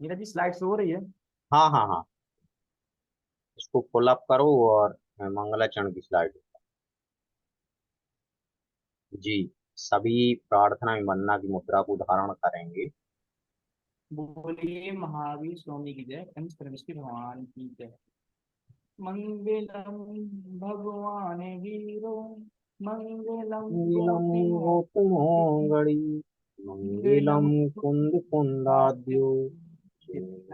Neeraj ji slide show हो रही है? हाँ हाँ हाँ, इसको पुल अप करो और मंगलाचरण की स्लाइड। जी, सभी प्रार्थना में वंदना की मुद्रा को धारण करेंगे। बोलिए महावीर स्वामी की जय, पंच परमेश्वरी भगवान की जय। मंगलम भगवान वीरो, मंगलम मंगलम गोपी मोहिनी, गौतमोंगड़ी, मंगलम मंगलम कुंद कुंदाद्यो,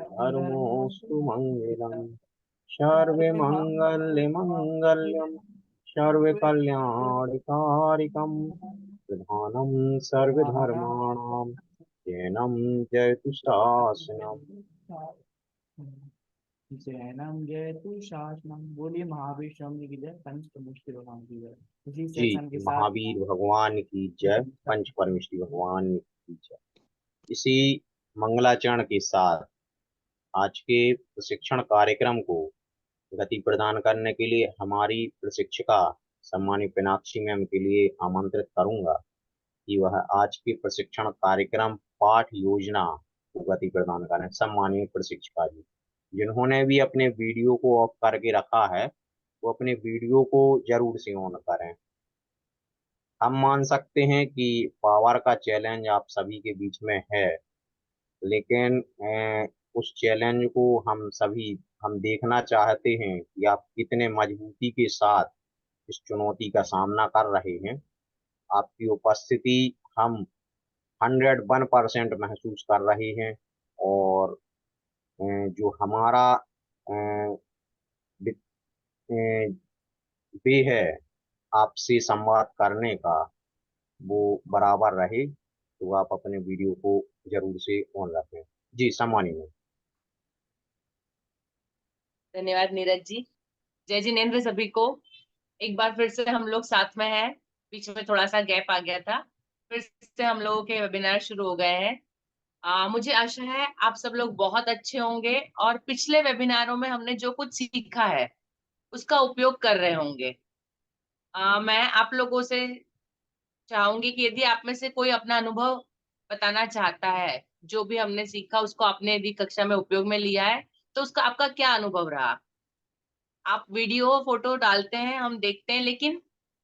धर्मोस्तु मंगलम। सर्वे सर्वे मंगल मंगल मंगल्यम, सर्वे कल्याणकारिकम, प्रधानम सर्वधर्माणाम, जैनम जयतु शासनम। जैनम जय तू शासनम। बोलिए महावीर स्वामी की जय, पंच परमेश्वरी भगवान की जय। इसी जी, सेशन के साथ महावीर भगवान की जय, पंच परमेश्वरी भगवान की जय। इसी मंगलाचरण के साथ आज के प्रशिक्षण कार्यक्रम को गति प्रदान करने के लिए हमारी प्रशिक्षिका सम्मानी पिनाक्षी मैम के लिए आमंत्रित करूंगा कि वह आज के प्रशिक्षण कार्यक्रम पाठ योजना को गति प्रदान करें। सम्मानीय प्रशिक्षिका जी, जिन्होंने भी अपने वीडियो को ऑफ करके रखा है, वो अपने वीडियो को जरूर से ऑन करें। हम मान सकते हैं कि पावर का चैलेंज आप सभी के बीच में है, लेकिन उस चैलेंज को हम देखना चाहते हैं कि आप कितने मजबूती के साथ इस चुनौती का सामना कर रहे हैं। आपकी उपस्थिति हम 101% महसूस कर रहे हैं। और जो हमारा वि- अ, वे है आपसे संवाद करने का, वो बराबर रहे। तो आप अपने वीडियो को जरूर से ऑन रखें। जी, सम्मानित। धन्यवाद नीरज जी। जय जिनेन्द्र सभी को। एक बार फिर से हम लोग साथ में हैं। बीच में थोड़ा सा गैप आ गया था, फिर से हम लोगों के वेबिनार शुरू हो गए हैं। मुझे आशा है आप सब लोग बहुत अच्छे होंगे और पिछले वेबिनारों में हमने जो कुछ सीखा है उसका उपयोग कर रहे होंगे। मैं आप लोगों से चाहूंगी कि यदि आप में से कोई अपना अनुभव बताना चाहता है, जो भी हमने सीखा उसको आपने यदि कक्षा में उपयोग में लिया है, तो उसका आपका क्या अनुभव रहा। आप वीडियो फोटो डालते हैं, हम देखते हैं, लेकिन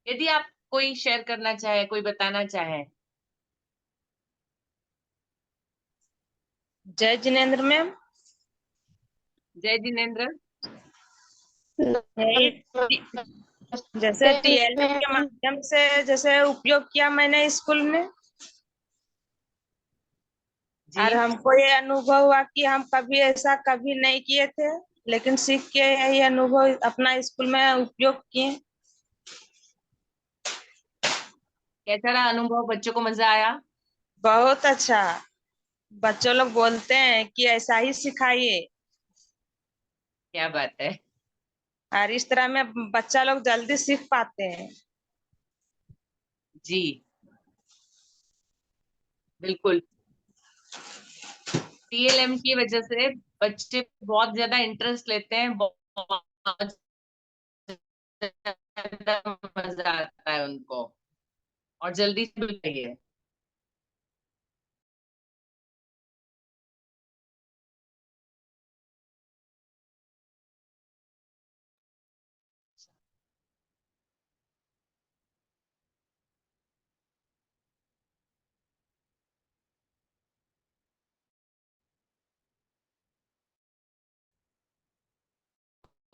यदि आप कोई शेयर करना चाहे, कोई बताना चाहे। जय जिनेन्द्र मैम। जय जिनेन्द्र। जैसे टीएलएम के माध्यम से जैसे उपयोग किया मैंने स्कूल में, जी और हमको ये अनुभव हुआ कि हम कभी ऐसा कभी नहीं किए थे, लेकिन सीख के यही अनुभव अपना स्कूल में उपयोग किए। कैसा रहा अनुभव? बच्चों को मजा आया? बहुत अच्छा। बच्चों लोग बोलते हैं कि ऐसा ही सिखाइए, क्या बात है। और इस तरह में बच्चा लोग जल्दी सीख पाते हैं। जी बिल्कुल। टीएलएम की वजह से बच्चे बहुत ज्यादा इंटरेस्ट लेते हैं, बहुत ज्यादा मजा आता है उनको, और जल्दी से भी चाहिए।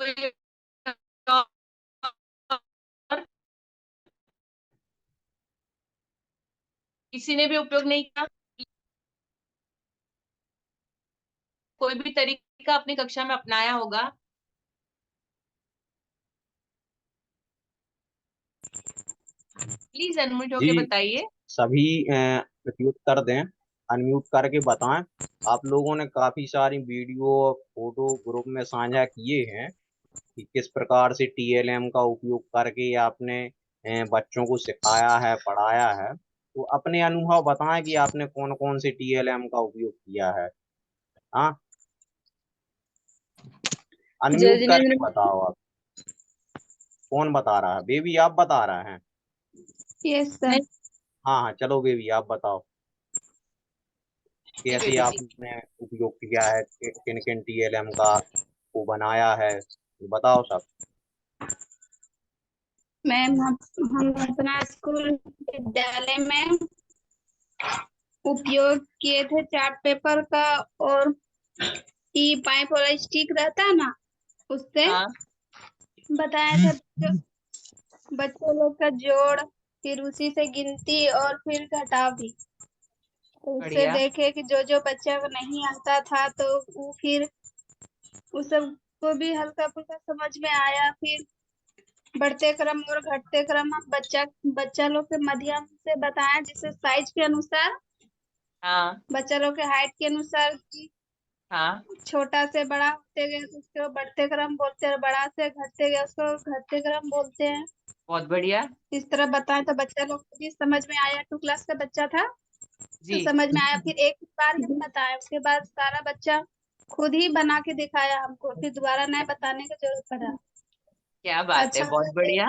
कोई और किसी ने भी उपयोग नहीं किया? कोई भी तरीका अपनी कक्षा में अपनाया होगा? प्लीज अनम्यूट जी, होके बताइए। सभी प्रत्युत्तर दें, अनम्यूट करके बताएं। आप लोगों ने काफी सारी वीडियो और फोटो ग्रुप में साझा किए हैं कि किस प्रकार से टीएलएम का उपयोग करके आपने बच्चों को सिखाया है, पढ़ाया है। तो अपने अनुभव बताएं कि आपने कौन कौन से टीएलएम का उपयोग किया है। हाँ, जय अनम्यूट करके जिनेन्द्र। बताओ आप। कौन बता रहा है? बेबी आप बता रहे हैं? Yes sir. नहीं हाँ हाँ, चलो बेबी आप बताओ जी कैसे बेबी जी। आपने उपयोग की किया है, किन किन TLM का को बनाया है, बताओ सब। मैम हम अपना स्कूल विद्यालय में उपयोग किए थे चार्ट पेपर का, और ई पाइप वाला स्टिक रहता है ना, उससे हाँ बताया था बच्चे लोग का जोड़, फिर उसी से गिनती और फिर घटाव भी। तो उससे बढ़िया। देखे कि जो जो बच्चा को नहीं आता था तो वो फिर उस सबको भी हल्का फुल्का समझ में आया। फिर बढ़ते क्रम और घटते क्रम हम बच्चा लोग के माध्यम से बताएं, जिससे साइज के अनुसार, हाँ बच्चा लोग के हाइट के अनुसार कि हाँ छोटा से बड़ा होते गए तो उसको बढ़ते क्रम बोलते हैं, बड़ा से घटते गए उसको घटते क्रम बोलते हैं। बहुत बढ़िया इस तरह बताएं तो बच्चा लोग को भी समझ में आया। 2 क्लास का बच्चा था तो जी। समझ में आया। फिर एक बार ही बताया, उसके बाद सारा बच्चा खुद ही बना के दिखाया हमको, फिर दोबारा नहीं बताने की जरूरत पड़ा। क्या बात है, अच्छा बहुत लगा बढ़िया।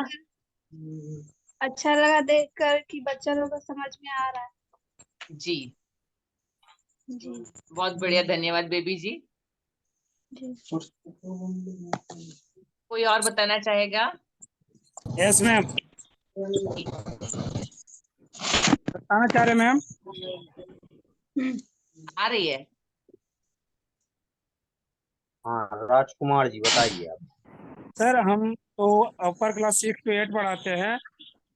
अच्छा लगा देखकर कि बच्चा लोग को समझ में आ रहा है। जी जी बहुत बढ़िया, धन्यवाद बेबी जी। जी। कोई और बताना चाहेगा? यस मैम, बताना चाह रहे मैम। आ रही है। हाँ राजकुमार जी बताइए आप। सर हम तो अपर क्लास 6 to 8 पढ़ाते हैं,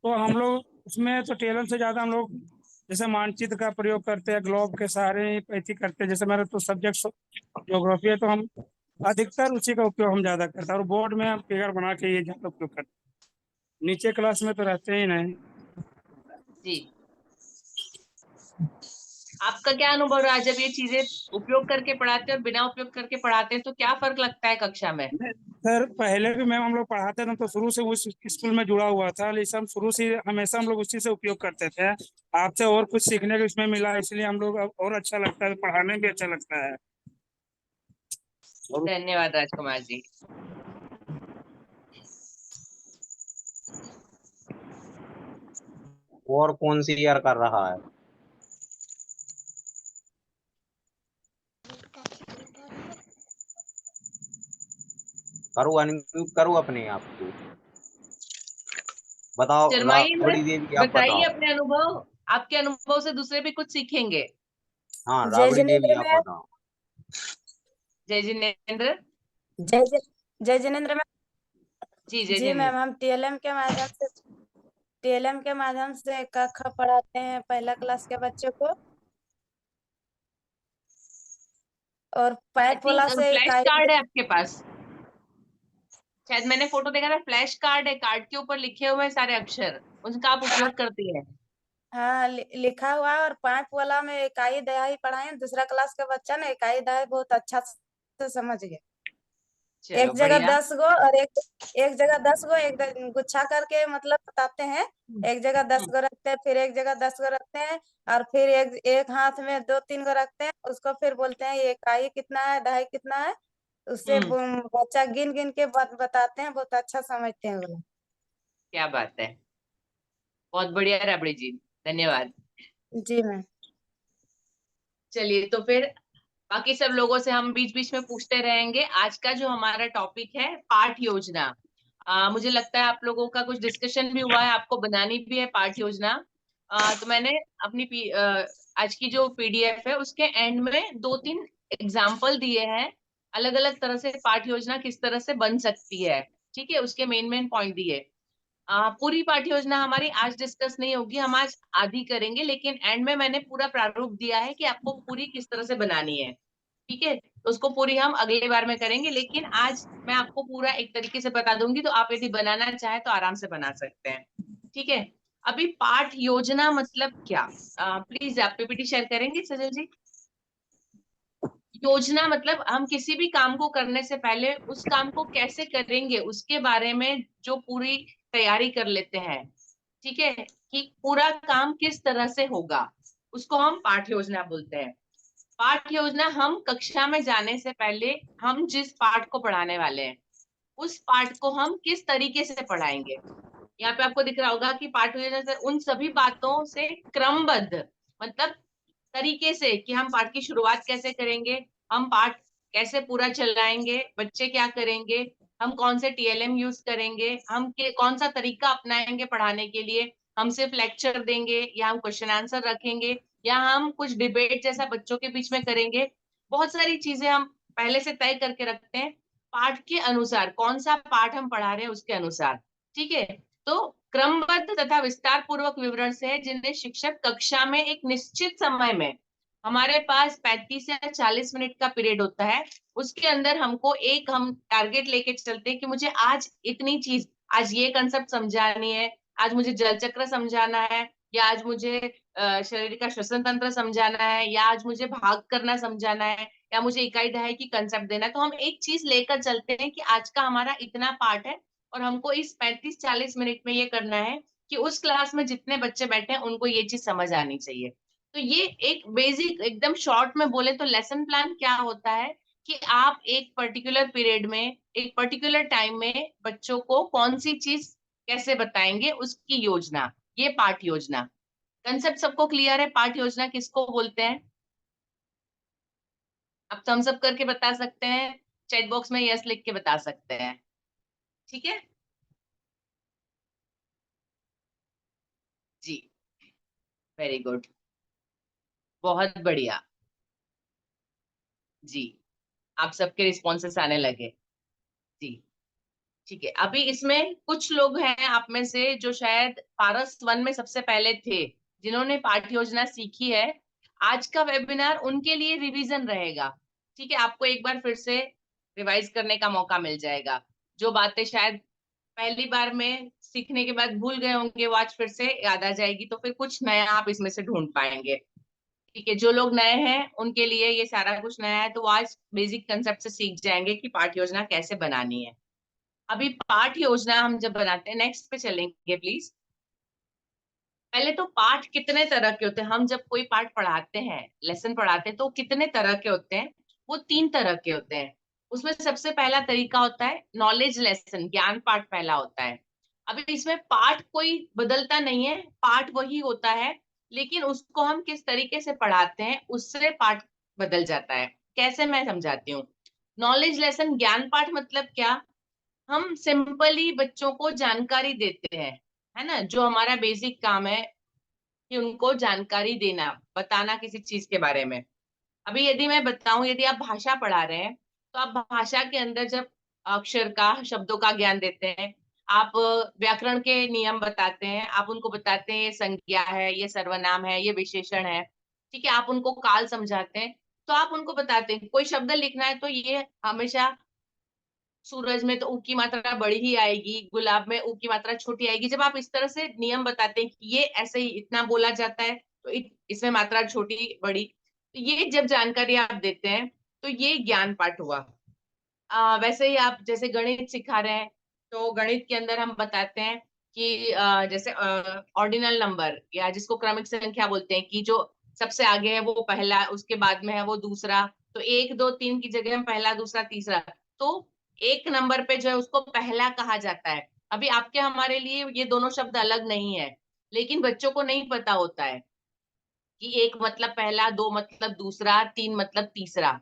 तो हम लोग उसमें तो टेलर से ज्यादा हम लोग जैसे मानचित्र का प्रयोग करते हैं, ग्लोब के सहारे पैथी करते हैं। जैसे मेरा तो सब्जेक्ट ज्योग्राफी है, तो हम अधिकतर उसी का उपयोग हम ज्यादा करते हैं, और बोर्ड में हम फिगर बना के ये ज्यादा उपयोग करते हैं। नीचे क्लास में तो रहते ही नहीं। जी आपका क्या अनुभव रहा जब ये चीजें उपयोग करके पढ़ाते हैं और बिना उपयोग करके पढ़ाते हैं, तो क्या फर्क लगता है कक्षा में? सर पहले भी मैम हम लोग पढ़ाते थे तो शुरू से उस स्कूल में जुड़ा हुआ था, लेकिन हम शुरू से हमेशा हम लोग उसी से उपयोग करते थे। आपसे और कुछ सीखने को इसमें मिला, इसलिए हम लोग अब और अच्छा लगता है, पढ़ाने में भी अच्छा लगता है। धन्यवाद राजकुमार जी। और कौन सी ईयर कर रहा है? करो अनम्यूट करो अपने आप को, बताओ शर्माइए राबड़ी मत, देवी आप बताइए बताओ। अपने अनुभव। आपके अनुभव से दूसरे भी कुछ सीखेंगे। हाँ जय राबड़ी देवी जिनेन्द्र आप मैम। बताओ। जय जिनेन्द्र। जय जिनेन्द्र मैम। जी जय जी जिनेन्द्र। मैम, हम टीएलएम के माध्यम से क ख पढ़ाते हैं पहला क्लास के बच्चों को, और आई पाइप वाला थिंक से फ्लैश इकाई। कार्ड है आपके पास, शायद मैंने फोटो देखा था। फ्लैश कार्ड है, कार्ड के ऊपर लिखे हुए हैं सारे अक्षर, उनका आप उपयोग करती है। हाँ, लिखा हुआ है। और पाइप वाला में इकाई दहाई पढ़ाए, दूसरा क्लास का बच्चा ने इकाई दहाई बहुत अच्छा से समझ गया। चलो एक जगह बढ़िया। 10 गो और एक जगह 10 गो एक गुच्छा करके मतलब बताते हैं। एक जगह 10 गो रखते हैं, फिर एक जगह 10 गो रखते हैं, और फिर एक हाथ में 2-3 गो रखते हैं। उसको फिर बोलते हैं ये इकाई कितना है, दहाई कितना है। उससे हम्म। बच्चा गिन गिन के बताते हैं, बहुत अच्छा समझते हैं वो लोग। क्या बात है, बहुत बढ़िया राबड़ी जी, धन्यवाद। जी मैम। चलिए तो फिर बाकी सब लोगों से हम बीच बीच में पूछते रहेंगे। आज का जो हमारा टॉपिक है पाठ योजना, मुझे लगता है आप लोगों का कुछ डिस्कशन भी हुआ है, आपको बनानी भी है पाठ योजना। तो मैंने अपनी आज की जो PDF है उसके एंड में 2-3 एग्जाम्पल दिए हैं, अलग अलग तरह से पाठ योजना किस तरह से बन सकती है। ठीक है, उसके मेन मेन पॉइंट दिए। पूरी पाठ्य योजना हमारी आज डिस्कस नहीं होगी, हम आज आधी करेंगे, लेकिन एंड में मैंने पूरा प्रारूप दिया है कि आपको पूरी किस तरह से बनानी है। ठीक है, तो उसको पूरी हम अगले बार में करेंगे, लेकिन आज मैं आपको पूरा एक तरीके से बता दूंगी, तो आप यदि बनाना चाहे तो आराम से बना सकते हैं। ठीक है, अभी पाठ योजना मतलब क्या, प्लीज आप PPT शेयर करेंगे सजल जी। योजना मतलब हम किसी भी काम को करने से पहले उस काम को कैसे करेंगे उसके बारे में जो पूरी तैयारी कर लेते हैं। ठीक है, कि पूरा काम किस तरह से होगा, उसको हम पाठ योजना बोलते हैं। पाठ योजना हम कक्षा में जाने से पहले हम जिस पाठ को पढ़ाने वाले हैं उस पाठ को हम किस तरीके से पढ़ाएंगे। यहाँ पे आपको दिख रहा होगा कि पाठ योजना से उन सभी बातों से क्रमबद्ध मतलब तरीके से कि हम पाठ की शुरुआत कैसे करेंगे, हम पाठ कैसे पूरा चलाएंगे, बच्चे क्या करेंगे, हम कौन से TLM यूज करेंगे, हम कौन सा तरीका अपनाएंगे पढ़ाने के लिए, हम सिर्फ लेक्चर देंगे या हम क्वेश्चन आंसर रखेंगे या हम कुछ डिबेट जैसा बच्चों के बीच में करेंगे। बहुत सारी चीजें हम पहले से तय करके रखते हैं पाठ के अनुसार, कौन सा पाठ हम पढ़ा रहे हैं उसके अनुसार। ठीक है, तो क्रमबद्ध तथा विस्तार पूर्वक विवरण से जिन्हें शिक्षक कक्षा में एक निश्चित समय में, हमारे पास 35 या 40 मिनट का पीरियड होता है, उसके अंदर हमको एक हम टारगेट लेके चलते हैं कि मुझे आज इतनी चीज, आज ये कंसेप्ट समझानी है, आज मुझे जल चक्र समझाना है, या आज मुझे शरीर का श्वसन तंत्र समझाना है, या आज मुझे भाग करना समझाना है, या मुझे इकाई दहाई की कंसेप्ट देना है। तो हम एक चीज लेकर चलते हैं कि आज का हमारा इतना पार्ट है और हमको इस 35-40 मिनट में ये करना है कि उस क्लास में जितने बच्चे बैठे हैं उनको ये चीज समझ आनी चाहिए। तो ये एक बेसिक एकदम शॉर्ट में बोले तो लेसन प्लान क्या होता है कि आप एक पर्टिकुलर पीरियड में, एक पर्टिकुलर टाइम में बच्चों को कौन सी चीज कैसे बताएंगे, उसकी योजना, ये पाठ योजना। कंसेप्ट सबको क्लियर है? पाठ योजना किसको बोलते हैं? आप थम्स अप करके बता सकते हैं, चैट बॉक्स में यस लिख के बता सकते हैं। ठीक है जी, वेरी गुड, बहुत बढ़िया जी, आप सबके रिस्पॉन्सेस आने लगे जी। ठीक है, अभी इसमें कुछ लोग हैं आप में से जो शायद पारस 1 में सबसे पहले थे, जिन्होंने पाठ योजना सीखी है। आज का वेबिनार उनके लिए रिवीजन रहेगा। ठीक है, आपको एक बार फिर से रिवाइज करने का मौका मिल जाएगा। जो बातें शायद पहली बार में सीखने के बाद भूल गए होंगे, वो आज फिर से याद आ जाएगी, तो फिर कुछ नया आप इसमें से ढूंढ पाएंगे। ठीक है, जो लोग नए हैं उनके लिए ये सारा कुछ नया है, तो वो आज बेसिक कंसेप्ट से सीख जाएंगे कि पाठ योजना कैसे बनानी है। अभी पाठ योजना हम जब बनाते हैं, नेक्स्ट पे चलेंगे प्लीज। पहले तो पाठ कितने तरह के होते हैं, हम जब कोई पाठ पढ़ाते हैं, लेसन पढ़ाते हैं, तो कितने तरह के होते हैं? वो 3 तरह के होते हैं। उसमें सबसे पहला तरीका होता है नॉलेज लेसन, ज्ञान पाठ पहला होता है। अभी इसमें पाठ कोई बदलता नहीं है, पाठ वही होता है, लेकिन उसको हम किस तरीके से पढ़ाते हैं उससे पाठ बदल जाता है। कैसे, मैं समझाती हूँ। नॉलेज लेसन, ज्ञान पाठ मतलब क्या? हम सिंपली बच्चों को जानकारी देते हैं, है ना, जो हमारा बेसिक काम है कि उनको जानकारी देना, बताना किसी चीज के बारे में। अभी यदि मैं बताऊं, यदि आप भाषा पढ़ा रहे हैं तो आप भाषा के अंदर जब अक्षर का, शब्दों का ज्ञान देते हैं, आप व्याकरण के नियम बताते हैं, आप उनको बताते हैं ये संज्ञा है, ये सर्वनाम है, ये विशेषण है। ठीक है, आप उनको काल समझाते हैं, तो आप उनको बताते हैं कोई शब्द लिखना है तो ये हमेशा सूरज में तो ऊ की मात्रा बड़ी ही आएगी, गुलाब में ऊ की मात्रा छोटी आएगी। जब आप इस तरह से नियम बताते हैं कि ये ऐसे ही इतना बोला जाता है तो इसमें मात्रा छोटी बड़ी, तो ये जब जानकारी आप देते हैं तो ये ज्ञान पाठ हुआ। वैसे ही आप जैसे गणित सिखा रहे हैं, तो गणित के अंदर हम बताते हैं कि जैसे ऑर्डिनल नंबर या जिसको क्रमिक संख्या बोलते हैं, कि जो सबसे आगे है वो पहला, उसके बाद में है वो दूसरा, तो 1 2 3 की जगह हम पहला दूसरा तीसरा, तो एक नंबर पे जो है उसको पहला कहा जाता है। अभी आपके हमारे लिए ये दोनों शब्द अलग नहीं है, लेकिन बच्चों को नहीं पता होता है कि एक मतलब पहला, दो मतलब दूसरा, तीन मतलब तीसरा।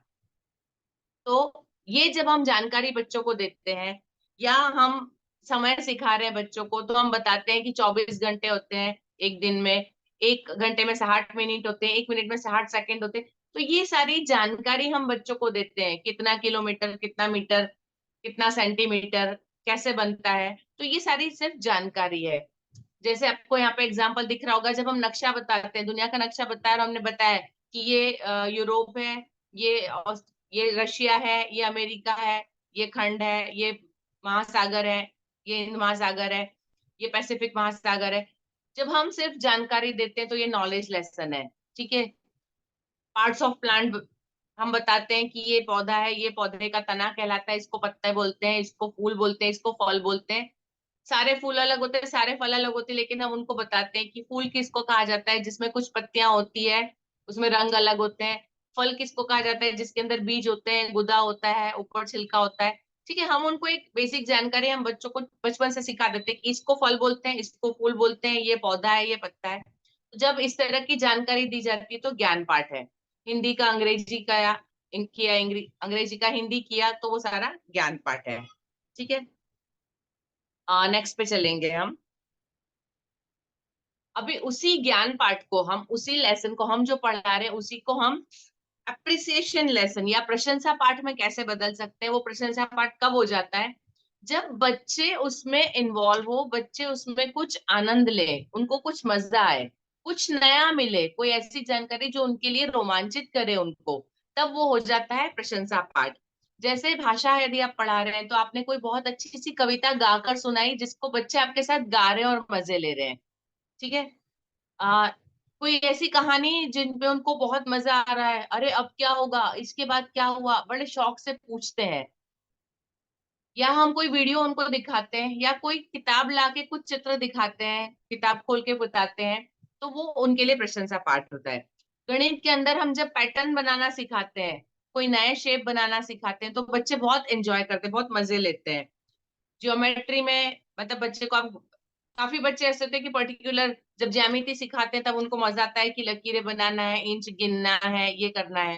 तो ये जब हम जानकारी बच्चों को देते हैं या हम समय सिखा रहे हैं बच्चों को, तो हम बताते हैं कि 24 घंटे होते हैं एक दिन में, 1 घंटे में 60 मिनट होते हैं, 1 मिनट में 60 सेकंड होते हैं। तो ये सारी जानकारी हम बच्चों को देते हैं, कितना किलोमीटर, कितना मीटर, कितना सेंटीमीटर, कैसे बनता है, तो ये सारी सिर्फ जानकारी है। जैसे आपको यहाँ पे एग्जाम्पल दिख रहा होगा, जब हम नक्शा बताते हैं, दुनिया का नक्शा बताया और हमने बताया कि ये यूरोप है, ये ये रशिया है, ये अमेरिका है, ये खंड है, ये महासागर है, ये हिंद महासागर है, ये पैसिफिक महासागर है। जब हम सिर्फ जानकारी देते हैं तो ये नॉलेज लेसन है। ठीक है, पार्ट्स ऑफ प्लांट हम बताते हैं कि ये पौधा है, ये पौधे का तना कहलाता है, इसको पत्ते बोलते हैं, इसको फूल बोलते हैं, इसको फल बोलते हैं। सारे फूल अलग होते हैं, सारे फल अलग होते हैं, लेकिन हम उनको बताते हैं कि फूल किसको कहा जाता है जिसमें कुछ पत्तियां होती है, उसमें रंग अलग होते हैं। फल किसको कहा जाता है जिसके अंदर बीज होते हैं, गुदा होता है, ऊपर छिलका होता है। ठीक है, हम उनको एक बेसिक जानकारी हम बच्चों को बचपन से सिखा देते हैं कि इसको फल बोलते हैं, इसको फूल बोलते हैं, ये पौधा है, ये पत्ता है। तो जब इस तरह की जानकारी दी जाती है तो ज्ञान पाठ है। हिंदी का, अंग्रेजी का, या किया, अंग्रेजी का हिंदी किया, तो वो सारा ज्ञान पाठ है। ठीक है, नेक्स्ट पे चलेंगे हम। अभी उसी ज्ञान पाठ को हम, उसी लेसन को हम जो पढ़ा रहे हैं, उसी को हम अप्रिसिएशन लेसन या प्रशंसा पाठ में कैसे बदल सकते हैं। वो प्रशंसा पाठ कब हो जाता है? जब बच्चे उसमें इन्वॉल्व हो, बच्चे उसमें कुछ आनंद ले, उनको कुछ मजा आए, कुछ नया मिले, कोई ऐसी जानकारी जो उनके लिए रोमांचित करे उनको, तब वो हो जाता है प्रशंसा पाठ। जैसे भाषा यदि आप पढ़ा रहे हैं तो आपने कोई बहुत अच्छी सी कविता गाकर सुनाई, जिसको बच्चे आपके साथ गा रहे हैं और मजे ले रहे हैं। ठीक है, कोई ऐसी कहानी जिन पे उनको बहुत मजा आ रहा है, अरे अब क्या होगा, इसके बाद क्या हुआ, बड़े शौक से पूछते हैं। या हम कोई वीडियो उनको दिखाते हैं, या कोई किताब लाके कुछ चित्र दिखाते हैं, किताब खोल के बताते हैं, तो वो उनके लिए प्रशंसा पाठ होता है। गणित के अंदर हम जब पैटर्न बनाना सिखाते हैं, कोई नए शेप बनाना सिखाते हैं, तो बच्चे बहुत एंजॉय करते हैं, बहुत मजे लेते हैं। ज्योमेट्री में मतलब बच्चे को आप, काफी बच्चे ऐसे होते हैं कि पर्टिकुलर जब ज्यामिति सिखाते हैं तब उनको मजा आता है कि लकीरें बनाना है, इंच गिनना है, ये करना है।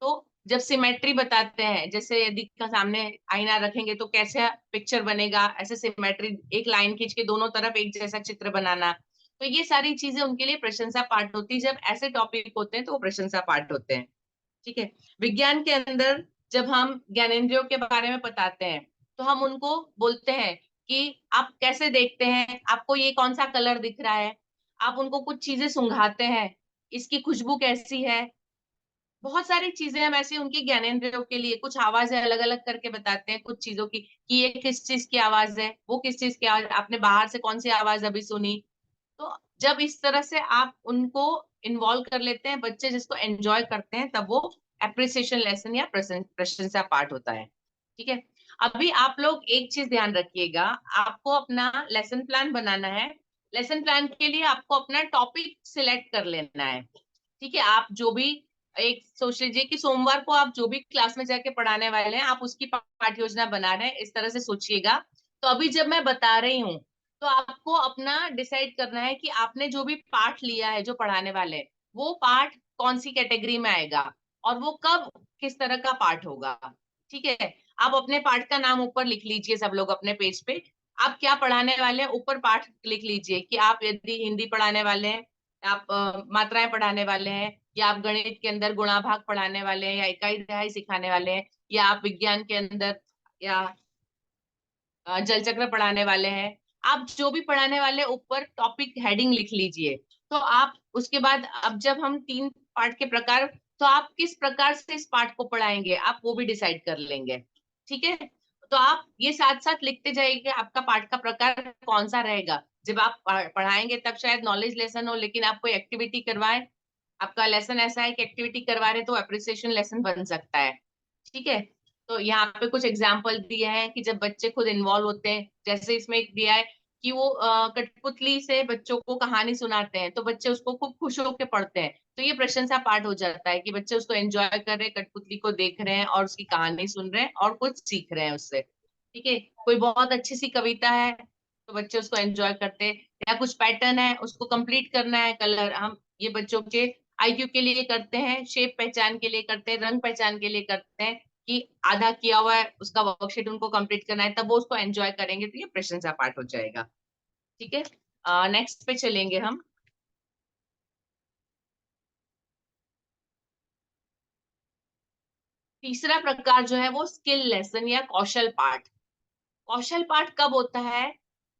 तो जब सिमेट्री बताते हैं, जैसे यदि का सामने आईना रखेंगे तो कैसे पिक्चर बनेगा, ऐसे सिमेट्री, एक लाइन खींच के दोनों तरफ एक जैसा चित्र बनाना, तो ये सारी चीजें उनके लिए प्रशंसा पाठ होती है। जब ऐसे टॉपिक होते हैं तो वो प्रशंसा पाठ होते हैं। ठीक है, विज्ञान के अंदर जब हम ज्ञानेंद्रियों के बारे में बताते हैं, तो हम उनको बोलते हैं कि आप कैसे देखते हैं, आपको ये कौन सा कलर दिख रहा है, आप उनको कुछ चीजें सुंघाते हैं, इसकी खुशबू कैसी है। बहुत सारी चीजें हम ऐसी उनकी ज्ञानेंद्रियों के लिए, कुछ आवाजें अलग अलग करके बताते हैं कुछ चीजों की, कि ये किस चीज की आवाज है, वो किस चीज की आवाज, आपने बाहर से कौन सी आवाज अभी सुनी। तो जब इस तरह से आप उनको इन्वॉल्व कर लेते हैं, बच्चे जिसको एंजॉय करते हैं, तब वो अप्रिसिएशन लेसन या प्रशंसा पाठ होता है। ठीक है, अभी आप लोग एक चीज ध्यान रखिएगा, आपको अपना लेसन प्लान बनाना है। लेसन प्लान के लिए आपको अपना टॉपिक सिलेक्ट कर लेना है। ठीक है, आप जो भी, एक सोच लीजिए कि सोमवार को आप जो भी क्लास में जाके पढ़ाने वाले हैं, आप उसकी पाठ योजना बना रहे हैं, इस तरह से सोचिएगा। तो अभी जब मैं बता रही हूँ, तो आपको अपना डिसाइड करना है कि आपने जो भी पाठ लिया है, जो पढ़ाने वाले हैं, वो पाठ कौन सी कैटेगरी में आएगा, और वो कब, किस तरह का पाठ होगा। ठीक है, आप अपने पाठ का नाम ऊपर लिख लीजिए, सब लोग अपने पेज पे आप क्या पढ़ाने वाले हैं ऊपर पाठ लिख लीजिए, कि आप यदि हिंदी पढ़ाने वाले हैं, आप मात्राएं पढ़ाने वाले हैं, या आप गणित के अंदर गुणा भाग पढ़ाने वाले हैं, या इकाई दहाई सिखाने वाले हैं, या आप विज्ञान के अंदर या जल चक्र पढ़ाने वाले हैं। आप जो भी पढ़ाने वाले ऊपर टॉपिक हेडिंग लिख लीजिए। तो आप उसके बाद, अब जब हम 3 पाठ के प्रकार, तो आप किस प्रकार से इस पाठ को पढ़ाएंगे आप वो भी डिसाइड कर लेंगे। ठीक है, तो आप ये साथ साथ लिखते जाइए आपका पाठ का प्रकार कौन सा रहेगा। जब आप पढ़ाएंगे तब शायद नॉलेज लेसन हो, लेकिन आप कोई एक्टिविटी करवाएं, आपका लेसन ऐसा है कि एक्टिविटी करवा रहे, तो अप्रिसिएशन लेसन बन सकता है। ठीक है, तो यहाँ पे कुछ एग्जाम्पल दिए हैं कि जब बच्चे खुद इन्वॉल्व होते हैं, जैसे इसमें एक दिया है कि वो कठपुतली से बच्चों को कहानी सुनाते हैं, तो बच्चे उसको खूब खुश होकर पढ़ते हैं, तो ये प्रशंसा पाठ हो जाता है कि बच्चे उसको एंजॉय कर रहे हैं, कठपुतली को देख रहे हैं और उसकी कहानी सुन रहे हैं और कुछ सीख रहे हैं उससे। ठीक है, कोई बहुत अच्छी सी कविता है तो बच्चे उसको एंजॉय करते हैं, या कुछ पैटर्न है उसको कंप्लीट करना है, कलर, हम ये बच्चों के आईक्यू के लिए करते हैं, शेप पहचान के लिए करते हैं, रंग पहचान के लिए करते हैं, कि आधा किया हुआ है उसका वर्कशीट उनको कंप्लीट करना है, तब वो उसको एंजॉय करेंगे, तो ये प्रशंसा पाठ हो जाएगा। ठीक है, नेक्स्ट पे चलेंगे हम। तीसरा प्रकार जो है वो स्किल लेसन या कौशल पाठ। कौशल पाठ कब होता है?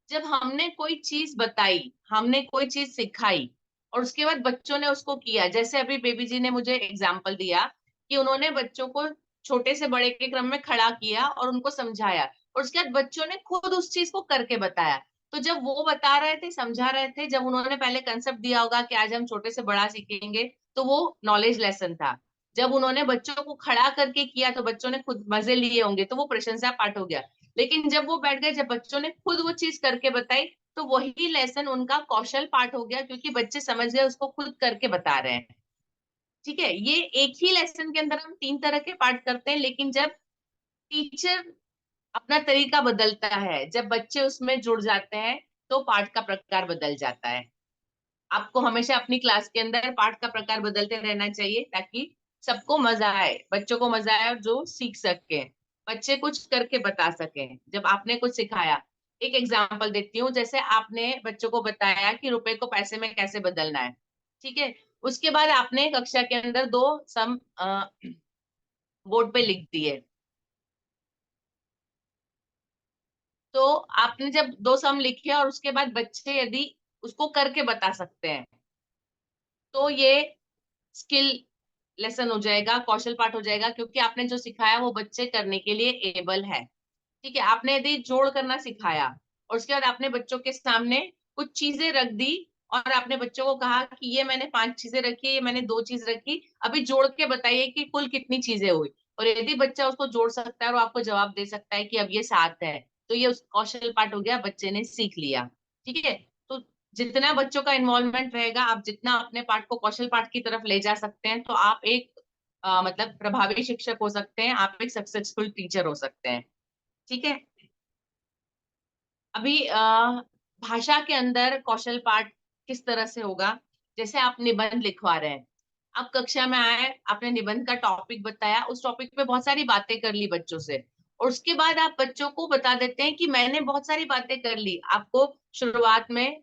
जब हमने कोई चीज बताई, हमने कोई चीज सिखाई, और उसके बाद बच्चों ने उसको किया। जैसे अभी बेबी जी ने मुझे एग्जाम्पल दिया कि उन्होंने बच्चों को छोटे से बड़े के क्रम में खड़ा किया और उनको समझाया, और उसके बाद बच्चों ने खुद उस चीज को करके बताया। तो जब वो बता रहे थे, समझा रहे थे, जब उन्होंने पहले कंसेप्ट दिया होगा कि आज हम छोटे से बड़ा सीखेंगे, तो वो नॉलेज लेसन था। जब उन्होंने बच्चों को खड़ा करके किया तो बच्चों ने खुद मजे लिए होंगे, तो वो प्रशंसा पाठ हो गया। लेकिन जब वो बैठ गए, जब बच्चों ने खुद वो चीज करके बताई, तो वही लेसन उनका कौशल पाठ हो गया, क्योंकि बच्चे समझ गए उसको खुद करके बता रहे हैं। ठीक है, ये एक ही लेसन के अंदर हम 3 तरह के पाठ करते हैं, लेकिन जब टीचर अपना तरीका बदलता है, जब बच्चे उसमें जुड़ जाते हैं, तो पाठ का प्रकार बदल जाता है। आपको हमेशा अपनी क्लास के अंदर पाठ का प्रकार बदलते रहना चाहिए, ताकि सबको मजा आए, बच्चों को मजा आए और जो सीख सके, बच्चे कुछ करके बता सके जब आपने कुछ सिखाया। एक एग्जांपल देती हूँ, जैसे आपने बच्चों को बताया कि रुपए को पैसे में कैसे बदलना है, ठीक है। उसके बाद आपने कक्षा के अंदर दो सम बोर्ड पे लिख दिए। तो आपने जब दो सम लिखे और उसके बाद बच्चे यदि उसको करके बता सकते हैं, तो ये स्किल लेसन हो जाएगा, कौशल पाठ हो जाएगा, क्योंकि आपने जो सिखाया वो बच्चे करने के लिए एबल है। ठीक है, आपने यदि जोड़ करना सिखाया और उसके बाद आपने बच्चों के सामने कुछ चीजें रख दी और आपने बच्चों को कहा कि ये मैंने 5 चीजें रखी, ये मैंने 2 चीज रखी, अभी जोड़ के बताइए कि कुल कितनी चीजें हुई। और यदि बच्चा उसको जोड़ सकता है और आपको जवाब दे सकता है कि अब ये 7 है, तो ये उस कौशल पाठ हो गया, बच्चे ने सीख लिया। ठीक है, तो जितना बच्चों का इन्वॉल्वमेंट रहेगा, आप जितना अपने पाठ को कौशल पाठ की तरफ ले जा सकते हैं, तो आप एक मतलब प्रभावी शिक्षक हो सकते हैं, आप एक सक्सेसफुल टीचर हो सकते हैं। ठीक है, अभी भाषा के अंदर कौशल पाठ किस तरह से होगा, जैसे आप निबंध लिखवा रहे हैं, आप कक्षा में आए, आपने निबंध का टॉपिक बताया, उस टॉपिक पे बहुत सारी बातें कर ली बच्चों से, और उसके बाद आप बच्चों को बता देते हैं कि मैंने बहुत सारी बातें कर ली। आपको शुरुआत में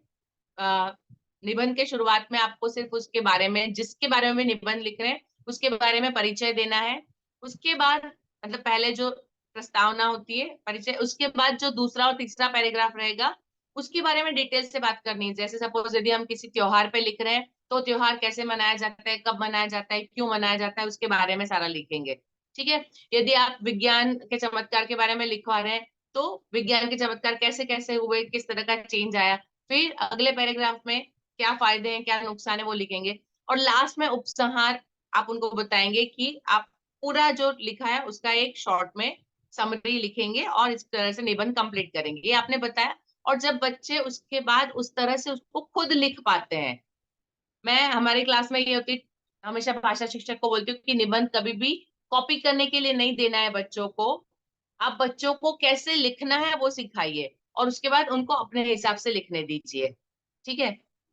निबंध के शुरुआत में आपको सिर्फ उसके बारे में, जिसके बारे में निबंध लिख रहे हैं उसके बारे में परिचय देना है। उसके बाद मतलब पहले जो प्रस्तावना होती है परिचय, उसके बाद जो दूसरा और तीसरा पैराग्राफ रहेगा उसके बारे में डिटेल से बात करनी है। जैसे सपोज यदि हम किसी त्योहार पे लिख रहे हैं, तो त्योहार कैसे मनाया जाता है, कब मनाया जाता है, क्यों मनाया जाता है, उसके बारे में सारा लिखेंगे। ठीक है, यदि आप विज्ञान के चमत्कार के बारे में लिखवा रहे हैं, तो विज्ञान के चमत्कार कैसे कैसे हुए, किस तरह का चेंज आया, फिर अगले पैराग्राफ में क्या फायदे हैं क्या नुकसान है वो लिखेंगे, और लास्ट में उपसंहार आप उनको बताएंगे कि आप पूरा जो लिखा है उसका एक शॉर्ट में समरी लिखेंगे और इस तरह से निबंध कंप्लीट करेंगे, ये आपने बताया। और जब बच्चे उसके बाद उस तरह से उसको खुद लिख पाते हैं, मैं हमारी क्लास में ये होती, हमेशा भाषा शिक्षक को बोलती हूँ कि निबंध कभी भी कॉपी करने के लिए नहीं देना है बच्चों को, आप बच्चों को कैसे लिखना है वो सिखाइए और उसके बाद उनको अपने हिसाब से लिखने दीजिए। ठीक है,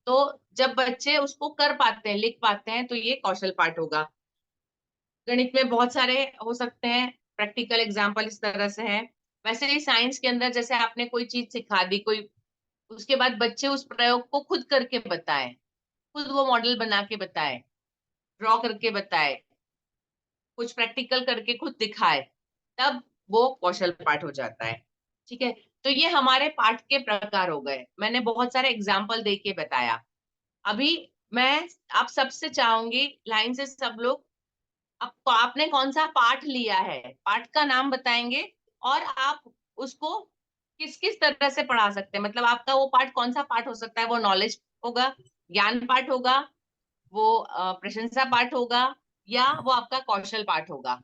तो जब बच्चे उसको कर पाते हैं, लिख पाते हैं, तो ये कौशल पाठ होगा। गणित में बहुत सारे हो सकते हैं, प्रैक्टिकल एग्जाम्पल इस तरह से है। वैसे ही साइंस के अंदर जैसे आपने कोई चीज सिखा दी, कोई, उसके बाद बच्चे उस प्रयोग को खुद करके बताएं, खुद वो मॉडल बना के बताए, ड्रॉ करके बताए, कुछ प्रैक्टिकल करके खुद दिखाए, तब वो कौशल पाठ हो जाता है। ठीक है, तो ये हमारे पाठ के प्रकार हो गए, मैंने बहुत सारे एग्जाम्पल दे के बताया। अभी मैं आप सबसे चाहूंगी लाइन से सब लोग, आपने कौन सा पाठ लिया है, पाठ का नाम बताएंगे और आप उसको किस किस तरह से पढ़ा सकते हैं, मतलब आपका वो पाठ कौन सा पाठ हो सकता है, वो नॉलेज होगा, ज्ञान पाठ होगा, वो प्रशंसा पाठ होगा, या वो आपका कौशल पाठ होगा।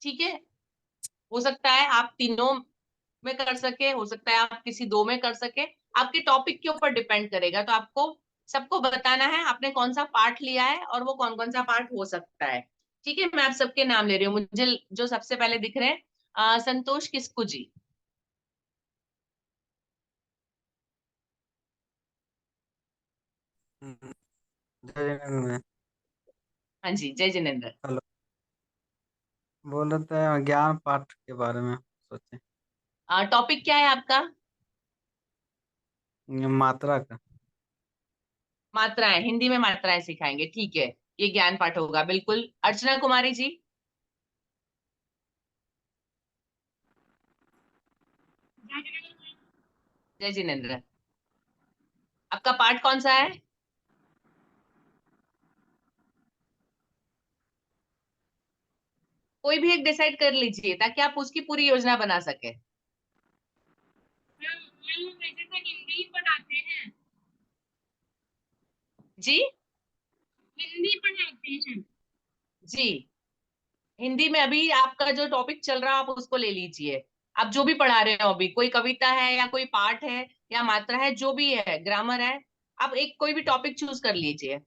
ठीक है, हो सकता है आप तीनों में कर सके, हो सकता है आप किसी दो में कर सके, आपके टॉपिक के ऊपर डिपेंड करेगा। तो आपको सबको बताना है आपने कौन सा पाठ लिया है और वो कौन कौन सा पाठ हो सकता है। ठीक है, मैं आप सबके नाम ले रही हूँ, मुझे जो सबसे पहले दिख रहे हैं संतोष किस्कू जी। जय में। हाँ जी, जय जिनेन्द्र। हेलो। बोल रहे थे ज्ञान पाठ के बारे में सोचे, टॉपिक क्या है आपका? ये मात्रा का। मात्राएं, हिंदी में मात्राएं सिखाएंगे, ठीक है, ये ज्ञान पाठ होगा बिल्कुल। अर्चना कुमारी जी। जय जिनेन्द्र। आपका पाठ कौन सा है? कोई भी एक डिसाइड कर लीजिए ताकि आप उसकी पूरी योजना बना सके। वैसे तो हिंदी पढ़ाते हैं। जी हिंदी पढ़ाते हैं। जी, हिंदी में अभी आपका जो टॉपिक चल रहा है आप उसको ले लीजिए। आप जो भी पढ़ा रहे हो अभी, कोई कविता है या कोई पाठ है या मात्रा है, जो भी है, ग्रामर है, आप एक कोई भी टॉपिक चूज कर लीजिए,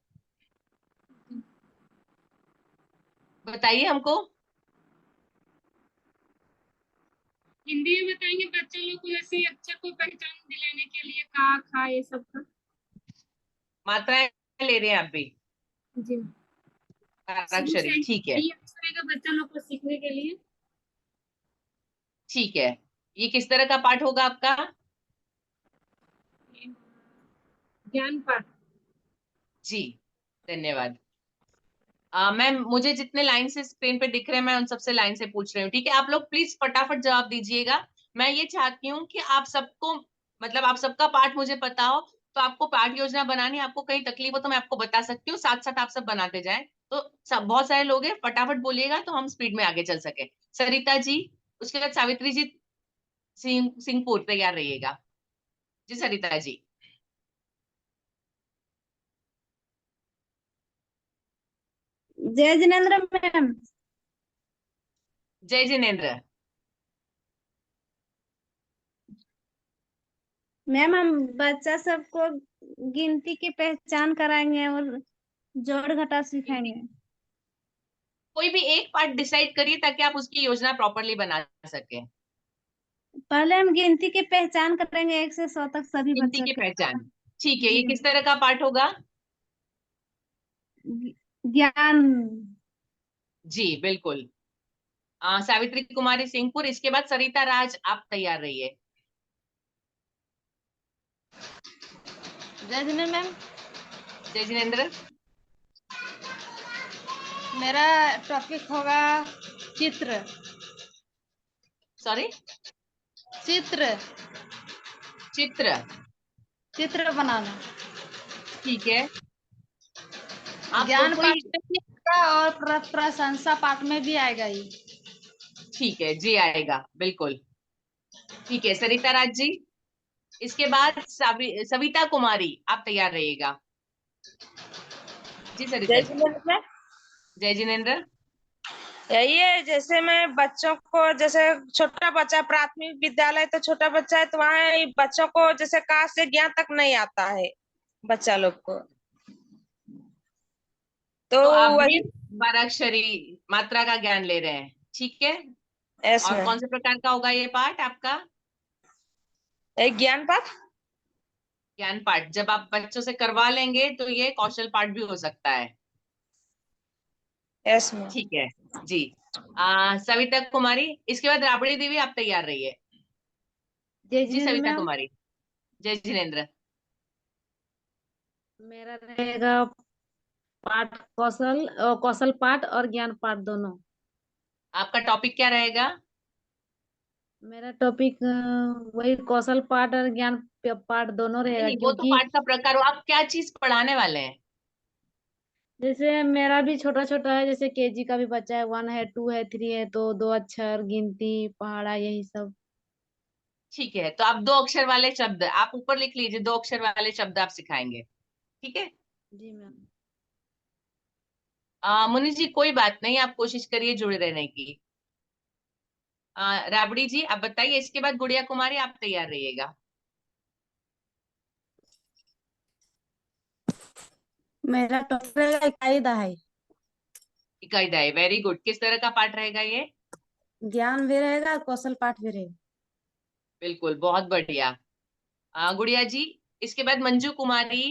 बताइए हमको। हिंदी में बताएंगे बच्चे लोग को, ऐसे अक्षर को पहचान दिलाने के लिए का खा ये सब का। मात्राएं ले रहे हैं आप भी? जी। अंताक्षरी, ठीक है बच्चा लोग को सीखने के लिए। ठीक है। ये किस तरह का पाठ होगा आपका? ज्ञान पाठ। जी, धन्यवाद। मैम, मुझे जितने लाइन से स्क्रीन पे दिख रहे हैं मैं उन सबसे लाइन से पूछ रही हूँ, ठीक है? आप लोग प्लीज फटाफट जवाब दीजिएगा। मैं ये चाहती हूँ कि आप सबको, मतलब आप सबका पाठ मुझे पता हो, तो आपको पाठ योजना बनानी, आपको कहीं तकलीफ हो तो मैं आपको बता सकती हूँ, साथ साथ आप सब बनाते जाएं। तो सब बहुत सारे लोग हैं, फटाफट बोलिएगा तो हम स्पीड में आगे चल सके। सरिता जी, उसके बाद सावित्री जी, सिंहपुर, तैयार रहिएगा। जी सरिता जी। जय जिनेन्द्र मैम। जय जिनेन्द्र। मैम, हम बच्चा सबको गिनती की पहचान कराएंगे और जोड़ घटा सिखाएंगे। कोई भी एक पार्ट डिसाइड करिए ताकि आप उसकी योजना प्रॉपरली बना सके। पहले हम गिनती की पहचान करेंगे 1 से 100 तक सभी गिनती बच्चों की के। पहचान, ठीक है। ये जी किस तरह का पाठ होगा? ज्ञान। जी बिल्कुल। सावित्री कुमारी सिंहपुर, इसके बाद सरिता राज, आप तैयार रहिए। जय जिनेन्द्र मैम। जय जिनेन्द्र। मेरा टॉपिक होगा चित्र। सॉरी? चित्र। चित्र, चित्र बनाना। ठीक है। आप ज्ञान कोई, पाठ में भी आएगा और प्रशंसा पाठ में भी आएगा ये। ठीक है जी, आएगा बिल्कुल। ठीक है सरिता राज जी, इसके बाद सविता कुमारी, आप तैयार रहिएगा। जी सरिता जय जी। जिनेन्द्र। जय जिनेन्द्र। यही है, जैसे मैं बच्चों को, जैसे छोटा बच्चा प्राथमिक विद्यालय तो छोटा बच्चा है, तो वहाँ बच्चों को जैसे का से ज्ञान तक नहीं आता है बच्चा लोग को, तो तो आप भी वही 12 अक्षरी मात्रा का ज्ञान ले रहे हैं, ठीक है? और इसमें कौन से प्रकार का होगा ये पाठ आपका? एक ज्ञान पाठ। ज्ञान पाठ जब आप बच्चों से करवा लेंगे तो ये कौशल पाठ भी हो सकता है। इसमें ठीक है जी। सविता कुमारी, इसके बाद राबड़ी देवी, आप तैयार रहिए। जय जी जिनेन्द्र सविता मैम। कुमारी। जय जिनेन्द्र। मेरा रहेगा पाठ कौशल, कौशल पाठ और ज्ञान पाठ दोनों। आपका टॉपिक क्या रहेगा? मेरा टॉपिक वही कौशल पाठ और ज्ञान पाठ दोनों नहीं रहेगा, नहीं, वो तो क्योंकि पाठ का प्रकार हो, आप क्या चीज पढ़ाने वाले हैं? जैसे मेरा भी छोटा छोटा है, जैसे केजी का भी बच्चा है, 1 है, 2 है, 3 है, तो 2 अक्षर, गिनती, पहाड़ा, यही सब। ठीक है, तो आप 2 अक्षर वाले शब्द आप ऊपर लिख लीजिए, 2 अक्षर वाले शब्द आप सिखाएंगे, ठीक है? जी मैम। मुनि जी, कोई बात नहीं, आप कोशिश करिए जुड़े रहने की। राबड़ी जी, आप बताइए। इसके बाद गुड़िया कुमारी, आप तैयार रहिएगा। मेरा टॉपिक रहेगा इकाई दहाई। इकाई दहाई, वेरी गुड। किस तरह का पाठ रहेगा ये? ज्ञान भी रहेगा, कौशल पाठ भी रहेगा। बिल्कुल, बहुत बढ़िया। गुड़िया जी, इसके बाद मंजू कुमारी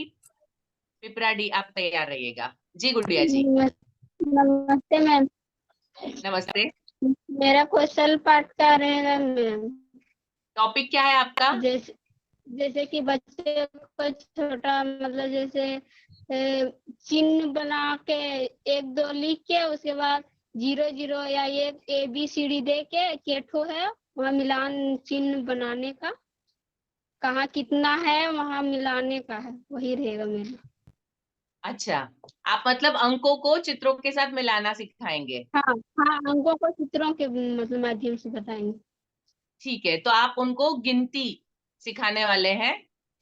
पिपराडी, आप तैयार रहिएगा। जी गुड़िया जी। नमस्ते मैम। नमस्ते। मेरा कौशल पाठ का रहेगा मैम। टॉपिक क्या है आपका? जैसे जैसे कि बच्चे को छोटा, मतलब जैसे चिन्ह बना के 1 2 लिख के, उसके बाद 0 0 या ये ABCD दे के केठो है वहाँ मिलान चिन्ह बनाने का, कहाँ कितना है वहाँ मिलाने का है, वही रहेगा मेरा। अच्छा, आप मतलब अंकों को चित्रों के साथ मिलाना सिखाएंगे। हाँ हाँ, अंकों को चित्रों के मतलब माध्यम से बताएंगे। ठीक है, तो आप उनको गिनती सिखाने वाले हैं,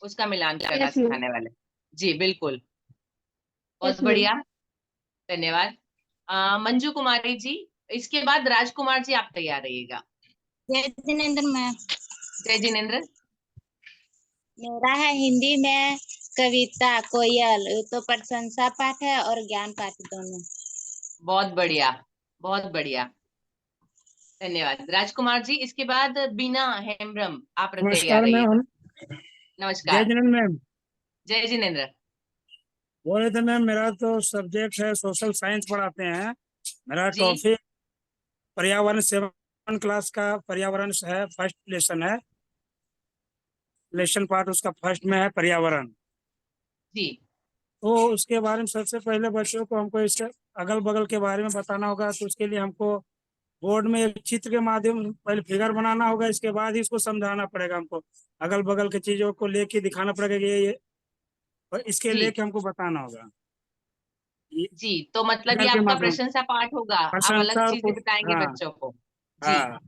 उसका मिलान करना यस मैम। सिखाने वाले। जी बिल्कुल, बहुत यस मैम। बढ़िया, धन्यवाद। मंजू कुमारी जी, इसके बाद राजकुमार जी, आप तैयार रहिएगा। जय जिनेन्द्र मैम। जय जिनेन्द्र। मेरा है हिंदी में कविता कोयल, तो प्रशंसा पाठ है और ज्ञान पाठ दोनों। बहुत बढ़िया, बहुत बढ़िया, धन्यवाद राजकुमार जी। इसके बाद बीना हेम्ब्रम, आप तैयार नमस्कार रहिएगा। मैम। जय नमस्कार। जिनेन्द्र मैम। जय जिनेन्द्र। बोल रहे थे मैम, मेरा तो सब्जेक्ट है सोशल साइंस पढ़ाते हैं। मेरा जी टॉपिक पर्यावरण 7 क्लास का पर्यावरण है, फर्स्ट लेसन है। लेसन पार्ट उसका फर्स्ट में है पर्यावरण। जी तो उसके बारे में सबसे पहले बच्चों को हमको इसके अगल बगल के बारे में बताना होगा। तो उसके लिए हमको बोर्ड में एक चित्र के माध्यम पहले फिगर बनाना होगा, इसके बाद ही इसको समझाना पड़ेगा हमको। अगल बगल की चीजों को लेके दिखाना पड़ेगा कि ये और इसके जी लेके हमको बताना होगा। ये जी, तो मतलब ये फिगर के आपका माध्यम प्रशंसा पाठ होगा, आप अलग प्रशंसा और चीजें बताएंगे हाँ बच्चों को। जी हाँ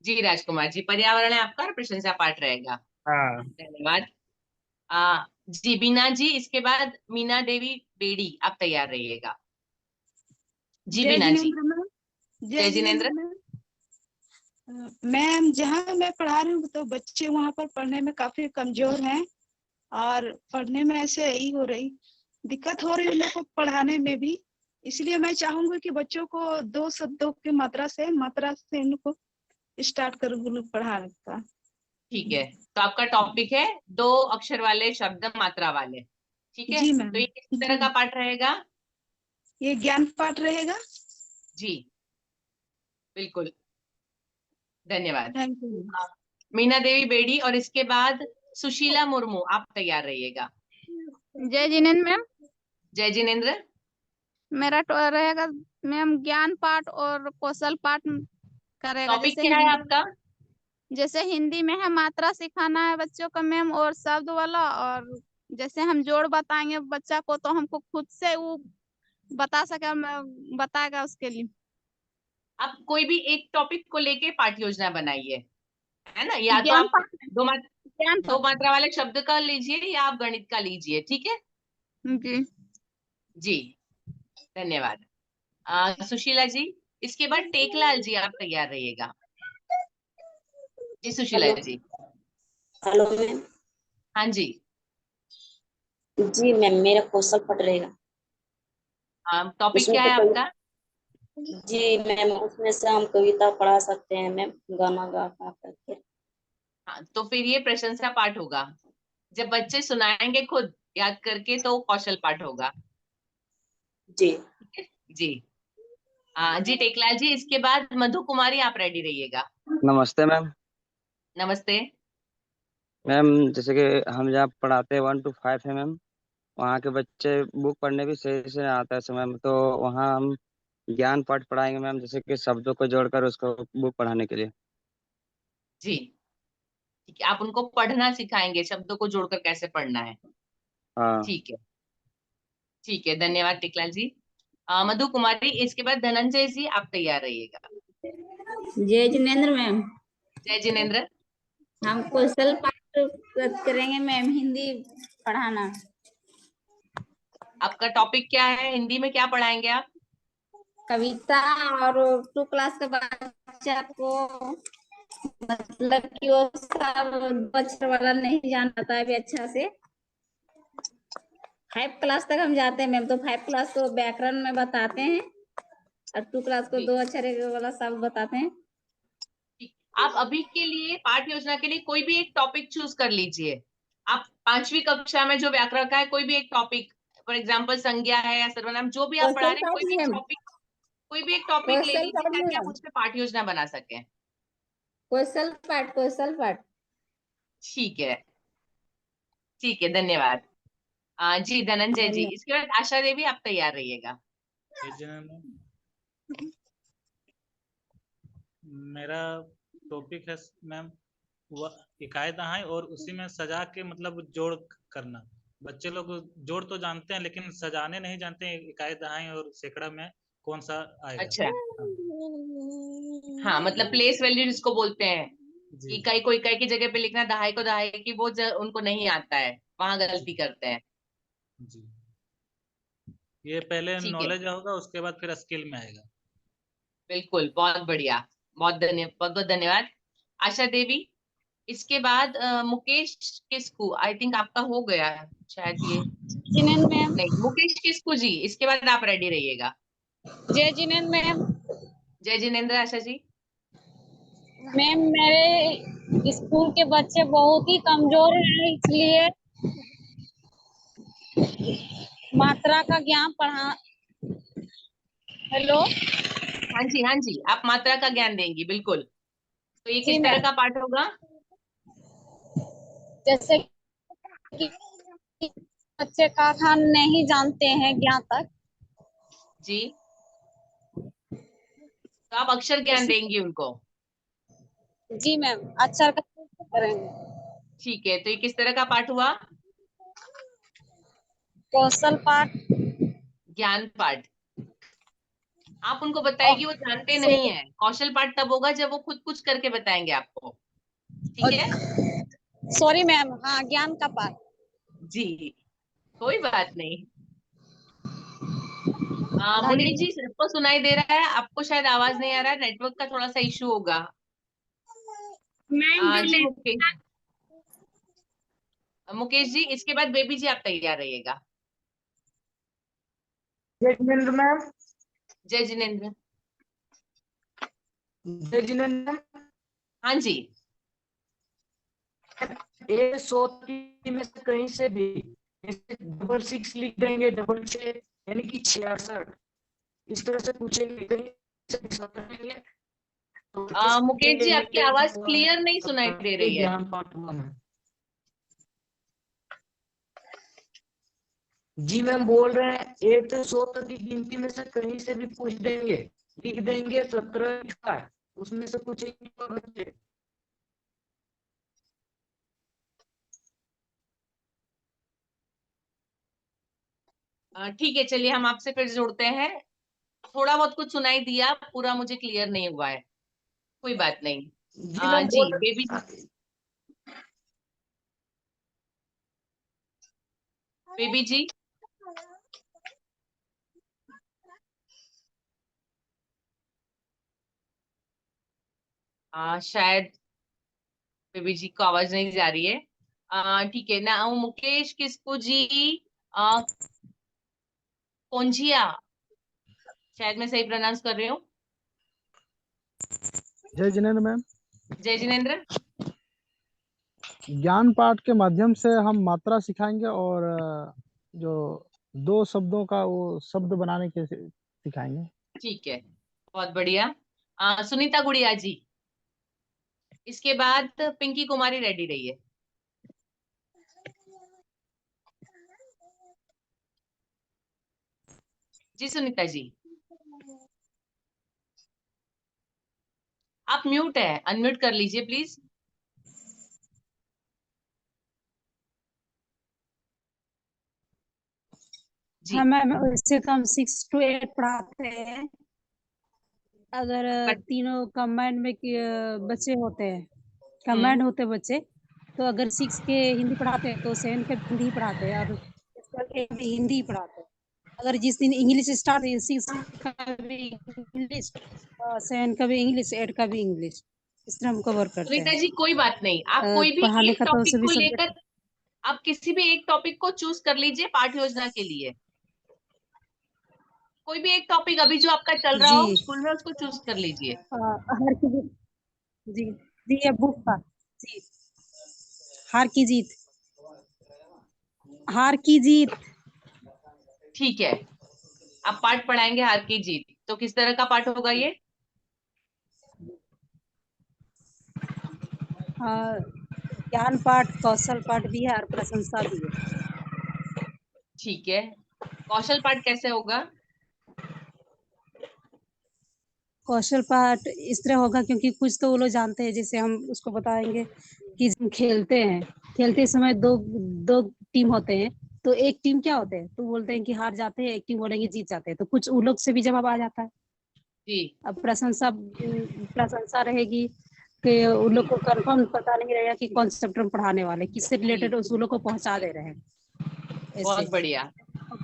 जी राजकुमार जी, पर्यावरण है आपका और प्रशंसा पाठ रहेगा। हाँ। धन्यवाद। जी बीना जी, इसके बाद मीना देवी बेड़ी, आप तैयार रहिएगा। जी जय बीना जी। जिनेन्द्र मैम। जय जय जिनेन्द्र जिनेन्द्र। मैम। मैम जहाँ मैं पढ़ा रही हूँ तो बच्चे वहाँ पर पढ़ने में काफी कमजोर हैं और पढ़ने में ऐसे ही हो रही दिक्कत हो रही है उन लोग को पढ़ाने में भी। इसलिए मैं चाहूंगी कि बच्चों को 2 शब्दों की मात्रा से इनको स्टार्ट करूँ पढ़ाने का। ठीक है, तो आपका टॉपिक है 2 अक्षर वाले शब्द मात्रा वाले। ठीक है, जी तो मैम। ये किस तरह जी, का पाठ रहेगा? ये ज्ञान पाठ रहेगा। जी बिल्कुल, धन्यवाद। Thank you. मीना देवी बेड़ी और इसके बाद सुशीला मुर्मू, आप तैयार रहिएगा। जय जिनेन्द्र मैम। जय जिनेन्द्र। मेरा रहेगा मैम ज्ञान पाठ और कौशल पाठ करेगा। टॉपिक क्या है आपका? जैसे हिंदी में है मात्रा सिखाना है बच्चों को मैम, और शब्द वाला, और जैसे हम जोड़ बताएंगे बच्चा को तो हमको खुद से वो बता सके, बताएगा उसके लिए। आप कोई भी एक टॉपिक को लेके पाठ योजना बनाइए, है ना? या तो ज्ञान आप पाठ। दो ज्ञान दो पाठ। मात्रा वाले शब्द का लीजिए या आप गणित का लीजिए, ठीक है? जी जी धन्यवाद। सुशीला जी, इसके बाद टेकलाल जी, आप तैयार रहिएगा। जी सुशीला हेलो। जी। Hello ma'am. हाँ जी। जी मैम, मेरा कौशल पाठ रहेगा। टॉपिक उसमें क्या तो है कवि आपका? जी मैम, उसमें से हम कविता पढ़ा सकते हैं मैम, गाना गा गा करके। हाँ, तो फिर ये प्रशंसा पाठ होगा। जब बच्चे सुनाएंगे खुद याद करके तो कौशल पाठ होगा। जी। ठीक है जी। जी टेकलाल जी, इसके बाद मधु कुमारी, आप रेडी रहिएगा। नमस्ते मैम। नमस्ते। मैम जैसे कि हम जहाँ पढ़ाते हैं 1 to 5 है मैम, वहाँ के बच्चे बुक पढ़ने भी सही से नहीं आता है समय में, तो वहाँ हम ज्ञान पाठ पढ़ाएंगे मैम, जैसे कि शब्दों को जोड़कर उसको बुक पढ़ाने के लिए। जी ठीक है, आप उनको पढ़ना सिखाएंगे, शब्दों को जोड़कर कैसे पढ़ना है। हाँ। ठीक है, ठीक है, धन्यवाद टेकलाल जी। मधु कुमारी, इसके बाद धनंजय जी, आप तैयार रहिएगा। जय जिनेन्द्र मैम। जय जिनेन्द्र। हम कौशल पाठ करेंगे मैम, हिंदी पढ़ाना। आपका टॉपिक क्या है? हिंदी में क्या पढ़ाएंगे आप? कविता, और 2 क्लास के बच्चा को मतलब कि वो सब अक्षर वाला नहीं जान पाता है अभी अच्छा से। 5 क्लास तक हम जाते हैं मैम, तो 5 क्लास को व्याकरण में बताते हैं और 2 क्लास को 2 अक्षर वाला सब बताते हैं। आप अभी के लिए पाठ योजना के लिए कोई भी एक टॉपिक चूज कर लीजिए। आप 5वीं कक्षा में जो व्याकरण का है कोई भी एक टॉपिक, फॉर एग्जाम्पल संज्ञा है या सर्वनाम, जो भी आप पढ़ा कौशल रहे हैं, पाठ मैम। कोई भी एक टॉपिक ले कौशल लीजिए पाठ ताकि आप मैम। उस पर पाठ योजना बना सकें। कौशल पाठ, कौशल पाठ। ठीक है, ठीक है, धन्यवाद। जी धनंजय जी, इसके बाद आशा देवी, आप तैयार रहिएगा। मेरा टॉपिक है मैम इकाई दहाई, और उसी में सजा के मतलब जोड़ करना। बच्चे लोग जोड़ तो जानते हैं लेकिन सजाने नहीं जानते हैं, इकाई दहाई और सैकड़ा में कौन सा आएगा। अच्छा, हाँ, मतलब प्लेस वैल्यू जिसको बोलते हैं, इकाई को इकाई की जगह पे लिखना, दहाई को दहाई की, वो उनको नहीं आता है, वहां गलती करते हैं। जी, ये पहले ठीक है, नॉलेज होगा, उसके बाद फिर स्किल में आएगा। बिल्कुल, बहुत बढ़िया, बहुत बहुत धन्यवाद। आशा देवी, इसके बाद मुकेश किस्कू, आई थिंक आपका हो गया है शायद ये। जिनेन्द्र मैम। नहीं, मुकेश किस्कू जी, इसके बाद आप रेडी रहिएगा। जय जिनेन्द्र मैम। जय जिनेन्द्र। आशा जी। मैम मेरे स्कूल के बच्चे बहुत ही कमजोर हैं, इसलिए मात्रा का ज्ञान पढ़ा। हेलो। हाँ जी आप मात्रा का ज्ञान देंगी, बिल्कुल। तो ये जी किस तरह मैम। का पाठ होगा? जैसे कि बच्चे कारखान नहीं जानते हैं ज्ञान तक। जी, तो आप अक्षर ज्ञान देंगी उनको। जी मैम, अक्षर का करेंगे। ठीक है, तो ये किस तरह का पाठ हुआ? कौशल पाठ। ज्ञान पाठ। आप उनको बताएगी, वो जानते नहीं है। कौशल पाठ तब होगा जब वो खुद कुछ करके बताएंगे आपको, ठीक है? सॉरी मैम, हाँ ज्ञान का पाठ। जी, कोई बात नहीं। मुन्नी जी, सबको सुनाई दे रहा है? आपको शायद आवाज नहीं आ रहा है, नेटवर्क का थोड़ा सा इशू होगा। मैम जी मुकेश जी, इसके बाद बेबी जी आप तैयार रहिएगा। जय जिनेंद्र मैम। जय जिनेंद्र। जय जिनेंद्र। हाँ जी। ये 100 में से कहीं से भी 66 लिख देंगे, 66 यानी कि 66 इस तरह से पूछेंगे, कहीं से भी 70 लेंगे, तो मुकेश जी, आपकी आवाज क्लियर नहीं सुनाई दे रही है। ज्ञान पाठ हुआ है। जी मैम बोल रहे हैं, 1 से 100 तक की गिनती में से कहीं से भी पूछ देंगे, लिख देंगे 17 लिखा है, उसमें से पूछेंगे तो बच्चे। ठीक है, चलिए हम आपसे फिर जुड़ते हैं। थोड़ा बहुत कुछ सुनाई दिया, पूरा मुझे क्लियर नहीं हुआ है, कोई बात नहीं। जी मैम जी बेबी जी। बेबी जी। शायद बेबी जी को आवाज नहीं जा रही है। ठीक है ना, मुकेश किस्कू जी, कोंजिया, शायद मैं सही प्रोनाउंस कर रही हूँ। जय जिनेंद्र मैम। जय जिनेंद्र। ज्ञान पाठ के माध्यम से हम मात्रा सिखाएंगे और जो 2 शब्दों का वो शब्द बनाने के सिखाएंगे। ठीक है, बहुत बढ़िया। सुनीता गुड़िया जी, इसके बाद पिंकी कुमारी रेडी रहिए। जी सुनीता जी, आप म्यूट है, अनम्यूट कर लीजिए प्लीज। हाँ मैम, वैसे तो हम 6 to 8 पढ़ाते हैं। अगर तीनों कंबाइंड में बच्चे होते हैं, कंबाइंड होते बच्चे, तो अगर 6 के हिंदी पढ़ाते हैं तो 7 के हिंदी पढ़ाते हैं, और 8 के भी हिंदी पढ़ाते हैं। अगर जिस दिन इंग्लिश स्टार्ट है, 6 का भी इंग्लिश, 7 का भी इंग्लिश, 8 का भी इंग्लिश, इस तरह हम कवर करते हैं। सुनीता जी कोई बात नहीं, आप कोई भी पढ़ाने एक का तो टॉपिक सभी को सब्जेक्ट। लेकर, आप किसी भी एक टॉपिक को चूज कर लीजिए पाठ योजना के लिए। कोई भी एक टॉपिक अभी जो आपका चल रहा हो स्कूल में, उसको चूज कर लीजिए। हार की जीत। जी जी, ये बुक का। जी, हार की जीत। हार की जीत। ठीक है, आप पाठ पढ़ाएंगे हार की जीत, तो किस तरह का पाठ होगा ये? ज्ञान पाठ, कौशल पाठ भी है और प्रशंसा भी है। ठीक है, कौशल पाठ कैसे होगा? कौशल पाठ इस तरह होगा, क्योंकि कुछ तो वो लोग जानते हैं, जैसे हम उसको बताएंगे कि हम खेलते हैं, खेलते समय दो टीम होते हैं, तो एक टीम क्या होते हैं, तो बोलते हैं कि हार जाते हैं, एक टीम बोलेंगे जीत जाते हैं, तो कुछ उन लोग से भी जवाब आ जाता है। जी। अब प्रशंसा रहेगी कि उन लोग को कंफर्म पता नहीं रहेगा कि कौन सा चैप्टर पढ़ाने वाले, किससे रिलेटेड उस लोग को पहुंचा दे रहे हैं। बहुत बढ़िया,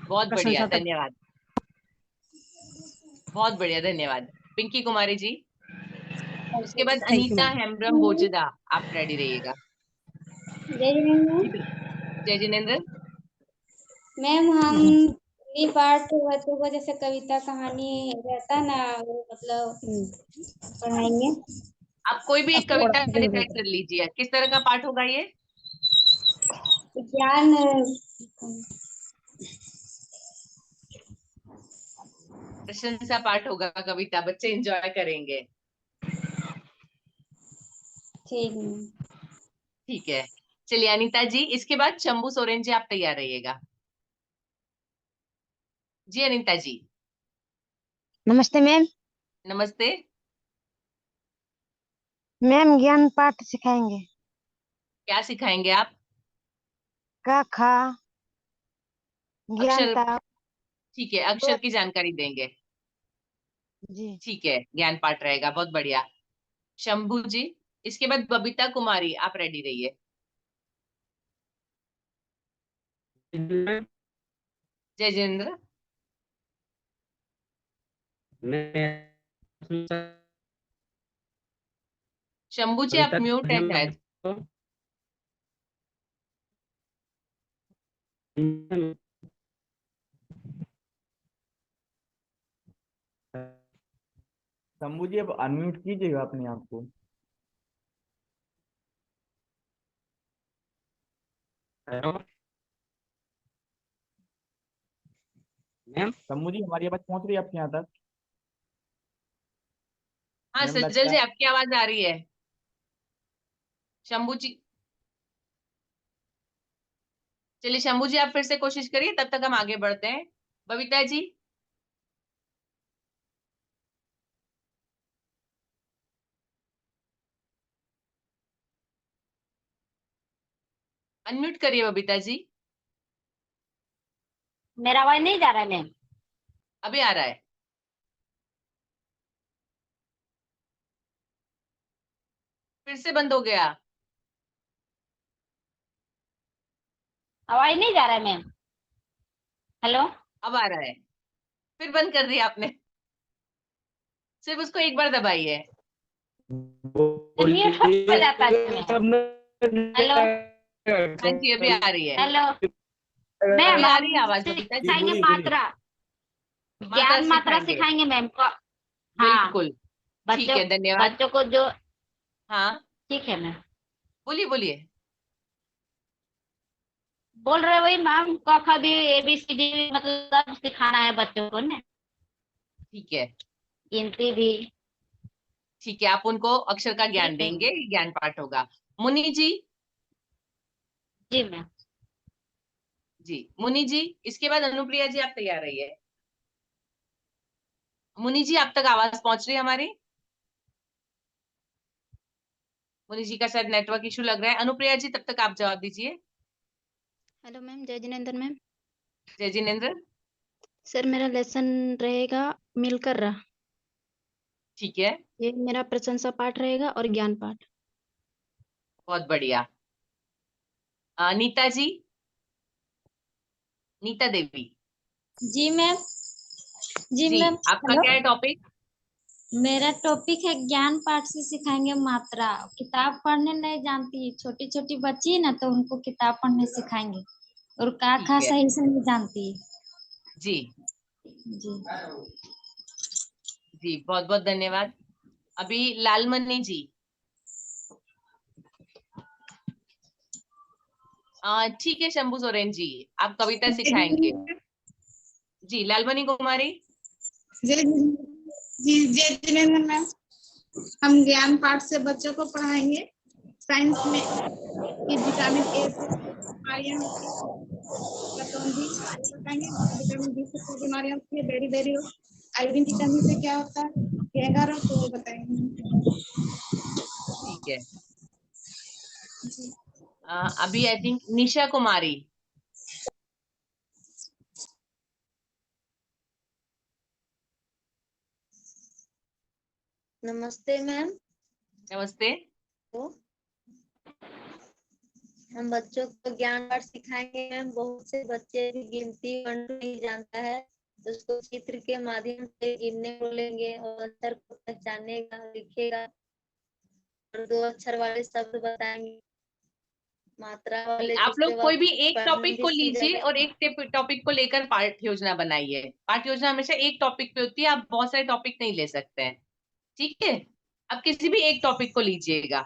बहुत बढ़िया, धन्यवाद। बहुत बढ़िया, धन्यवाद। पिंकी कुमारी जी, उसके बाद अनीता हेम्ब्रम बोजदा, आप रेडी रहिएगा। जय जिनेंद्र। जय जिनेंद्र। मैम हम हिंदी पाठ बच्चों को जैसे कविता कहानी रहता है ना, वो मतलब पढ़ाएंगे। आप कोई भी एक कविता डिसाइड कर लीजिए, किस तरह का पाठ होगा ये? ज्ञान प्रशंसा पाठ होगा कविता, बच्चे एंजॉय करेंगे। ठीक है। ठीक है, चलिए अनीता जी, इसके बाद शंभू सोरेन जी आप तैयार रहिएगा। जी अनीता जी। नमस्ते मैम। नमस्ते। मैम ज्ञान पाठ सिखाएंगे। क्या सिखाएंगे आप? क ख ज्ञान अक्षर, ता। ठीक है, अक्षर की जानकारी देंगे। जी ठीक है, ज्ञान पाठ रहेगा, बहुत बढ़िया। शंभू जी, इसके बाद बबीता कुमारी, आप रेडी रहिए। जय जिनेंद्र। शंभू जी आप म्यूट है शायद। शंभू जी अब अनम्यूट कीजिएगा अपने आप को। शंभू जी हमारी आवाज पहुंच रही है आपके यहाँ तक? हाँ मैम सज्जल लगता जी, है आपकी आवाज आ रही है। शंभू जी, चलिए शंभू जी आप फिर से कोशिश करिए, तब तक हम आगे बढ़ते हैं। बबीता जी। अनम्यूट करिए बबीता जी। मेरा आवाज नहीं जा रहा है मैम? अभी आ रहा है। फिर से बंद हो गया। आवाज नहीं जा रहा है मैम? हेलो। अब आ रहा है। फिर बंद कर दिया आपने। सिर्फ उसको एक बार दबाइए। म्यूट हो जाता है। हेलो। हाँ जी, अभी आ रही है। हेलो अभी मैम, आ हम रही है आवाज बबीता जी। सिखाएंगे मात्रा, ज्ञान मात्रा सिखाएंगे मैम को। हाँ बिल्कुल। ठीक बच्चों, है, धन्यवाद। बच्चों को जो, हाँ ठीक है मैम। बोलिए बोलिए। बोल रहे वही मैम, क ख भी ABCD मतलब सिखाना है बच्चों को ना, ठीक है। गिनती भी। ठीक है, आप उनको अक्षर का ज्ञान ठीक है देंगे, ज्ञान पाठ होगा। मुनि जी। जी मैम। जी मुनि जी, इसके बाद अनुप्रिया जी आप तैयार रहिए। मुनि जी, आप तक आवाज पहुंच रही है हमारी? मुनि जी का शायद नेटवर्क इशू लग रहा है। अनुप्रिया जी, तब तक आप जवाब दीजिए। हेलो मैम, जय जिनेंद्र मैम। जय जिनेंद्र। सर मेरा लेसन रहेगा मिलकर रहा। ठीक है, ये मेरा प्रशंसा पाठ रहेगा और ज्ञान पाठ। बहुत बढ़िया। नीता जी, नीता देवी। जी मैम। जी जी, मैम। आपका हेलो। क्या है टॉपिक? मेरा टॉपिक है ज्ञान पाठ से सिखाएंगे मात्रा। किताब पढ़ने नहीं जानती, छोटी छोटी बच्ची है ना, तो उनको किताब पढ़ने सिखाएंगे। और का ठीक खा है सही से नहीं जानती है। जी। जी। जी बहुत बहुत धन्यवाद। अभी लालमनी जी। ठीक है शंभू सोरेन जी, आप कविता सिखाएंगे। जी लालमनी कुमारी। जय जी, जय जिनेंद्र मैम। हम ज्ञान पाठ से बच्चों को पढ़ाएंगे साइंस में कि विटामिन ए से बीमारियां होती है, तो हम भी बताएंगे विटामिन बी से क्या बीमारियां होती है, बेरी बेरी हो, आयोडीन की कमी से क्या होता है, घेंघा रोग, तो वो बताएंगे। ठीक है। अभी आई थिंक निशा कुमारी। नमस्ते मैम। नमस्ते। तो हम बच्चों को ज्ञान पाठ सिखाएंगे मैम। बहुत से बच्चे भी गिनती 1 2 नहीं जानता है, तो उसको चित्र के माध्यम से गिनने को लेंगे और अक्षर को पहचानेगा, लिखेगा और 2 अक्षर वाले शब्द बताएंगे। मात्रा वाले आप लोग जिससे वह कोई भी एक पढ़ने टॉपिक भी को सीख लीजिए जाएगा। और एक टॉपिक को लेकर पाठ योजना बनाइए। पाठ योजना हमेशा एक टॉपिक पे होती है, आप बहुत सारे टॉपिक नहीं ले सकते हैं। ठीक है, आप किसी भी एक टॉपिक को लीजिएगा।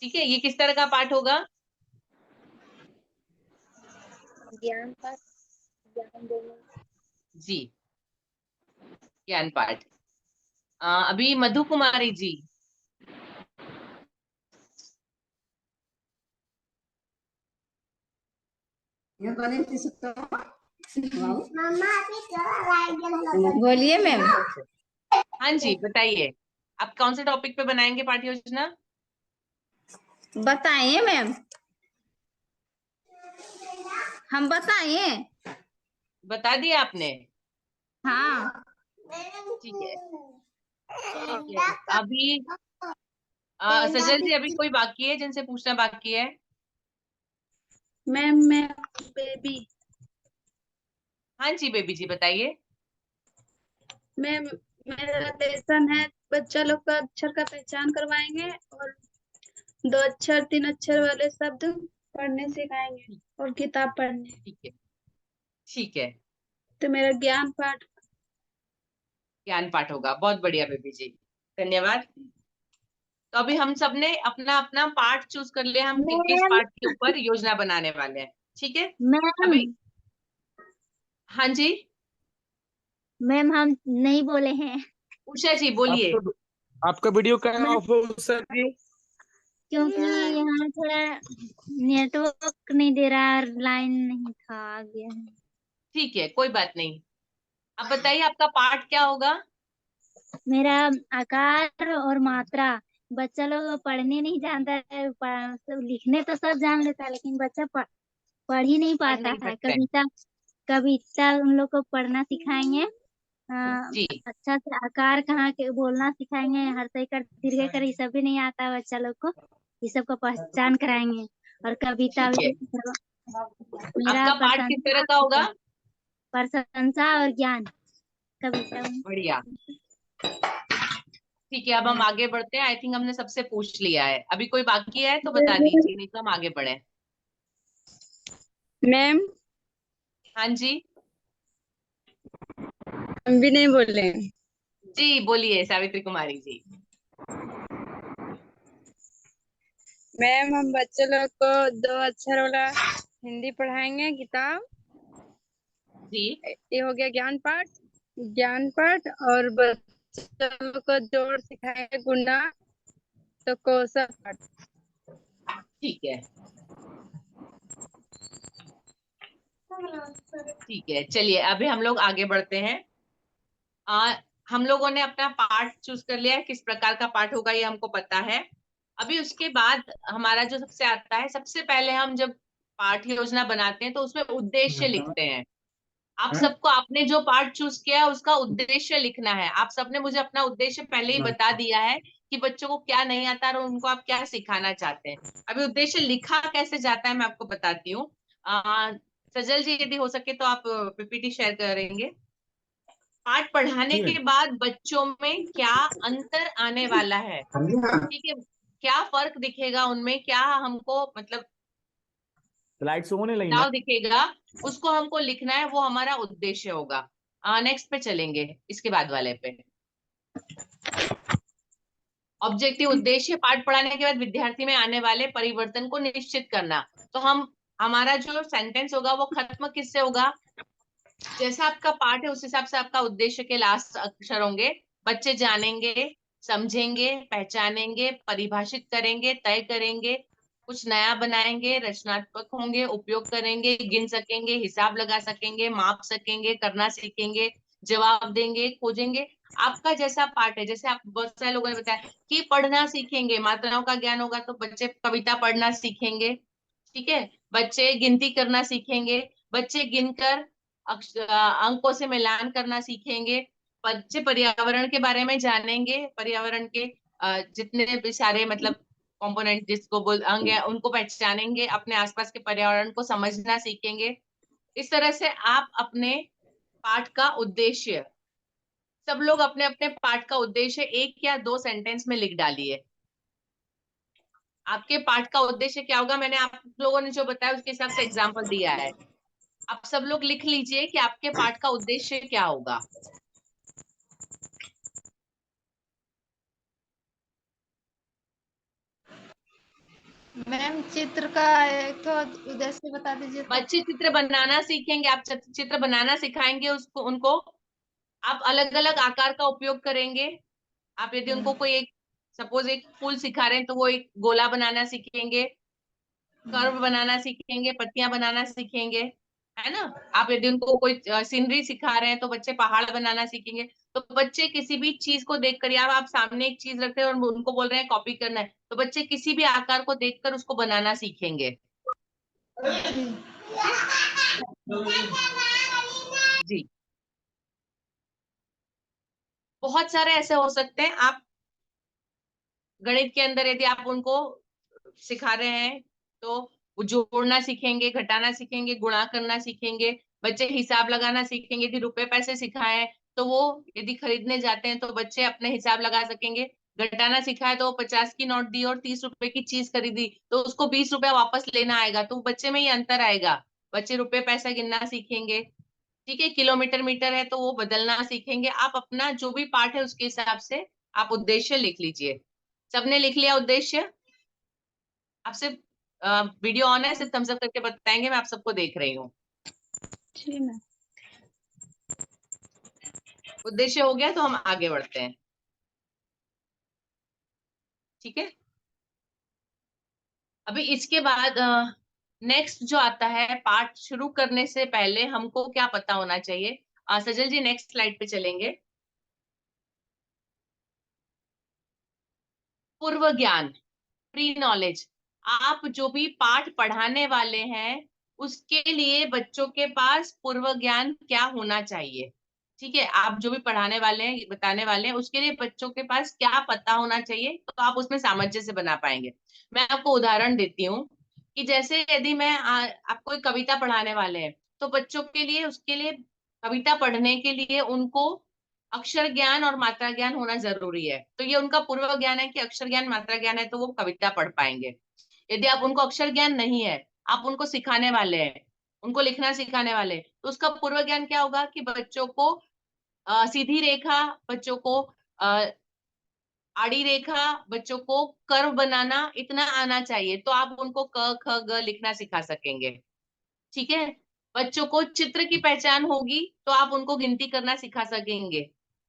ठीक है, ये किस तरह का पाठ होगा? ज्ञान पाठ, ज्ञान देना। जी ज्ञान पाठ। अभी मधु कुमारी जी। बोलिए मैम। हाँ जी बताइए, आप कौन से टॉपिक पे बनाएंगे पाठ्य योजना? बताइए मैम, हम बताइए। बता दिया आपने? हाँ ठीक है ठीक है। अभी सजल जी, अभी कोई बाकी है जिनसे पूछना बाकी है? मैम मैं बेबी। हाँ जी बेबी जी बताइए। मैम मेरा लेसन है, बच्चा लोग का अक्षर का पहचान करवाएंगे और 2 अक्षर 3 अक्षर वाले शब्द पढ़ने सिखाएंगे और किताब पढ़ने। ठीक है ठीक है। तो मेरा ज्ञान पाठ। ज्ञान पाठ होगा, बहुत बढ़िया बेबी जी, धन्यवाद। तो अभी हम सब ने अपना अपना पार्ट चूज कर लिया, हम किस किस मैम पार्ट के ऊपर योजना बनाने वाले हैं, ठीक है? मैम अभी हाँ जी मैम हम नहीं बोले हैं उषा जी बोलिए। आपका वीडियो क्या मैं ऑफ हो सर जी? क्योंकि यहाँ थोड़ा नेटवर्क नहीं दे रहा, लाइन नहीं था, आ गया है। ठीक है कोई बात नहीं। अब बताइए आपका पार्ट क्या होगा? मेरा आकार और मात्रा। बच्चा लोग पढ़ने नहीं जानता है, सब लिखने तो सब जान लेता है, लेकिन बच्चा पढ़ ही नहीं पढ़ पाता नहीं है। सकते हैं। कविता कविता उन लोग को पढ़ना सिखाएंगे। जी अच्छा से आकार कहाँ के बोलना सिखाएंगे, हर कर दीर्घ कर ये सब भी नहीं आता बच्चा लोग को, ये सब को पहचान कराएंगे। और कविता ठीक है। भी मेरा आपका पार्ट किस तरह का होगा? प्रशंसा और ज्ञान कविता में। बढ़िया। ठीक है अब हम आगे बढ़ते हैं। आई थिंक हमने सबसे पूछ लिया है, अभी कोई बाकी है तो बता दीजिए, नहीं तो हम आगे बढ़े। मैम हाँ जी हम भी नहीं बोल रहे हैं। जी बोलिए सावित्री कुमारी जी। मैम हम बच्चे लोग को 2 अक्षर वाला हिंदी पढ़ाएंगे किताब। जी ये हो गया ज्ञान पाठ। ज्ञान पाठ और बच्चे लोग को जोड़ सिखाएंगे, गुणा तो कौशल पाठ। ठीक है ठीक है। चलिए अभी हम लोग आगे बढ़ते हैं। हम लोगों ने अपना पार्ट चूज कर लिया है, किस प्रकार का पार्ट होगा ये हमको पता है। अभी उसके बाद हमारा जो सबसे आता है, सबसे पहले हम जब पाठ योजना बनाते हैं तो उसमें उद्देश्य लिखते हैं। आप सबको आपने जो पार्ट चूज किया है उसका उद्देश्य लिखना है। आप सबने मुझे अपना उद्देश्य पहले ही बता दिया है कि बच्चों को क्या नहीं आता और उनको आप क्या सिखाना चाहते हैं। अभी उद्देश्य लिखा कैसे जाता है मैं आपको बताती हूँ। सजल जी यदि हो सके तो आप पीपीटी शेयर करेंगे। पाठ पढ़ाने के बाद बच्चों में क्या अंतर आने वाला है, ठीक है, क्या फर्क दिखेगा उनमें, क्या हमको मतलब स्लाइड शो होने लगी बदलाव दिखेगा, उसको हमको लिखना है, वो हमारा उद्देश्य होगा। नेक्स्ट पे चलेंगे, इसके बाद वाले पे। ऑब्जेक्टिव उद्देश्य, पाठ पढ़ाने के बाद विद्यार्थी में आने वाले परिवर्तन को निश्चित करना। तो हम हमारा जो सेंटेंस होगा वो खत्म किससे होगा? जैसा आपका पाठ है उस हिसाब से आपका उद्देश्य के लास्ट अक्षर होंगे। बच्चे जानेंगे, समझेंगे, पहचानेंगे, परिभाषित करेंगे, तय करेंगे, कुछ नया बनाएंगे, रचनात्मक होंगे, उपयोग करेंगे, गिन सकेंगे, हिसाब लगा सकेंगे, माप सकेंगे, करना सीखेंगे, जवाब देंगे, खोजेंगे। आपका जैसा पाठ है, जैसे आप बहुत सारे लोगों ने बताया कि पढ़ना सीखेंगे, मात्राओं का ज्ञान होगा तो बच्चे कविता पढ़ना सीखेंगे, ठीक है, बच्चे गिनती करना सीखेंगे, बच्चे गिनकर अंकों से मिलान करना सीखेंगे, बच्चे पर्यावरण के बारे में जानेंगे, पर्यावरण के जितने भी सारे मतलब कंपोनेंट जिसको बोल अंग है उनको पहचानेंगे, अपने आसपास के पर्यावरण को समझना सीखेंगे। इस तरह से आप अपने पाठ का उद्देश्य, सब लोग अपने अपने पाठ का उद्देश्य 1 या 2 सेंटेंस में लिख डालिए। आपके पाठ का उद्देश्य क्या होगा, मैंने आप लोगों ने जो बताया उसके हिसाब से एग्जाम्पल दिया है। आप सब लोग लिख लीजिए कि आपके पाठ का उद्देश्य क्या होगा। मैम चित्र का एक तो उद्देश्य बता दीजिए तो। बच्चे चित्र बनाना सीखेंगे, आप चित्र बनाना सिखाएंगे उसको, उनको आप अलग अलग आकार का उपयोग करेंगे। आप यदि उनको कोई एक सपोज एक फूल सिखा रहे हैं तो वो एक गोला बनाना सीखेंगे, कर्व बनाना सीखेंगे, पत्तियां बनाना सीखेंगे, है ना। आप यदि उनको कोई सीनरी सिखा रहे हैं तो बच्चे पहाड़ बनाना सीखेंगे। तो बच्चे किसी भी चीज को देखकर, या आप सामने एक चीज रखते हैं और उनको बोल रहे हैं कॉपी करना है, तो बच्चे किसी भी आकार को देखकर उसको बनाना सीखेंगे। जी, बहुत सारे ऐसे हो सकते हैं। आप गणित के अंदर यदि आप उनको सिखा रहे हैं तो वो जोड़ना सीखेंगे, घटाना सीखेंगे, गुणा करना सीखेंगे। बच्चे हिसाब लगाना सीखेंगे। यदि रुपए पैसे सिखाए तो वो यदि खरीदने जाते हैं तो बच्चे अपने हिसाब लगा सकेंगे। घटाना सिखाए तो 50 की नोट दी और 30 रुपए की चीज खरीदी तो उसको 20 रुपए वापस लेना आएगा, तो बच्चे में ये अंतर आएगा। बच्चे रुपए पैसा गिनना सीखेंगे। ठीक है, किलोमीटर मीटर है तो वो बदलना सीखेंगे। आप अपना जो भी पार्ट है उसके हिसाब से आप उद्देश्य लिख लीजिए। सबने लिख लिया उद्देश्य? आपसे वीडियो ऑन है, सिर्फ थम्स अप करके बताएंगे, मैं आप सबको देख रही हूँ। जी मैम। उद्देश्य हो गया तो हम आगे बढ़ते हैं। ठीक है, अभी इसके बाद नेक्स्ट जो आता है, पार्ट शुरू करने से पहले हमको क्या पता होना चाहिए। सजल जी नेक्स्ट स्लाइड पे चलेंगे। पूर्व ज्ञान, प्री नॉलेज। आप जो भी पाठ पढ़ाने वाले हैं उसके लिए बच्चों के पास पूर्व ज्ञान क्या होना चाहिए। ठीक है, आप जो भी पढ़ाने वाले हैं, बताने वाले हैं, उसके लिए बच्चों के पास क्या पता होना चाहिए, तो आप उसमें सामंजस्य बना पाएंगे। मैं आपको उदाहरण देती हूँ कि जैसे यदि मैं आपको एक कविता पढ़ाने वाले हैं तो बच्चों के लिए, उसके लिए कविता पढ़ने के लिए उनको अक्षर ज्ञान और मात्रा ज्ञान होना जरूरी है। तो ये उनका पूर्व ज्ञान है कि अक्षर ज्ञान मात्रा ज्ञान है तो वो कविता पढ़ पाएंगे। यदि आप उनको अक्षर ज्ञान नहीं है, आप उनको सिखाने वाले हैं, उनको लिखना सिखाने वाले हैं, तो उसका पूर्व ज्ञान क्या होगा कि बच्चों को सीधी रेखा, बच्चों को आड़ी रेखा, बच्चों को कर्व बनाना इतना आना चाहिए, तो आप उनको क ख ग लिखना सिखा सकेंगे। ठीक है, बच्चों को चित्र की पहचान होगी तो आप उनको गिनती करना सिखा सकेंगे।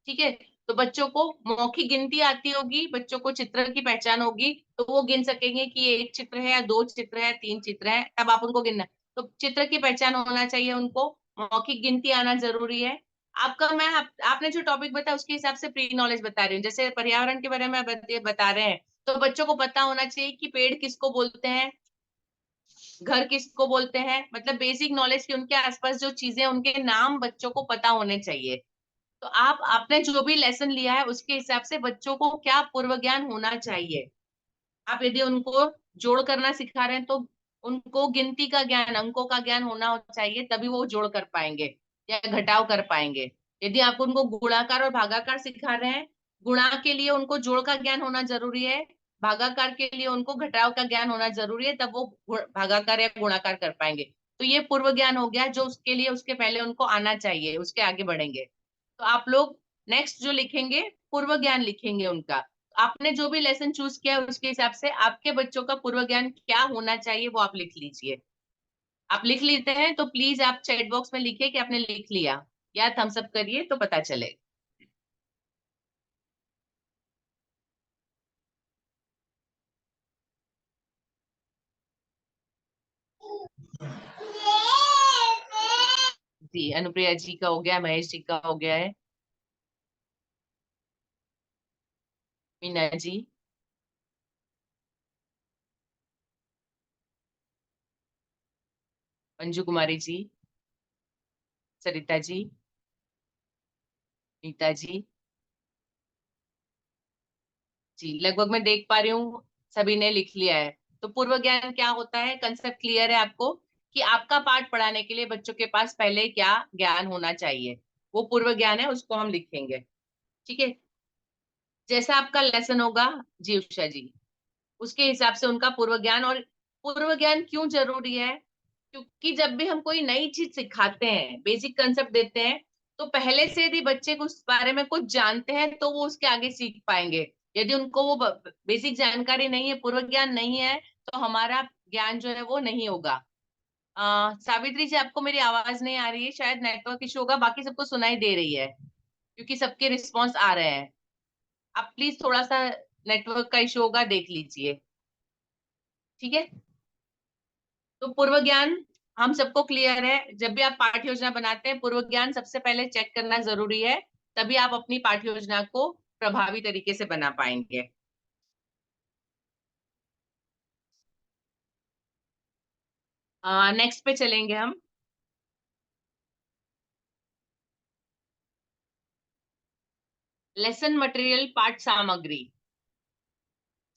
ठीक है, तो बच्चों को मौखिक गिनती आती होगी, बच्चों को चित्र की पहचान होगी तो वो गिन सकेंगे कि ये एक चित्र है या दो चित्र है, तीन चित्र है, तब आप उनको गिनना। तो चित्र की पहचान होना चाहिए उनको, मौखिक गिनती आना जरूरी है। आपका मैं आपने जो टॉपिक बताया उसके हिसाब से प्री नॉलेज बता रही हूँ। जैसे पर्यावरण के बारे में बता रहे हैं तो बच्चों को पता होना चाहिए कि पेड़ किसको बोलते हैं, घर किसको बोलते हैं, मतलब बेसिक नॉलेज की उनके आसपास जो चीजें, उनके नाम बच्चों को पता होने चाहिए। तो आपने जो भी लेसन लिया है उसके हिसाब से बच्चों को क्या पूर्व ज्ञान होना चाहिए। आप यदि उनको जोड़ करना सिखा रहे हैं तो उनको गिनती का ज्ञान, अंकों का ज्ञान होना चाहिए, तभी वो जोड़ कर पाएंगे या घटाव कर पाएंगे। यदि आप उनको गुणाकार और भागाकार सिखा रहे हैं, गुणा के लिए उनको जोड़ का ज्ञान होना जरूरी है, भागाकार के लिए उनको घटाव का ज्ञान होना जरूरी है, तब वो भागाकार या गुणाकार कर पाएंगे। तो ये पूर्व ज्ञान हो गया जो उसके लिए, उसके पहले उनको आना चाहिए, उसके आगे बढ़ेंगे। तो आप लोग नेक्स्ट जो लिखेंगे पूर्व ज्ञान लिखेंगे उनका। आपने जो भी लेसन चूज किया है उसके हिसाब से आपके बच्चों का पूर्व ज्ञान क्या होना चाहिए वो आप लिख लीजिए। आप लिख लेते हैं तो प्लीज आप चैट बॉक्स में लिखिए कि आपने लिख लिया, या थम्स अप करिए तो पता चले। जी, अनुप्रिया जी का हो गया, महेश जी का हो गया है, मीना जी, अंजू कुमारी जी, सरिता जी, नीता जी। जी, लगभग मैं देख पा रही हूँ सभी ने लिख लिया है। तो पूर्व ज्ञान क्या होता है, कंसेप्ट क्लियर है आपको कि आपका पाठ पढ़ाने के लिए बच्चों के पास पहले क्या ज्ञान होना चाहिए, वो पूर्व ज्ञान है, उसको हम लिखेंगे। ठीक है, जैसा आपका लेसन होगा जी उषा जी, उसके हिसाब से उनका पूर्व ज्ञान। और पूर्व ज्ञान क्यों जरूरी है, क्योंकि जब भी हम कोई नई चीज सिखाते हैं, बेसिक कंसेप्ट देते हैं, तो पहले से यदि बच्चे को उस बारे में कुछ जानते हैं तो वो उसके आगे सीख पाएंगे। यदि उनको वो बेसिक जानकारी नहीं है, पूर्व ज्ञान नहीं है, तो हमारा ज्ञान जो है वो नहीं होगा। सावित्री जी, आपको मेरी आवाज नहीं आ रही है, शायद नेटवर्क इशू होगा, बाकी सबको सुनाई दे रही है। क्योंकि सबके रिस्पॉन्स आ रहे हैं। आप प्लीज थोड़ा सा नेटवर्क का इशू होगा, देख लीजिए, ठीक है। तो पूर्व ज्ञान हम सबको क्लियर है। जब भी आप पाठ्य योजना बनाते हैं, पूर्व ज्ञान सबसे पहले चेक करना जरूरी है, तभी आप अपनी पाठ्य योजना को प्रभावी तरीके से बना पाएंगे। नेक्स्ट पे चलेंगे हम। लेसन मटेरियल, पाठ सामग्री।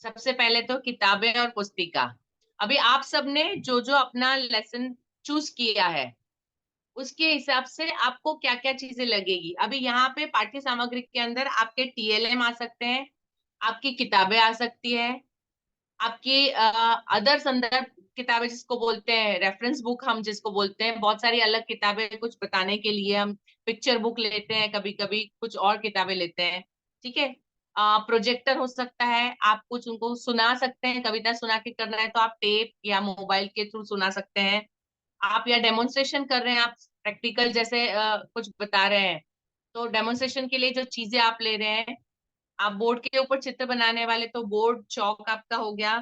सबसे पहले तो किताबें और पुस्तिका। अभी आप सबने जो जो अपना लेसन चूज किया है, उसके हिसाब से आपको क्या क्या चीजें लगेगी। अभी यहाँ पे पाठ्य सामग्री के अंदर आपके TLM आ सकते हैं, आपकी किताबें आ सकती है, आपकी अदर संदर्भ किताबें जिसको बोलते हैं, रेफरेंस बुक हम जिसको बोलते हैं, बहुत सारी अलग किताबें कुछ बताने के लिए हम पिक्चर बुक लेते हैं, कभी कभी कुछ और किताबें लेते हैं, ठीक है। प्रोजेक्टर हो सकता है, आप कुछ उनको सुना सकते हैं, कविता सुना के करना है तो आप टेप या मोबाइल के थ्रू सुना सकते हैं। आप या डेमोन्स्ट्रेशन कर रहे हैं, आप प्रैक्टिकल जैसे कुछ बता रहे हैं, तो डेमोन्स्ट्रेशन के लिए जो चीजें आप ले रहे हैं, आप बोर्ड के ऊपर चित्र बनाने वाले तो बोर्ड चौक आपका हो गया।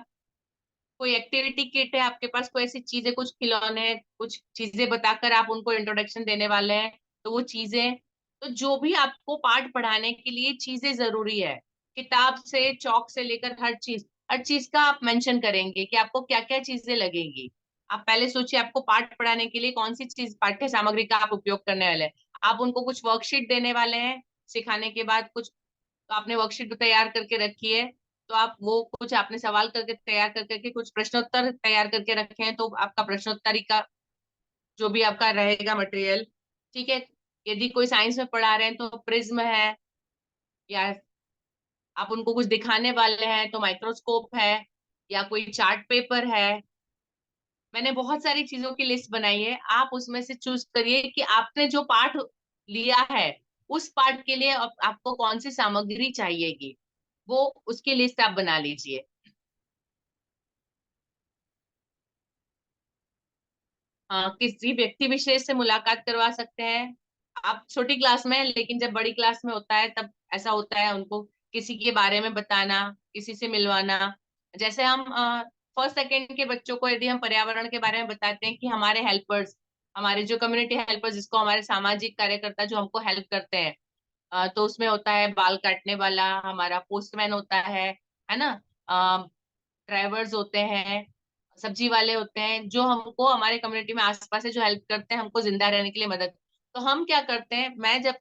कोई एक्टिविटी किट है आपके पास, कोई ऐसी चीजें, कुछ खिलौने, कुछ चीजें बताकर आप उनको इंट्रोडक्शन देने वाले हैं, तो वो चीजें। तो जो भी आपको पाठ पढ़ाने के लिए चीजें जरूरी है, किताब से चौक से लेकर हर चीज का आप मेंशन करेंगे कि आपको क्या क्या चीजें लगेंगी। आप पहले सोचिए आपको पाठ पढ़ाने के लिए कौन सी चीज, पाठ्य सामग्री का आप उपयोग करने वाले हैं। आप उनको कुछ वर्कशीट देने वाले हैं सिखाने के बाद कुछ, तो आपने वर्कशीट तैयार करके रखी है, तो आप वो कुछ आपने सवाल करके तैयार करके कुछ प्रश्नोत्तर तैयार करके रखे हैं, तो आपका प्रश्नोत्तरी का जो भी आपका रहेगा मटेरियल, ठीक है। यदि कोई साइंस में पढ़ा रहे हैं तो प्रिज्म है, या आप उनको कुछ दिखाने वाले हैं तो माइक्रोस्कोप है, या कोई चार्ट पेपर है। मैंने बहुत सारी चीजों की लिस्ट बनाई है, आप उसमें से चूज करिए कि आपने जो पाठ लिया है उस पाठ के लिए आपको कौन सी सामग्री चाहिएगी, वो उसकी लिस्ट आप बना लीजिए। किसी व्यक्ति विशेष से मुलाकात करवा सकते हैं। आप छोटी क्लास में हैं, लेकिन जब बड़ी क्लास में होता है तब ऐसा होता है, उनको किसी के बारे में बताना, किसी से मिलवाना। जैसे हम फर्स्ट सेकेंड के बच्चों को यदि हम पर्यावरण के बारे में बताते हैं कि हमारे हेल्पर्स, हमारे जो कम्युनिटी हेल्पर्स, जिसको हमारे सामाजिक कार्यकर्ता जो हमको हेल्प करते हैं, तो उसमें होता है बाल काटने वाला, हमारा पोस्टमैन होता है ना, ड्राइवर्स होते हैं, सब्जी वाले होते हैं, जो हमको हमारे कम्युनिटी में आसपास से जो हेल्प करते हैं हमको जिंदा रहने के लिए मदद। तो हम क्या करते हैं, मैं जब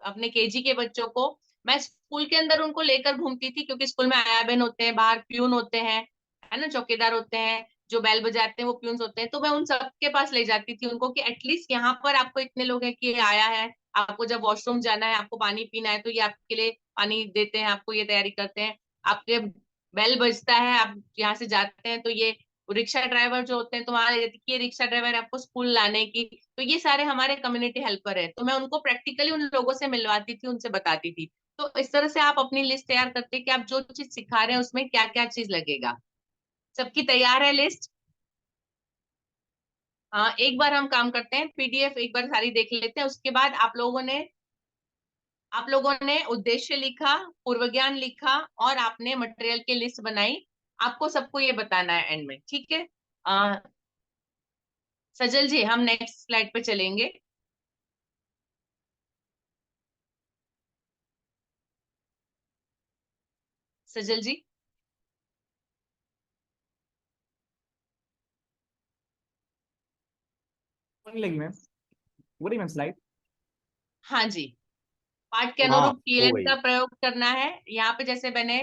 अपने KG के बच्चों को, मैं स्कूल के अंदर उनको लेकर घूमती थी, क्योंकि स्कूल में आया बहन होते हैं, बाहर प्यून होते हैं, है ना, चौकीदार होते हैं, जो बेल बजाते हैं वो प्यून्स होते हैं, तो मैं उन सबके पास ले जाती थी उनको कि एटलीस्ट यहाँ पर आपको इतने लोग हैं कि ये आया है, आपको जब वॉशरूम जाना है, आपको पानी पीना है, तो ये आपके लिए पानी देते हैं, आपको ये तैयारी करते हैं, आपके बेल बजता है, आप यहाँ से जाते हैं, तो ये रिक्शा ड्राइवर जो होते हैं, तो वहां ये रिक्शा ड्राइवर आपको स्कूल लाने की, तो ये सारे हमारे कम्युनिटी हेल्पर है। तो मैं उनको प्रैक्टिकली उन लोगों से मिलवाती थी, उनसे बताती थी। तो इस तरह से आप अपनी लिस्ट तैयार करते हैं कि आप जो चीज सिखा रहे हैं उसमें क्या क्या चीज लगेगा। सबकी तैयार है लिस्ट? हाँ, एक बार हम काम करते हैं, PDF एक बार सारी देख लेते हैं, उसके बाद आप लोगों ने उद्देश्य लिखा, पूर्व ज्ञान लिखा, और आपने मटेरियल की लिस्ट बनाई। आपको सबको ये बताना है एंड में, ठीक है। सजल जी, हम नेक्स्ट स्लाइड पे चलेंगे। सजल जी, होने लगी मैम, हो रही मैम स्लाइड। हाँ जी, पाठ के हाँ, अनुरूप हो TLM गई। का प्रयोग करना है। यहाँ पे जैसे मैंने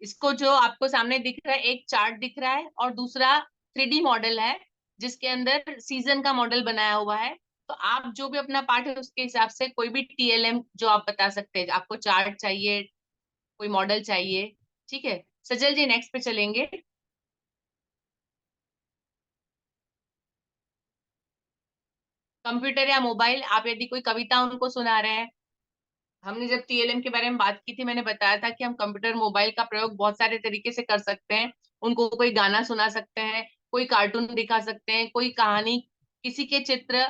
इसको, जो आपको सामने दिख रहा है, एक चार्ट दिख रहा है और दूसरा 3D मॉडल है, जिसके अंदर सीजन का मॉडल बनाया हुआ है। तो आप जो भी अपना पाठ है उसके हिसाब से कोई भी TLM जो आप बता सकते हैं, आपको चार्ट चाहिए, कोई मॉडल चाहिए, ठीक है। सजल जी, नेक्स्ट पे चलेंगे। कंप्यूटर या मोबाइल, आप यदि कोई कविता उनको सुना रहे हैं, हमने जब TLM के बारे में बात की थी, मैंने बताया था कि हम कंप्यूटर मोबाइल का प्रयोग बहुत सारे तरीके से कर सकते हैं। उनको कोई गाना सुना सकते हैं, कोई कार्टून दिखा सकते हैं, कोई कहानी, किसी के चित्र,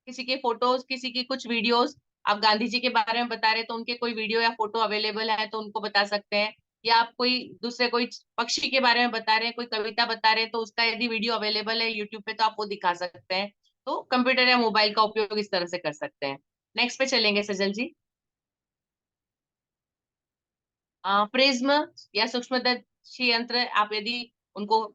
किसी के फोटोज, किसी की कुछ वीडियोस, आप गांधी जी के बारे में बता रहे हैं तो उनके कोई वीडियो या फोटो अवेलेबल है तो उनको बता सकते हैं, या आप कोई दूसरे कोई पक्षी के बारे में बता रहे हैं, कोई कविता बता रहे हैं तो उसका यदि वीडियो अवेलेबल है यूट्यूब पे तो आप वो दिखा सकते हैं। तो कंप्यूटर या मोबाइल का उपयोग इस तरह से कर सकते हैं। नेक्स्ट पे चलेंगे सजल जी। प्रिज्म या सूक्ष्मदर्शी यंत्र, आप यदि उनको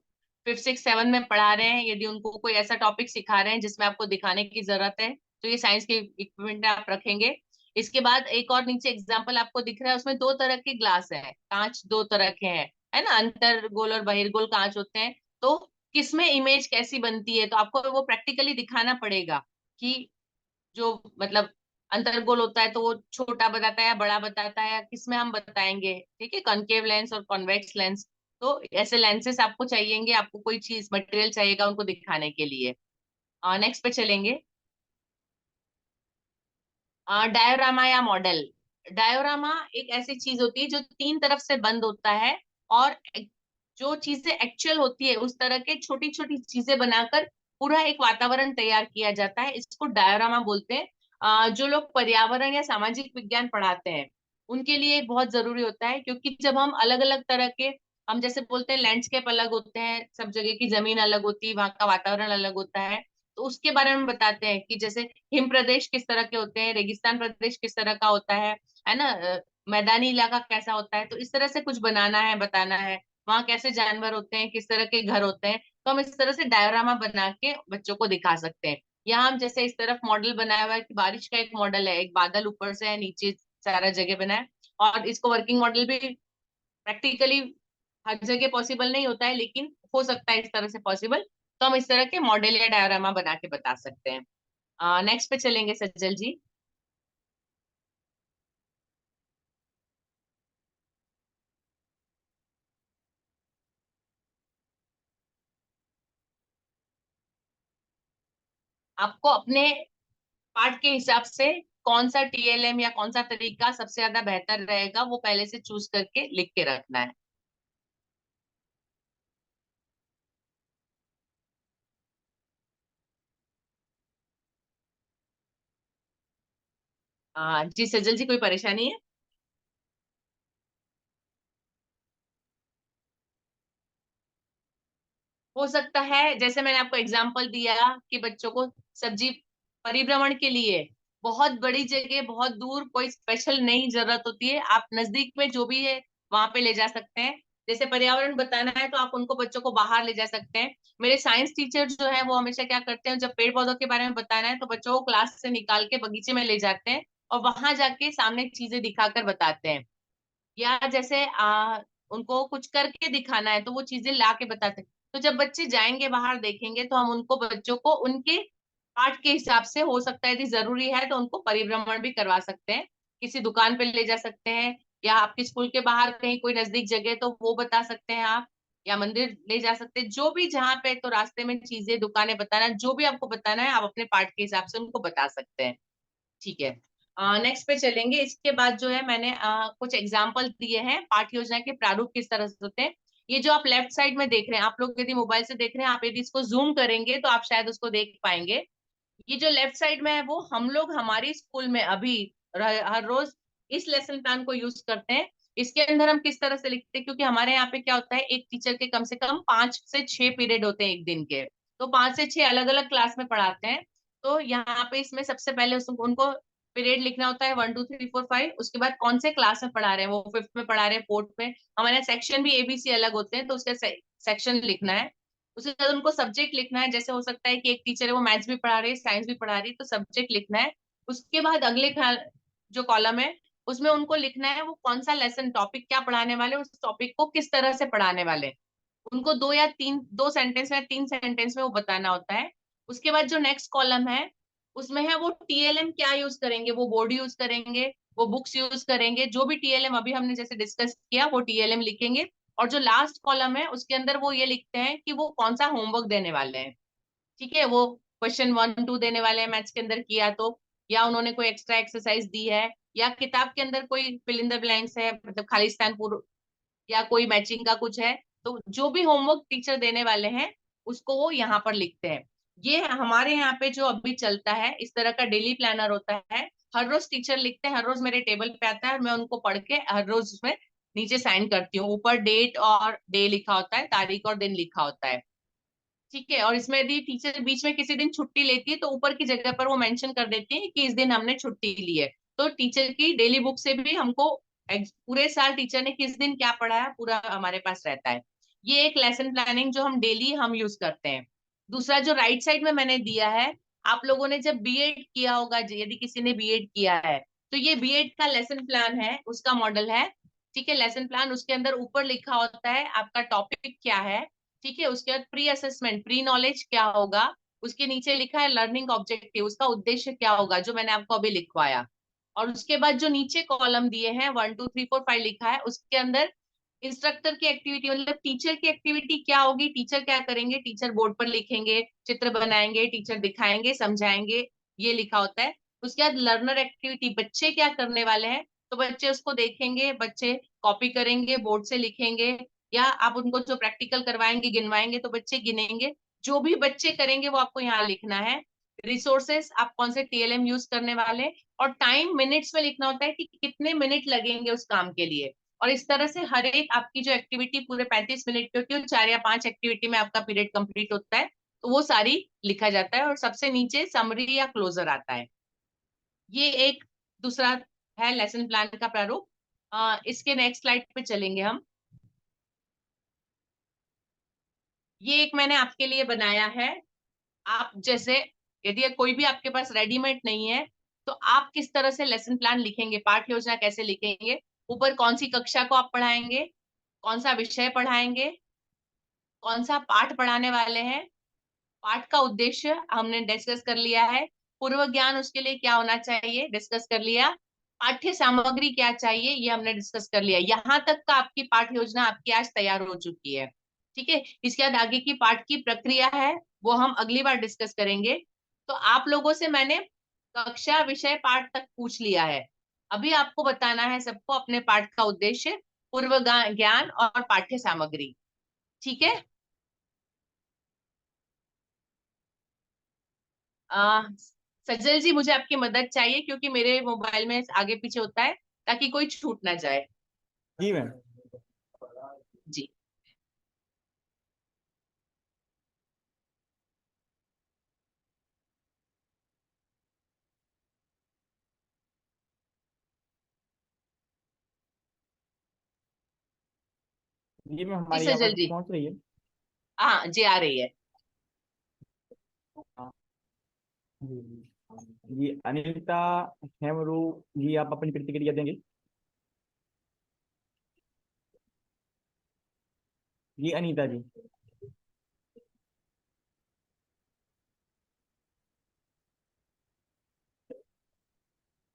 5th 6th 7th में पढ़ा रहे हैं, यदि उनको कोई ऐसा टॉपिक सिखा रहे हैं जिसमें आपको दिखाने की जरूरत है, तो ये साइंस के इक्विपमेंट आप रखेंगे। इसके बाद एक और नीचे एग्जाम्पल आपको दिख रहा है, उसमें 2 तरह के ग्लास है, कांच 2 तरह के हैं, है ना, अंतर्गोल और बहिर्गोल कांच होते हैं। तो किसमें इमेज कैसी बनती है, तो आपको वो प्रैक्टिकली दिखाना पड़ेगा कि जो मतलब अंतर्गोल होता है तो वो छोटा बताता है या बड़ा बताता है, किसमें हम बताएंगे, ठीक है, कॉनकेव लेंस और कॉन्वेक्स लेंस। तो ऐसे लेंसेस आपको चाहिएंगे, आपको कोई चीज मटेरियल चाहिएगा उनको दिखाने के लिए। नेक्स्ट पे चलेंगे। डायोरामा या मॉडल। डायोरामा एक ऐसी चीज होती है जो 3 तरफ से बंद होता है, और जो चीजें एक्चुअल होती है उस तरह के छोटी छोटी चीजें बनाकर पूरा एक वातावरण तैयार किया जाता है, इसको डायोरामा बोलते हैं। जो लोग पर्यावरण या सामाजिक विज्ञान पढ़ाते हैं उनके लिए बहुत जरूरी होता है, क्योंकि जब हम अलग अलग तरह के, हम जैसे बोलते हैं लैंडस्केप अलग होते हैं, सब जगह की जमीन अलग होती है, वहां का वातावरण अलग होता है, तो उसके बारे में बताते हैं कि जैसे हिम प्रदेश किस तरह के होते हैं, रेगिस्तान प्रदेश किस तरह का होता है ना, मैदानी इलाका कैसा होता है, तो इस तरह से कुछ बनाना है, बताना है, वहाँ कैसे जानवर होते हैं, किस तरह के घर होते हैं, तो हम इस तरह से डायोरामा बना के बच्चों को दिखा सकते हैं। यहाँ हम जैसे इस तरफ मॉडल बनाया हुआ है कि बारिश का एक मॉडल है, एक बादल ऊपर से है, नीचे सारा जगह बना है, और इसको वर्किंग मॉडल भी प्रैक्टिकली हर जगह पॉसिबल नहीं होता है, लेकिन हो सकता है इस तरह से पॉसिबल, तो हम इस तरह के मॉडल या डायोरामा बना के बता सकते हैं। नेक्स्ट पे चलेंगे सज्जल जी। आपको अपने पार्ट के हिसाब से कौन सा टीएलएम या कौन सा तरीका सबसे ज्यादा बेहतर रहेगा वो पहले से चूज करके लिख के रखना है। जी सज्जल जी, कोई परेशानी है? हो सकता है जैसे मैंने आपको एग्जांपल दिया कि बच्चों को सब्जी परिभ्रमण के लिए बहुत बड़ी जगह, बहुत दूर कोई स्पेशल नहीं जरूरत होती है, आप नजदीक में जो भी है वहां पे ले जा सकते हैं। जैसे पर्यावरण बताना है तो आप उनको बच्चों को बाहर ले जा सकते हैं। मेरे साइंस टीचर जो है वो हमेशा क्या करते हैं, जब पेड़ पौधों के बारे में बताना है तो बच्चों को क्लास से निकाल के बगीचे में ले जाते हैं और वहां जाके सामने चीजें दिखाकर बताते हैं। या जैसे उनको कुछ करके दिखाना है तो वो चीजें ला के बताते हैं। तो जब बच्चे जाएंगे बाहर देखेंगे तो हम उनको बच्चों को उनके पाठ के हिसाब से, हो सकता है यदि जरूरी है तो उनको परिभ्रमण भी करवा सकते हैं, किसी दुकान पे ले जा सकते हैं, या आपके स्कूल के बाहर कहीं कोई नजदीक जगह तो वो बता सकते हैं आप, या मंदिर ले जा सकते हैं, जो भी जहाँ पे, तो रास्ते में चीजें दुकानें बताना, जो भी आपको बताना है आप अपने पाठ के हिसाब से उनको बता सकते हैं। ठीक है, नेक्स्ट पे चलेंगे। इसके बाद जो है मैंने कुछ एग्जाम्पल दिए हैं, पाठ योजना के प्रारूप किस तरह से होते हैं। ये जो आप लेफ्ट साइड में देख रहे हैं, आप लोग यदि मोबाइल से देख रहे हैं, आप यदि इसको जूम करेंगे तो आप शायद उसको देख पाएंगे। ये जो लेफ्ट साइड में है वो हम लोग हमारी स्कूल में अभी हर रोज इस लेसन प्लान को यूज करते हैं। इसके अंदर हम किस तरह से लिखते हैं, क्योंकि हमारे यहाँ पे क्या होता है, एक टीचर के कम से कम 5 से 6 पीरियड होते हैं एक दिन के, तो 5 से 6 अलग अलग क्लास में पढ़ाते हैं। तो यहाँ पे इसमें सबसे पहले उनको पीरियड लिखना होता है 1 2 3 4 5, उसके बाद कौन से क्लास में पढ़ा रहे हैं, वो 5th में पढ़ा रहे हैं, 4th में, हमारे सेक्शन भी एबीसी अलग होते हैं तो उसका सेक्शन लिखना है। उसके बाद उनको सब्जेक्ट लिखना है, जैसे हो सकता है कि एक टीचर है वो मैथ्स भी पढ़ा रही है, साइंस भी पढ़ा रही है, तो सब्जेक्ट लिखना है। उसके बाद अगले जो कॉलम है उसमें उनको लिखना है वो कौन सा लेसन टॉपिक क्या पढ़ाने वाले, उस टॉपिक को किस तरह से पढ़ाने वाले, उनको 2 सेंटेंस में 3 सेंटेंस में वो बताना होता है। उसके बाद जो नेक्स्ट कॉलम है उसमें है वो टीएलएम क्या यूज करेंगे, वो बोर्ड यूज करेंगे, वो बुक्स यूज करेंगे, जो भी टीएलएम अभी हमने जैसे डिस्कस किया वो टीएलएम लिखेंगे। और जो लास्ट कॉलम है उसके अंदर वो ये लिखते हैं कि वो कौन सा होमवर्क देने वाले हैं। ठीक है, वो क्वेश्चन 1 2 देने वाले हैं मैथ्स के अंदर किया तो, या उन्होंने कोई एक्स्ट्रा एक्सरसाइज दी है, या किताब के अंदर कोई फिल इन द ब्लैंक्स है, मतलब खाली स्थान पूर्ण, या कोई मैचिंग का कुछ है, तो जो भी होमवर्क टीचर देने वाले हैं उसको वो यहाँ पर लिखते हैं। ये हमारे यहाँ पे जो अभी चलता है, इस तरह का डेली प्लानर होता है। हर रोज टीचर लिखते हैं, हर रोज मेरे टेबल पे आता है और मैं उनको पढ़ के हर रोज उसमें नीचे साइन करती हूँ। ऊपर डेट और डे लिखा होता है, तारीख और दिन लिखा होता है, ठीक है। और इसमें यदि टीचर बीच में किसी दिन छुट्टी लेती है तो ऊपर की जगह पर वो मेंशन कर देती है कि इस दिन हमने छुट्टी ली है। तो टीचर की डेली बुक से भी हमको पूरे साल टीचर ने किस दिन क्या पढ़ाया पूरा हमारे पास रहता है। ये एक लेसन प्लानिंग जो हम डेली हम यूज करते हैं। दूसरा जो राइट साइड में मैंने दिया है, आप लोगों ने जब बीएड किया होगा, यदि किसी ने बीएड किया है तो ये बीएड का लेसन प्लान है, उसका मॉडल है, ठीक है। लेसन प्लान, उसके अंदर ऊपर लिखा होता है आपका टॉपिक क्या है, ठीक है। उसके बाद प्री असेसमेंट, प्री नॉलेज क्या होगा, उसके नीचे लिखा है लर्निंग ऑब्जेक्टिव, उसका उद्देश्य क्या होगा जो मैंने आपको अभी लिखवाया। और उसके बाद जो नीचे कॉलम दिए हैं 1 2 3 4 5 लिखा है, उसके अंदर इंस्ट्रक्टर की एक्टिविटी मतलब टीचर की एक्टिविटी क्या होगी, टीचर क्या करेंगे, टीचर बोर्ड पर लिखेंगे, चित्र बनाएंगे, टीचर दिखाएंगे, समझाएंगे, ये लिखा होता है। उसके बाद लर्नर एक्टिविटी, बच्चे क्या करने वाले हैं, तो बच्चे उसको देखेंगे, बच्चे कॉपी करेंगे, बोर्ड से लिखेंगे, या आप उनको जो प्रैक्टिकल करवाएंगे गिनवाएंगे तो बच्चे गिनेंगे। जो भी बच्चे करेंगे वो आपको यहाँ लिखना है। रिसोर्सेस, आप कौन से टीएलएम यूज करने वाले, और टाइम मिनट्स में लिखना होता है कि कितने मिनट लगेंगे उस काम के लिए। और इस तरह से हर एक आपकी जो एक्टिविटी पूरे 35 मिनट की होती है, 4 या 5 एक्टिविटी में आपका पीरियड कंप्लीट होता है, तो वो सारी लिखा जाता है। और सबसे नीचे समरी या क्लोजर आता है। ये एक दूसरा है लेसन प्लान का प्रारूप। इसके नेक्स्ट स्लाइड पे चलेंगे हम। ये एक मैंने आपके लिए बनाया है। आप जैसे यदि कोई भी आपके पास रेडीमेड नहीं है तो आप किस तरह से लेसन प्लान लिखेंगे, पाठ योजना कैसे लिखेंगे, ऊपर कौन सी कक्षा को आप पढ़ाएंगे, कौन सा विषय पढ़ाएंगे, कौन सा पाठ पढ़ाने वाले हैं, पाठ का उद्देश्य हमने डिस्कस कर लिया है, पूर्व ज्ञान उसके लिए क्या होना चाहिए डिस्कस कर लिया, पाठ्य सामग्री क्या चाहिए ये हमने डिस्कस कर लिया। यहाँ तक का आपकी पाठ योजना आपकी आज तैयार हो चुकी है, ठीक है। इसके बाद आगे की पाठ की प्रक्रिया है वो हम अगली बार डिस्कस करेंगे। तो आप लोगों से मैंने कक्षा विषय पाठ तक पूछ लिया है। अभी आपको बताना है सबको अपने पाठ का उद्देश्य, पूर्व ज्ञान और पाठ्य सामग्री, ठीक है। सज्जल जी मुझे आपकी मदद चाहिए क्योंकि मेरे मोबाइल में आगे पीछे होता है, ताकि कोई छूट ना जाए। जी मैम। जी जी मैम, जी हमारी सज्जल आवाज जी, पहुंच रही है? हाँ जी आ रही है। हाँ। जी जी अनिता हेमरू जी, आप अपनी प्रतिक्रिया देंगे? जी अनीता जी।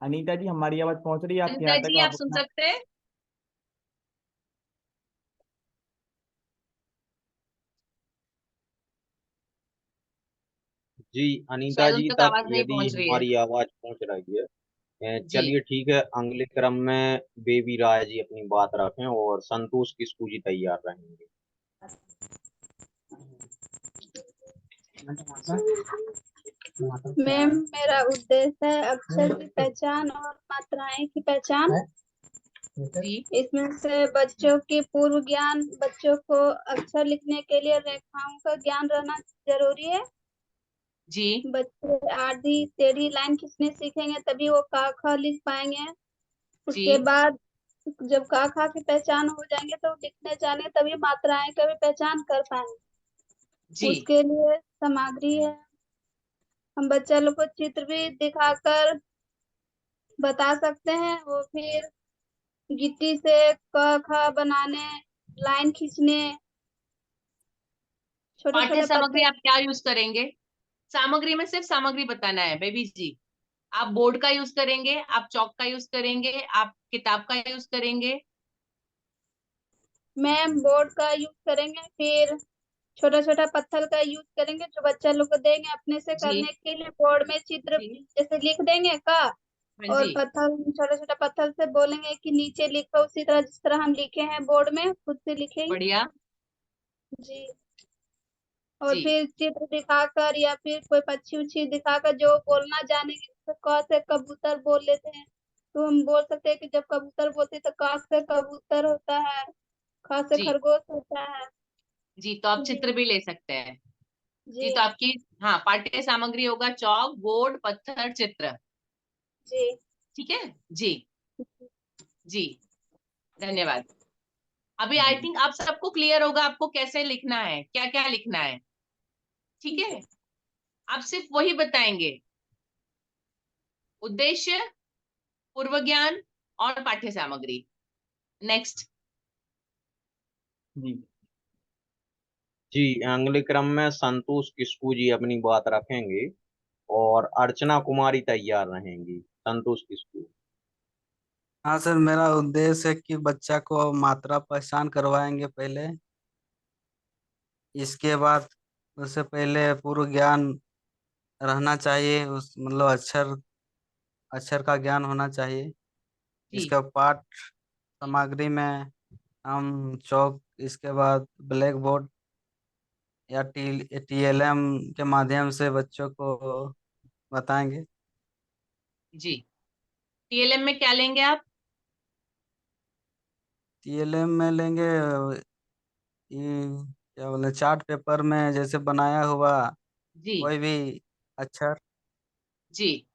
अनीता जी, हमारी आवाज पहुंच रही है आपके अनिता यहाँ तक? जी आप आप सुन अपना सकते हैं? जी अनीता शायद उन जी तक तक आवाज नहीं यदि पहुंच रही है। हमारी आवाज पहुंच रही है, जी चलिए ठीक है। अगले क्रम में बेबी राय जी अपनी बात रखें और संतोष किस्कू जी तैयार रहेंगे। मैम, मेरा उद्देश्य है अक्षर की पहचान और मात्राएं की पहचान। जी इसमें से बच्चों की पूर्व ज्ञान, बच्चों को अक्षर लिखने के लिए रेखाओं का ज्ञान रहना जरूरी है। जी बच्चे आधी टेढ़ी लाइन खींचने सीखेंगे तभी वो क ख लिख पाएंगे। जी उसके बाद जब क ख की पहचान हो जाएंगे तो लिखने जाने तभी मात्राएं का भी पहचान कर पाएंगे। जी उसके लिए सामग्री है, हम बच्चा लोग को चित्र भी दिखाकर बता सकते हैं। वो फिर गिट्टी से क ख बनाने, लाइन खींचने, छोटे पाठ्य छोटे सामग्री पत्थर। आप क्या यूज करेंगे? सामग्री में सिर्फ सामग्री बताना है बेबी जी। आप बोर्ड का यूज करेंगे, आप चौक का यूज करेंगे, आप किताब का यूज करेंगे? मैम, बोर्ड का यूज करेंगे, फिर छोटा छोटा पत्थर का यूज करेंगे जो बच्चा लोग को देंगे अपने से जी करने के लिए। बोर्ड में चित्र जी जैसे लिख देंगे का, हाँ और जी पत्थर छोटा छोटा पत्थर से बोलेंगे कि नीचे लिखो उसी तरह जिस तरह हम लिखे हैं बोर्ड में, खुद से लिखेंगे। बढ़िया। जी। और जी फिर चित्र दिखाकर या फिर कोई पक्षी उक्षी दिखाकर जो बोलना जानेंगे जैसे क से कबूतर बोल लेते हैं, तो हम बोल सकते हैं कि जब कबूतर बोलते हैं तो क से कबूतर होता है, ख से जी खरगोश होता है। जी, तो आप जी चित्र भी ले सकते हैं। जी, जी तो आपकी हाँ पाठ्य सामग्री होगा चौक, बोर्ड, पत्थर, चित्र। जी ठीक है जी जी, धन्यवाद। अभी आई थिंक आप सबको क्लियर होगा आपको कैसे लिखना है, क्या क्या लिखना है। ठीक है, आप सिर्फ वही बताएंगे, उद्देश्य, पूर्व ज्ञान और पाठ्य सामग्री। नेक्स्ट। जी जी, अगले क्रम में संतोष किस्कू जी अपनी बात रखेंगे और अर्चना कुमारी तैयार रहेंगी। संतोष किस्कू। हाँ सर, मेरा उद्देश्य है कि बच्चा को मात्रा पहचान करवाएंगे पहले। इसके बाद उससे पहले पूर्व ज्ञान रहना चाहिए, उस मतलब अक्षर अक्षर का ज्ञान होना चाहिए। जी इसका पाठ सामग्री में हम चौक, इसके बाद ब्लैक बोर्ड या TLM के माध्यम से बच्चों को बताएंगे। जी, TLM में क्या लेंगे आप? TLM में लेंगे ये क्या बोले, चार्ट पेपर में जैसे बनाया हुआ जी कोई भी अक्षर। जी,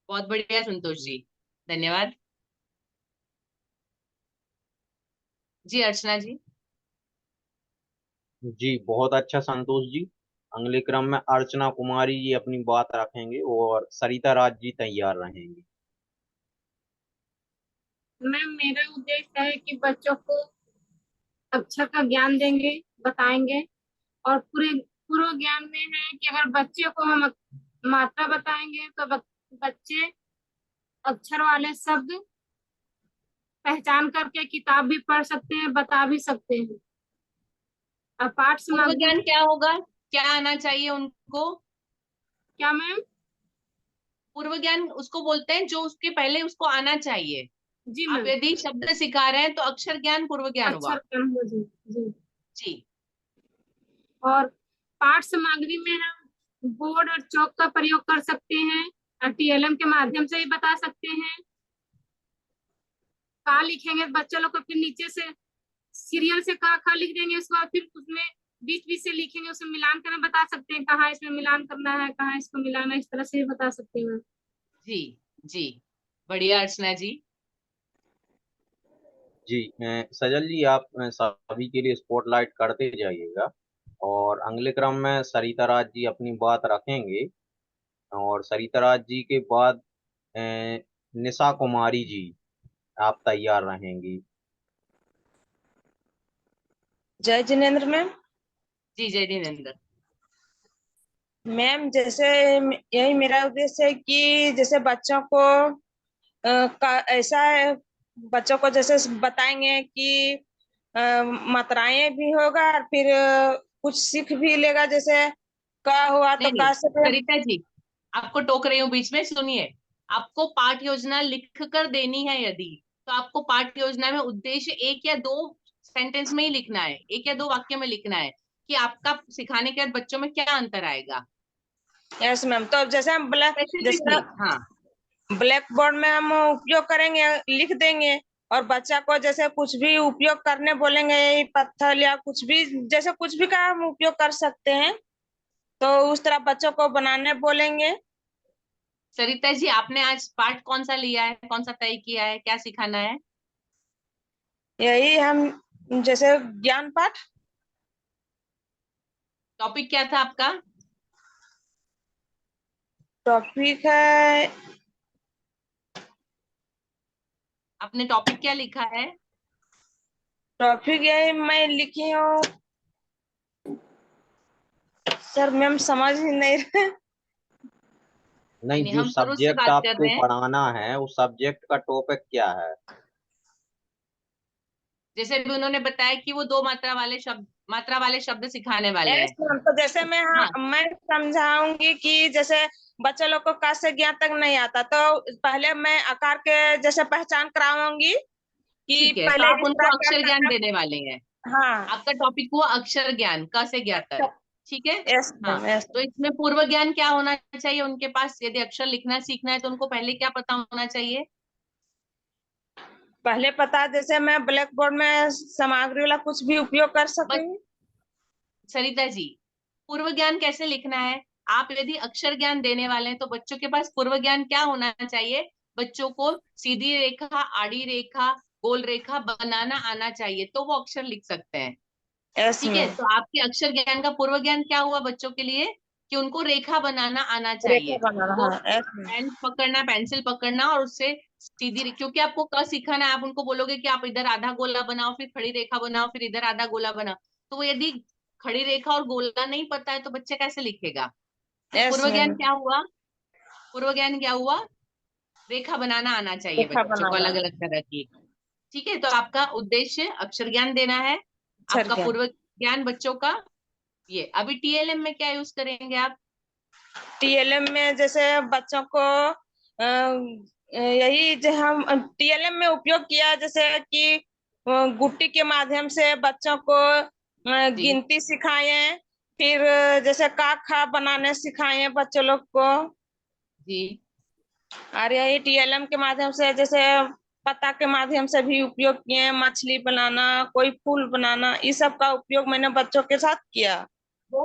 बहुत बढ़िया संतोष जी, धन्यवाद। जी अर्चना जी। जी, बहुत अच्छा संतोष जी। अगले क्रम में अर्चना कुमारी जी अपनी बात रखेंगे और सरिता राज जी तैयार रहेंगी। मैम, मेरा उद्देश्य है कि बच्चों को अक्षर का ज्ञान देंगे, बताएंगे। और पूरे पूर्व ज्ञान में है कि अगर बच्चे को हम मात्रा बताएंगे तो बच्चे अक्षर वाले शब्द पहचान करके किताब भी पढ़ सकते हैं, बता भी सकते हैं। और पाठ पूर्व सामग्री ज्ञान क्या होगा, क्या आना चाहिए उनको? क्या मैम? पूर्व ज्ञान उसको बोलते हैं जो उसके पहले उसको आना चाहिए। जी आप मैम, यदि शब्द सिखा रहे हैं तो अक्षर ज्ञान पूर्व ज्ञान हुआ। अक्षर ज्ञान हो जी जी। जी और पाठ सामग्री में हम बोर्ड और चौक का प्रयोग कर सकते हैं और TLM के माध्यम से भी बता सकते हैं। का लिखेंगे बच्चे लोग को, फिर नीचे से सीरियल से का खा लिख देंगे, उसके बाद फिर उसमें बीच बीच से लिखेंगे, उसमें मिलान करना बता सकते हैं, कहाँ इसमें मिलान करना है, कहाँ इसको मिलाना है, इस तरह से भी बता सकते हैं। जी जी, बढ़िया अर्चना जी। जी, सजल जी आप सभी के लिए स्पॉटलाइट करते जाइएगा और अगले क्रम में सरिता राज जी अपनी बात रखेंगे और सरिता राज जी के बाद अ, निशा कुमारी जी आप तैयार रहेंगी। जय जिनेन्द्र मैम। जी जय जिनेन्द्र। मैम, जैसे यही मेरा उद्देश्य है कि जैसे बच्चों को ऐसा है, बच्चों को जैसे बताएंगे कि मात्राएं भी होगा और फिर कुछ सीख भी लेगा, जैसे का हुआ तो नहीं नहीं का से। सरिता जी, आपको टोक रही हूँ बीच में, सुनिए। आपको पाठ योजना लिख कर देनी है यदि, तो आपको पाठ योजना में उद्देश्य 1 या 2 सेंटेंस में ही लिखना है, 1 या 2 वाक्य में लिखना है कि आपका सिखाने के बाद बच्चों में क्या अंतर आएगा। यस मैम, तो जैसे हम जैसे स्पेसिफिकली हाँ ब्लैक बोर्ड में हम उपयोग करेंगे, लिख देंगे, और बच्चा को जैसे कुछ भी उपयोग करने बोलेंगे, यही पत्थर या कुछ भी, जैसे कुछ भी का हम उपयोग कर सकते हैं, तो उस तरह बच्चों को बनाने बोलेंगे। सरिता जी, आपने आज पाठ कौन सा लिया है, कौन सा तय किया है, क्या सिखाना है? यही हम जैसे ज्ञान पाठ। टॉपिक क्या था आपका? टॉपिक है, आपने टॉपिक क्या लिखा है? टॉपिक यही मैं लिखी हूँ सर, मैम समझ ही नहीं रहे। नहीं, नहीं, जो हम शुरू से सब्जेक्ट बात कर आपको रहे हैं। पढ़ाना है उस सब्जेक्ट का टॉपिक क्या है? जैसे भी उन्होंने बताया कि वो 2 मात्रा वाले शब्द सिखाने वाले यस हैं। मैम, तो जैसे हाँ मैं समझाऊंगी कि जैसे बच्चे लोग को क से ज्ञान तक नहीं आता, तो पहले मैं आकार के जैसे पहचान कराऊंगी कि ठीक है, तो पहले आप इस उनको तरह अक्षर ज्ञान का। देने वाले हैं। हाँ आपका टॉपिक हुआ अक्षर ज्ञान, क से ज्ञान तक। ठीक है। यस हाँ, मैम, यस। तो इसमें पूर्व ज्ञान क्या होना चाहिए उनके पास? यदि अक्षर लिखना सीखना है तो उनको पहले क्या पता होना चाहिए? पहले पता, जैसे मैं ब्लैक बोर्ड में सामग्री वाला कुछ भी उपयोग कर सकूंगी। सरिता जी, पूर्व ज्ञान कैसे लिखना है? आप यदि अक्षर ज्ञान देने वाले हैं तो बच्चों के पास पूर्व ज्ञान क्या होना चाहिए? बच्चों को सीधी रेखा, आड़ी रेखा, गोल रेखा बनाना आना चाहिए, तो वो अक्षर लिख सकते हैं। यस ठीक है, मैम। तो आपके अक्षर ज्ञान का पूर्व ज्ञान क्या हुआ बच्चों के लिए? कि उनको रेखा बनाना आना रेखा चाहिए, बनाना, उनको हाँ, यस मैम। पेन पकड़ना, पेंसिल पकड़ना और उससे सीधी, क्योंकि आपको क सिखाना है, आप उनको बोलोगे कि आप इधर आधा गोला बनाओ, फिर खड़ी रेखा बनाओ, फिर इधर आधा गोला बनाओ, तो वो यदि खड़ी रेखा और गोला नहीं पता है तो बच्चा कैसे लिखेगा? तो यस पूर्व ज्ञान मैम। क्या हुआ? पूर्व ज्ञान क्या हुआ? रेखा बनाना आना चाहिए रेखा बच्चे को, बनाना, अलग अलग तरह की। ठीक है, तो आपका उद्देश्य अक्षर ज्ञान देना है, अक्षर आपका ज्ञान। पूर्व ज्ञान बच्चों का ये। अभी टीएलएम में क्या यूज करेंगे आप? टीएलएम में जैसे बच्चों को यही जो हम टीएलएम में उपयोग किया, जैसे कि गुट्टी के माध्यम से बच्चों को गिनती सिखाए, फिर जैसे का खा बनाने सिखाए बच्चों लोग को। जी। और यही टीएलएम के माध्यम से जैसे पत्ता के माध्यम से भी उपयोग किए, मछली बनाना, कोई फूल बनाना, इस सब का उपयोग मैंने बच्चों के साथ किया। वो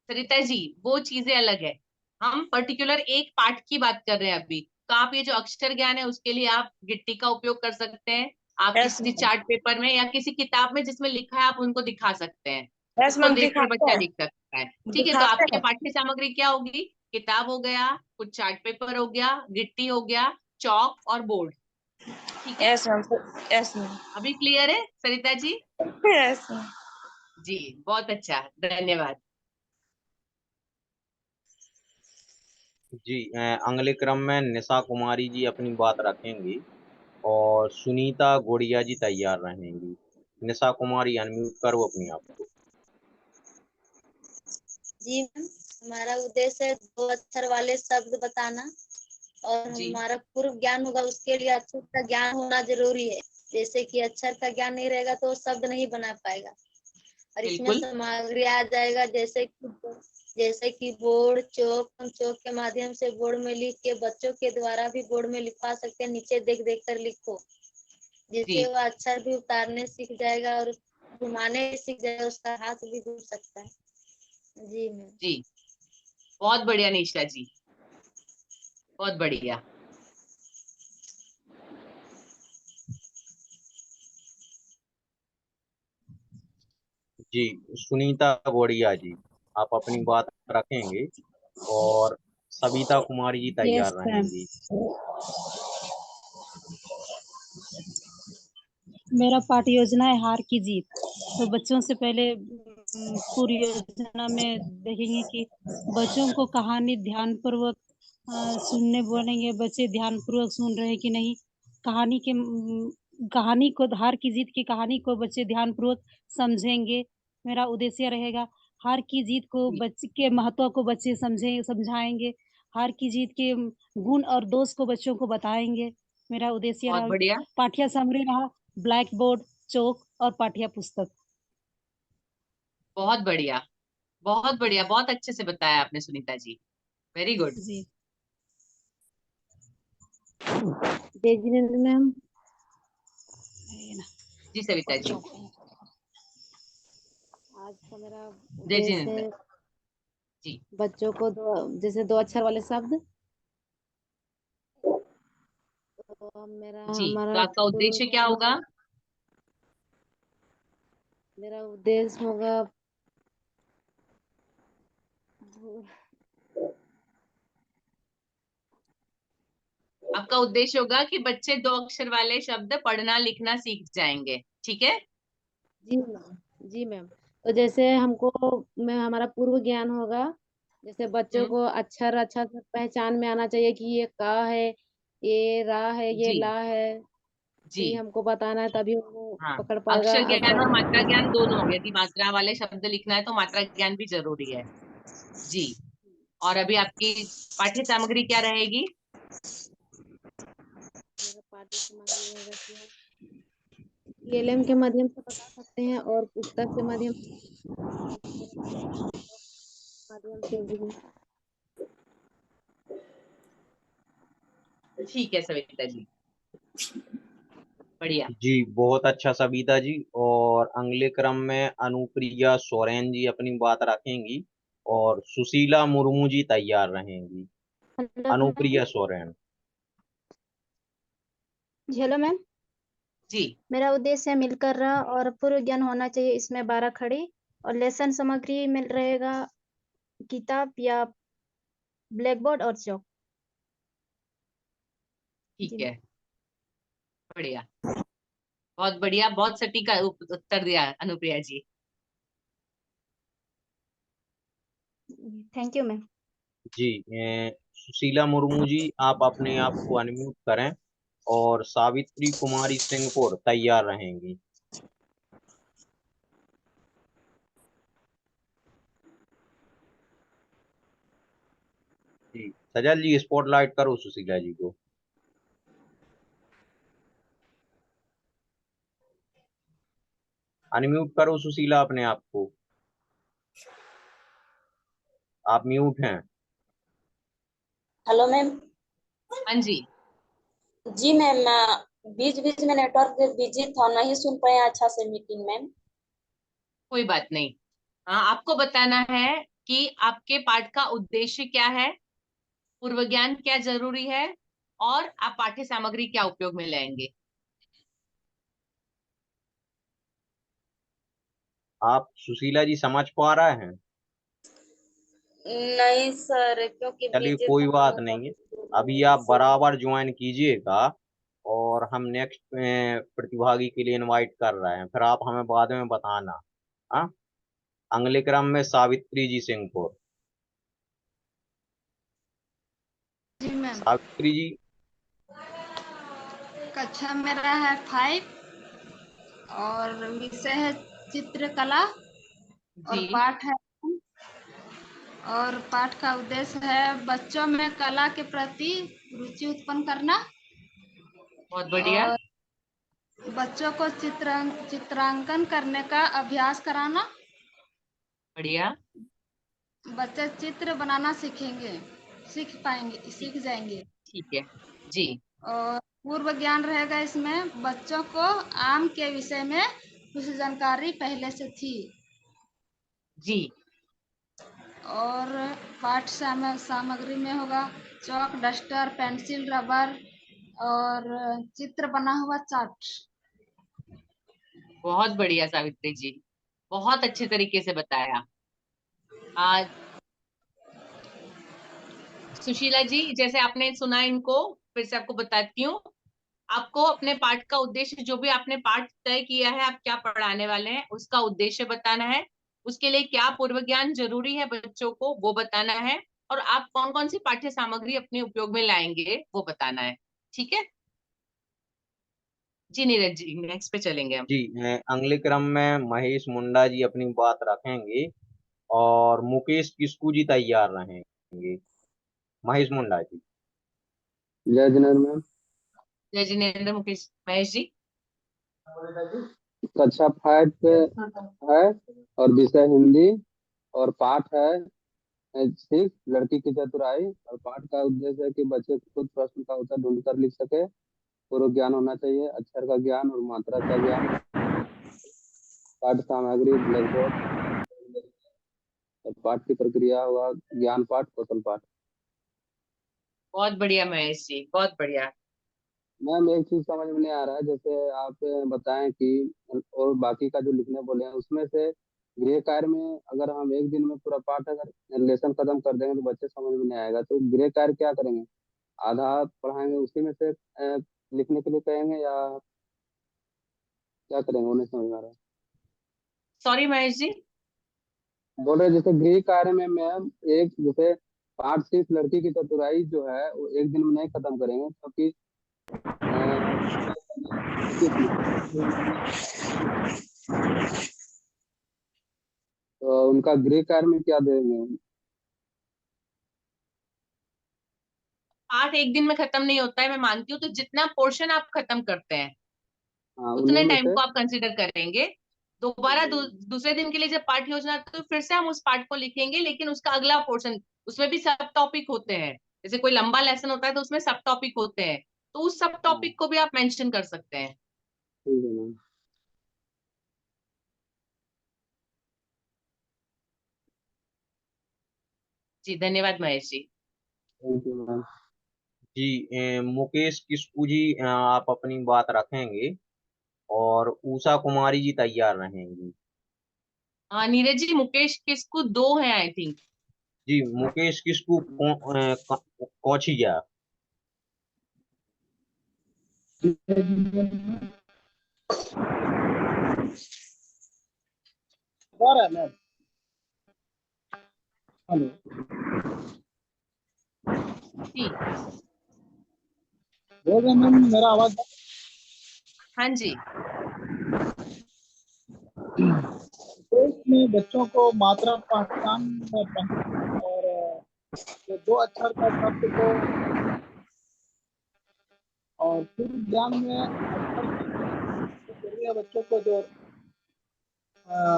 सरिता जी, वो चीजें अलग है, हम पर्टिकुलर एक पार्ट की बात कर रहे हैं अभी। तो आप ये जो अक्षर ज्ञान है उसके लिए आप गिट्टी का उपयोग कर सकते हैं, आप यस किसी मैम। चार्ट पेपर में या किसी किताब में जिसमें लिखा है आप उनको दिखा सकते हैं, यस उसको मैम, देखकर दिखाते बच्चा हैं, लिख सकता है। ठीक है, तो दिखाते आपकी हैं। पाठ्य सामग्री क्या होगी? किताब हो गया, कुछ चार्ट पेपर हो गया, गिट्टी हो गया, चौक और बोर्ड। ठीक है, यस मैम, यस मैम, अभी क्लियर है सरिता जी? Yes ma'am. जी, बहुत अच्छा, धन्यवाद। जी, अगले क्रम में निशा कुमारी जी अपनी बात रखेंगी और सुनीता गुड़िया जी तैयार रहेंगी। निशा कुमारी अनम्यूट करो अपने आप को। जी मैम, हमारा उद्देश्य है 2 अक्षर वाले शब्द बताना, और हमारा पूर्व ज्ञान होगा, उसके लिए अक्षर का ज्ञान होना जरूरी है। जैसे कि अक्षर का ज्ञान नहीं रहेगा तो शब्द नहीं बना पाएगा। और इसमें बिल्कुल। सामग्री आ जाएगा, जैसे कि बोर्ड, चौक। हम चौक के माध्यम से बोर्ड में लिख के बच्चों के द्वारा भी बोर्ड में लिखवा सकते हैं, नीचे देख देख कर लिखो, जिससे वो अक्षर भी उतारने सीख जाएगा और घुमाने भी सीख जाएगा, उसका हाथ भी घूम सकता है। जी मैम। जी, बहुत बढ़िया निशा जी, बहुत बढ़िया। जी, सुनीता गुड़िया जी आप अपनी बात रखेंगे और सविता कुमारी जी तैयार यस मैम। रहेंगी। मेरा पाठ योजना है हार की जीत। तो बच्चों से पहले पूरी योजना में देखेंगे कि बच्चों को कहानी ध्यानपूर्वक सुनने बोलेंगे, बच्चे ध्यानपूर्वक सुन रहे हैं कि नहीं। कहानी को, हार की जीत की कहानी को बच्चे ध्यानपूर्वक समझेंगे। मेरा उद्देश्य रहेगा हार की जीत को, बच्चे के महत्व को बच्चे समझाएंगे। हार की जीत के गुण और दोष को बच्चों को बताएंगे। मेरा उद्देश्य बहुत रहा। बढ़िया, पाठ्य सामग्री रहा ब्लैक बोर्ड, चौक और पाठ्य पुस्तक। बहुत बढ़िया, बहुत बढ़िया, बहुत अच्छे से बताया आपने सुनीता जी, वेरी गुड। जी जय जिनेन्द्र मैम। जी सविता जी। आज का मेरा जय उद्देश्य जिनेन्द्र है जी। बच्चों को जैसे 2 अक्षर वाले शब्द। तो जी, तो हमारा आपका पूर्व उद्देश्य क्या ज्ञान होगा? होगा। मेरा उद्देश्य होगा आपका उद्देश्य होगा कि बच्चे 2 अक्षर वाले शब्द पढ़ना लिखना सीख जाएंगे, ठीक है? जी मैम। जी मैम, तो जैसे हमारा पूर्व ज्ञान होगा, जैसे बच्चों को अक्षर अच्छा से पहचान में आना चाहिए कि ये का है, ये रा है, ये जी ला है। जी। ये हमको बताना है, तभी वो हाँ, पकड़ पाएगा। अक्षर और ज्ञान और मात्रा ज्ञान दोनों, यदि मात्रा वाले शब्द लिखना है तो मात्रा ज्ञान भी जरूरी है। जी, और अभी आपकी पाठ्य सामग्री क्या रहेगी? मेरा पाठ्य सामग्री रहेगा कि टीएलएम के माध्यम से बता सकते हैं और पुस्तक के माध्यम से भी। ठीक है सविता जी, बढ़िया। जी बहुत अच्छा सविता जी। और अगले क्रम में अनुप्रिया सोरेन जी अपनी बात रखेंगी और सुशीला मुर्मू जी तैयार रहेंगी। अनुप्रिया सोरेन। Hello ma'am. जी। मेरा उद्देश्य है मिलकर रहा और पूर्व ज्ञान होना चाहिए, इसमें 12 खड़ी और लेसन सामग्री मिल रहेगा किताब या ब्लैक बोर्ड और चौक। ठीक है, बढ़िया, बहुत बढ़िया, बहुत सटीक उत्तर दिया Anupriya ji. Thank you ma'am. जी सुशीला मुर्मू जी आप अपने आप को अनम्यूट करें और सावित्री कुमारी सिंहपुर तैयार रहेंगी। जी सजल जी स्पॉटलाइट करो सुशीला जी को। अनम्यूट करो सुशीला अपने आप को, आप म्यूट हैं। Hello ma'am. हाँ जी। जी मैम, बीच बीच में नेटवर्क बिजी था, नहीं सुन पाए अच्छा से मीटिंग मैम। कोई बात नहीं। हाँ, आपको बताना है कि आपके पाठ का उद्देश्य क्या है, पूर्व ज्ञान क्या जरूरी है, और आप पाठ्य सामग्री क्या उपयोग में लाएंगे। आप सुशीला जी समझ पा रहे हैं? नहीं सर, क्योंकि चलिए बिजी कोई था बात तो नहीं है, अभी नहीं आप सुन। बराबर ज्वाइन कीजिएगा और हम नेक्स्ट प्रतिभागी के लिए इनवाइट कर रहे हैं, फिर आप हमें बाद में बताना। हाँ, अगले क्रम में सावित्री जी सिंहपुर। जी मैम। सावित्री जी। कक्षा मेरा है 5 और विषय है चित्रकला और जी। पाठ है, और पाठ का उद्देश्य है बच्चों में कला के प्रति रुचि उत्पन्न करना बहुत बढ़िया। और बच्चों को चित्रांकन करने का अभ्यास कराना। बढ़िया। बच्चे चित्र बनाना सीखेंगे, सीख जाएंगे। ठीक है जी। और पूर्व ज्ञान रहेगा इसमें, बच्चों को आम के विषय में कुछ जानकारी पहले से थी। जी। और पाठ सामग्री में होगा चौक, डस्टर, पेंसिल, रबर और चित्र बना हुआ चार्ट। बहुत बढ़िया सावित्री जी, बहुत अच्छे तरीके से बताया। आज सुशीला जी, जैसे आपने सुना, इनको फिर से आपको बताती हूँ। आपको अपने पाठ का उद्देश्य, जो भी आपने पाठ तय किया है आप क्या पढ़ाने वाले हैं, उसका उद्देश्य बताना है। उसके लिए क्या पूर्व ज्ञान जरूरी है बच्चों को, वो बताना है। और आप कौन कौन सी पाठ्य सामग्री अपने उपयोग में लाएंगे, वो बताना है। ठीक है जी। नीरज जी, नेक्स्ट पे चलेंगे हम। जी अगले क्रम में महेश मुंडा जी अपनी बात रखेंगे और मुकेश किस्कू जी तैयार रहेंगे। महेश मुंडा जी। जय जिनेन्द्र मैम। जय जिनेन्द्र। मुकेश महेश जी। कक्षा 5 पे है और विषय हिंदी और पाठ है 6 लड़की की चतुराई। और पाठ का उद्देश्य है कि बच्चे खुद प्रश्न का उत्तर ढूंढ कर लिख सके, पूर्व ज्ञान होना चाहिए, अक्षर का ज्ञान और मात्रा का ज्ञान, पाठ सामग्री ब्लैक बोर्ड और पाठ की प्रक्रिया हुआ ज्ञान पाठ, कौशल पाठ। बहुत बढ़िया महेश जी, बहुत बढ़िया। मैम एक चीज समझ में नहीं आ रहा है, जैसे आप बताएं कि और बाकी का जो लिखने बोले हैं उसमें से गृह कार्य में अगर हम एक दिन में पूरा पाठ अगर लेसन खत्म कर देंगे तो बच्चे समझ में नहीं आएगा, तो गृह कार्य क्या करेंगे? आधा पढ़ाएंगे उसी में से लिखने के लिए कहेंगे या क्या करेंगे? वो नहीं समझ में आ रहा है। सॉरी महेश जी। बोल रहे जैसे गृह कार्य में मैम एक जैसे पाठ 6 लड़की की चतुराई जो है वो एक दिन में नहीं खत्म करेंगे, क्योंकि तो उनका गृह कार्य में क्या देंगे? पाठ एक दिन में खत्म नहीं होता है, मैं मानती हूँ। तो जितना पोर्शन आप खत्म करते हैं, हाँ, उतने उन्हीं में टाइम से को आप कंसिडर करेंगे। दोबारा दूसरे दिन के लिए जब पाठ योजना, तो फिर से हम उस पाठ को लिखेंगे, लेकिन उसका अगला पोर्शन, उसमें भी सब टॉपिक होते हैं। जैसे कोई लंबा लेसन होता है तो उसमें सब टॉपिक होते हैं, तो उस सब टॉपिक को भी आप मेंशन कर सकते हैं। ठीक है मैम। जी धन्यवाद Mahesh ji. Thank you ma'am. जी मुकेश किस्कू जी आप अपनी बात रखेंगे और उषा कुमारी जी तैयार रहेंगी। हाँ नीरज जी, मुकेश किसको 2 है आई थिंक। जी मुकेश किस्कू कौचिया। मैम हेलो जी बोल रहे हैं मैम, मेरा आवाज हाँ जी। में बच्चों को मात्रा पहचान और जो 2 अक्षर का शब्द को और पूर्व ज्ञान में अक्षर की जरूरी है बच्चों को जो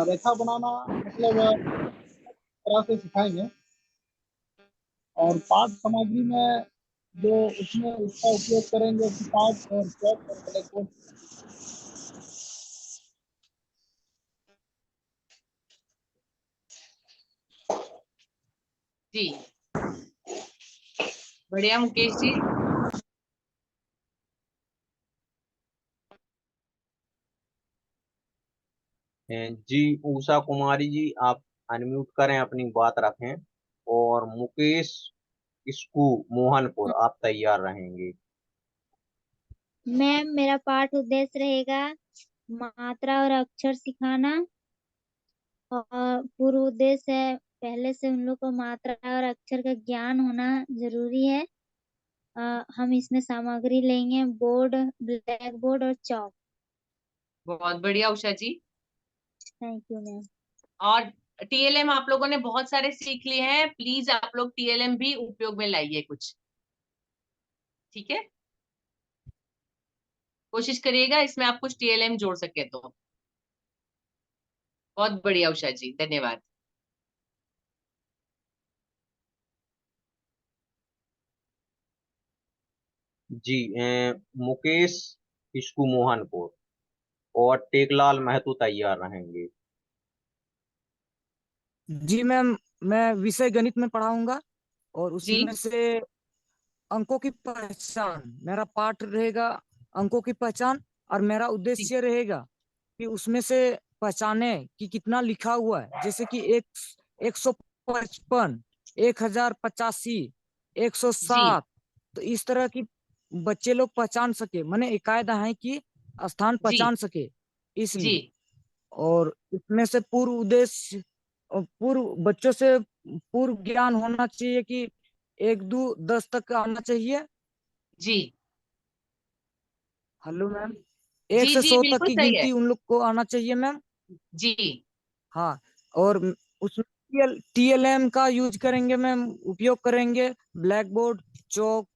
रेखा बनाना मतलब तरह से सिखाएंगे। और पाठ सामग्री में जो उसमें उसका उपयोग करेंगे पाठ और चौक और ब्लैक बोर्ड। जी बढ़िया मुकेश जी। जी उषा कुमारी जी आप अनम्यूट करें, अपनी बात रखें। और मुकेश किस्कू मोहनपुर आप तैयार रहेंगे। मैम मेरा पाठ उद्देश्य रहेगा मात्रा और अक्षर सिखाना, और पूर्व उद्देश्य है पहले से उन लोग को मात्रा और अक्षर का ज्ञान होना जरूरी है। हम इसमें सामग्री लेंगे बोर्ड, ब्लैक बोर्ड और चौक। बहुत बढ़िया Usha ji. Thank you ma'am. और टीएलएम आप लोगों ने बहुत सारे सीख लिए हैं, प्लीज आप लोग टीएलएम भी उपयोग में लाइए कुछ, ठीक है। कोशिश करिएगा इसमें आप कुछ टीएलएम जोड़ सके तो। बहुत बढ़िया उषा जी, धन्यवाद। जी मुकेश किस्कू मोहनपुर और टेकलाल महतो तैयार रहेंगे। जी मैम, मैं विषय गणित में पढ़ाऊंगा और जी उसमें से अंकों की पहचान मेरा पाठ रहेगा। अंकों की पहचान, और मेरा जी उद्देश्य रहेगा कि उसमें से पहचाने कि कितना लिखा हुआ है। जैसे कि 155, 1085, जी 107, तो इस तरह की बच्चे लोग पहचान सके, माने इकायदा है कि स्थान जी पहचान सके, जी इसलिए। और इसमें से पूर्व उद्देश्य और पूर्व बच्चों से पूर्व ज्ञान होना चाहिए कि 1 2 10 तक आना चाहिए। जी हेलो मैम, एक जी से जी 100 तक बिल्कुल की सही है। गिनती उन लोग को आना चाहिए मैम। जी हाँ, और उसमें टीएलएम का यूज करेंगे मैम, उपयोग करेंगे ब्लैक बोर्ड, चौक।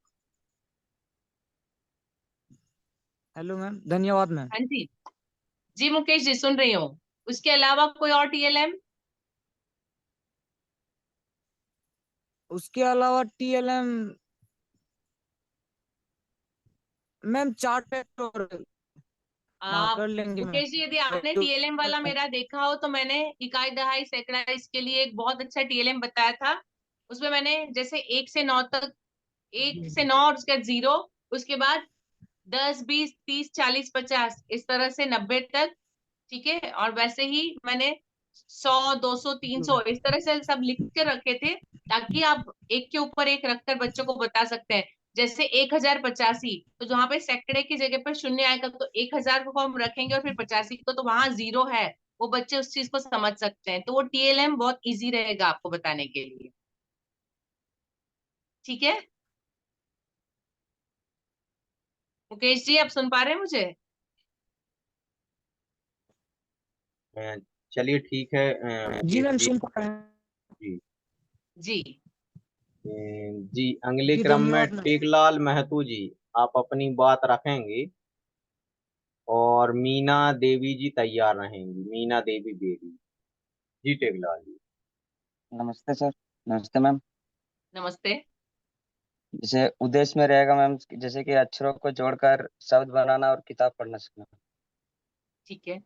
हेलो मैम, धन्यवाद मैम। हाँ जी। जी मुकेश जी सुन रही हूँ। उसके अलावा कोई और टीएलएम? उसके अलावा टीएलएम मैम, चार्ट और हाँ कर लेंगे मैम। मुकेश जी यदि आपने टीएलएम वाला मेरा देखा हो, तो मैंने इकाई दहाई सैकड़ा इसके लिए एक बहुत अच्छा टीएलएम बताया था। उसमें मैंने जैसे 1 से 9 तक, 1 से 9 और उसके बाद 0, उसके बाद 10 20 30 40 50 इस तरह से 90 तक, ठीक है। और वैसे ही मैंने 100 200 300 इस तरह से सब लिख के रखे थे, ताकि आप एक के ऊपर एक रखकर बच्चों को बता सकते हैं। जैसे 1085, तो जहाँ पे सैकड़े की जगह पर शून्य आएगा तो 1000 को हम रखेंगे, और फिर 85 को तो वहां 0 है, वो बच्चे उस चीज को समझ सकते हैं। तो वो टीएलएम बहुत इजी रहेगा आपको बताने के लिए, ठीक है। मुकेश जी आप सुन पा रहे हैं मुझे? चलिए ठीक है जी मुकेश मैम, जी। सुन पा रहे हैं। जी जी जी अगले जी क्रम में धन्यवाद मैम। टेकलाल महतो जी आप अपनी बात रखेंगे और मीना देवी जी तैयार रहेंगी। मीना देवी बेरी जी, टेगलाल जी। नमस्ते सर। नमस्ते मैम। नमस्ते। जैसे उद्देश्य में रहेगा मैम, जैसे कि अक्षरों को जोड़कर शब्द बनाना और किताब पढ़ना सीखना। ठीक है।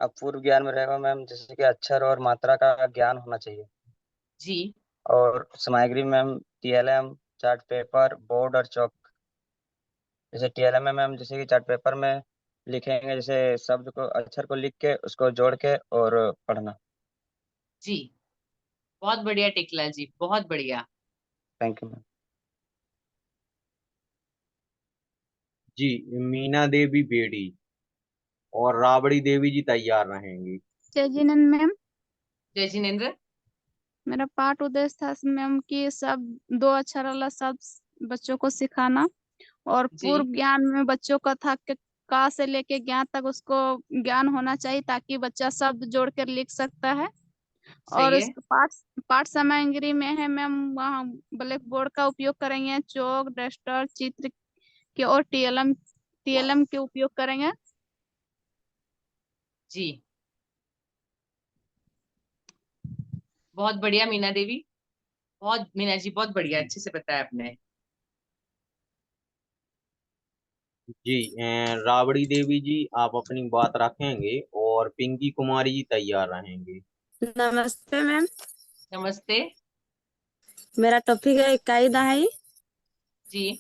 अब पूर्व ज्ञान में रहेगा मैम, जैसे कि अक्षर और मात्रा का ज्ञान होना चाहिए। जी। और सामग्री ma'am TLM, chart paper, board और चौक। जैसे टीएलएम में मैम, जैसे कि चार्ट पेपर में लिखेंगे, जैसे शब्द को, अक्षर को लिख के उसको जोड़ के और पढ़ना। जी, बहुत बढ़िया टेकलाल जी, बहुत बढ़िया। Thank you ma'am. जी, मीना देवी बेड़ी और राबड़ी देवी जी तैयार रहेंगी। जय जिनेन्द्र मैम। जय जिनेन्द्र। मेरा पाठ उद्देश्य था मैम कि सब 2 अक्षर वाला शब्द बच्चों को सिखाना, और जी। पूर्व ज्ञान में बच्चों का था कि का से लेके ज्ञान तक उसको ज्ञान होना चाहिए, ताकि बच्चा शब्द जोड़ कर लिख सकता है। और सही इस है। पाठ सामग्री में है मैम, वहाँ ब्लैक बोर्ड का उपयोग करेंगे, चौक, डस्टर, चित्र के, और टीएलएम के उपयोग करेंगे। जी, बहुत बढ़िया मीना देवी, बहुत, मीना जी बहुत बढ़िया, अच्छे से बताया आपने। जी, राबड़ी देवी जी आप अपनी बात रखेंगे और पिंकी कुमारी जी तैयार रहेंगे। नमस्ते मैम। नमस्ते। मेरा टॉपिक है इकाई दहाई जी।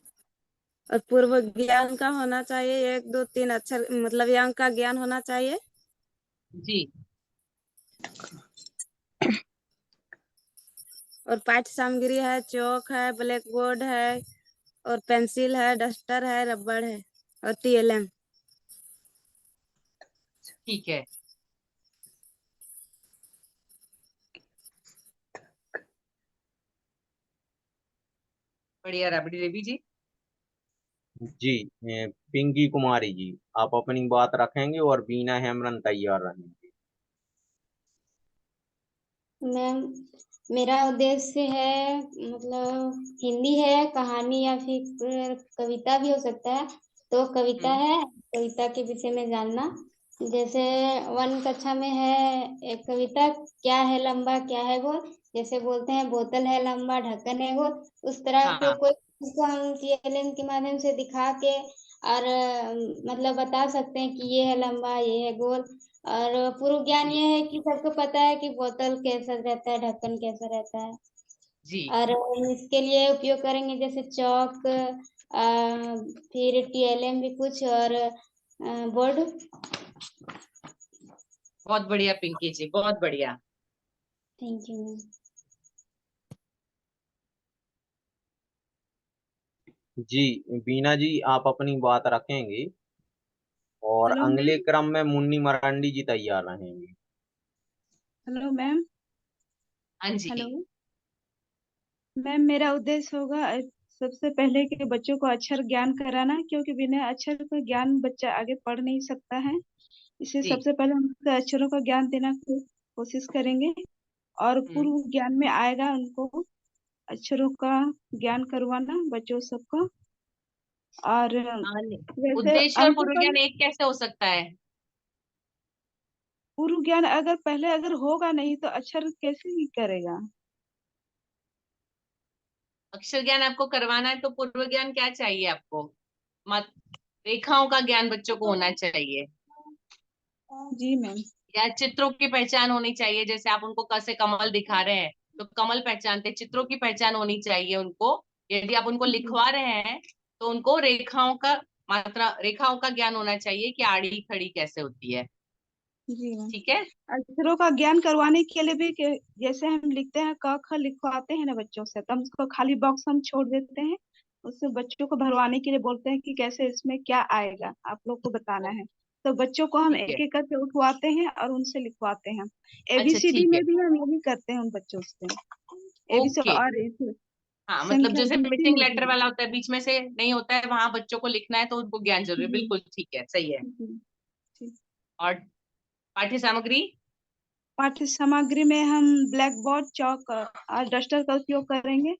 और पूर्व ज्ञान का होना चाहिए 1 2 3 अक्षर, मतलब अंक का ज्ञान होना चाहिए। जी। और पाठ्य सामग्री है, चौक है, ब्लैक बोर्ड है, और पेंसिल है, डस्टर है, रबड़ है, और टीएलएम। ठीक है। बढ़िया राबड़ी देवी जी। जी, पिंकी कुमारी जी आप अपनी बात रखेंगे और बीना हेमरन तैयार रहेंगे। मैम, मेरा उद्देश्य है, मतलब हिंदी है, कहानी या फिर कविता भी हो सकता है। तो कविता है, कविता के विषय में जानना। जैसे 1 कक्षा में है एक कविता, क्या है लंबा क्या है गोल। जैसे बोलते हैं बोतल है लंबा ढक्कन है गोल, उस तरह के हाँ। कोई उसको हम टीएलएम के माध्यम से दिखा के और मतलब बता सकते हैं कि ये है लंबा ये है गोल। और पूर्व ज्ञान ये है कि सबको पता है कि बोतल कैसा रहता है, ढक्कन कैसा रहता है। जी। और इसके लिए उपयोग करेंगे जैसे चौक, फिर टीएलएम भी कुछ, और बोर्ड। बहुत बढ़िया पिंकी जी, बहुत बढ़िया। Thank you ma'am. जी, बीना जी आप अपनी बात रखेंगे और हेलो अगले मैम। क्रम में मुन्नी मरांडी जी तैयार रहेंगी। Hello ma'am. हाँ जी। हेलो मैम, मेरा उद्देश्य होगा सबसे पहले कि बच्चों को अक्षर ज्ञान कराना, क्योंकि बिना अक्षर का ज्ञान बच्चा आगे पढ़ नहीं सकता है। इसलिए जी। सबसे पहले हम उनको अक्षरों का ज्ञान देना कोशिश करेंगे, और पूर्व ज्ञान में आएगा उनको अक्षरों का ज्ञान करवाना बच्चों सबको। और हाँ, वैसे उद्देश्य और अंकों पूर्व का ज्ञान एक कैसे हो सकता है? पूर्व ज्ञान अगर पहले अगर होगा नहीं तो अक्षर कैसे ही करेगा। अक्षर ज्ञान आपको करवाना है तो पूर्व ज्ञान क्या चाहिए आपको? मत रेखाओं का ज्ञान बच्चों को होना चाहिए, जी मैम। या चित्रों की पहचान होनी चाहिए। जैसे आप उनको कैसे कमल दिखा रहे हैं तो कमल पहचानते, चित्रों की पहचान होनी चाहिए उनको। यदि आप उनको लिखवा रहे हैं तो उनको रेखाओं का, मात्रा रेखाओं का ज्ञान होना चाहिए कि आड़ी खड़ी कैसे होती है। जी मैम। ठीक है। अक्षरों का ज्ञान करवाने के लिए भी जैसे हम लिखते हैं क ख लिखवाते हैं ना बच्चों से, तो हम उसको खाली बॉक्स हम छोड़ देते हैं, उससे बच्चों को भरवाने के लिए बोलते हैं कि कैसे इसमें क्या आएगा आप लोग को बताना है। तो बच्चों को हम ठीक है। एक एक करके उठवाते हैं और उनसे लिखवाते हैं। अच्छा, एबीसीडी ठीक में है। भी हम यही करते हैं उन बच्चों से, एबीसी ओके। और हाँ, मतलब संख्या जैसे गिनती मिसिंग में लेटर भी। वाला होता है, बीच में से नहीं होता है, वहां बच्चों को लिखना है तो उनको ज्ञान जरूरी है। जी बिल्कुल ठीक है, सही है। जी जी। और पाठ्य सामग्री? पाठ्य सामग्री में हम ब्लैक बोर्ड, चौक और डस्टर का उपयोग करेंगे।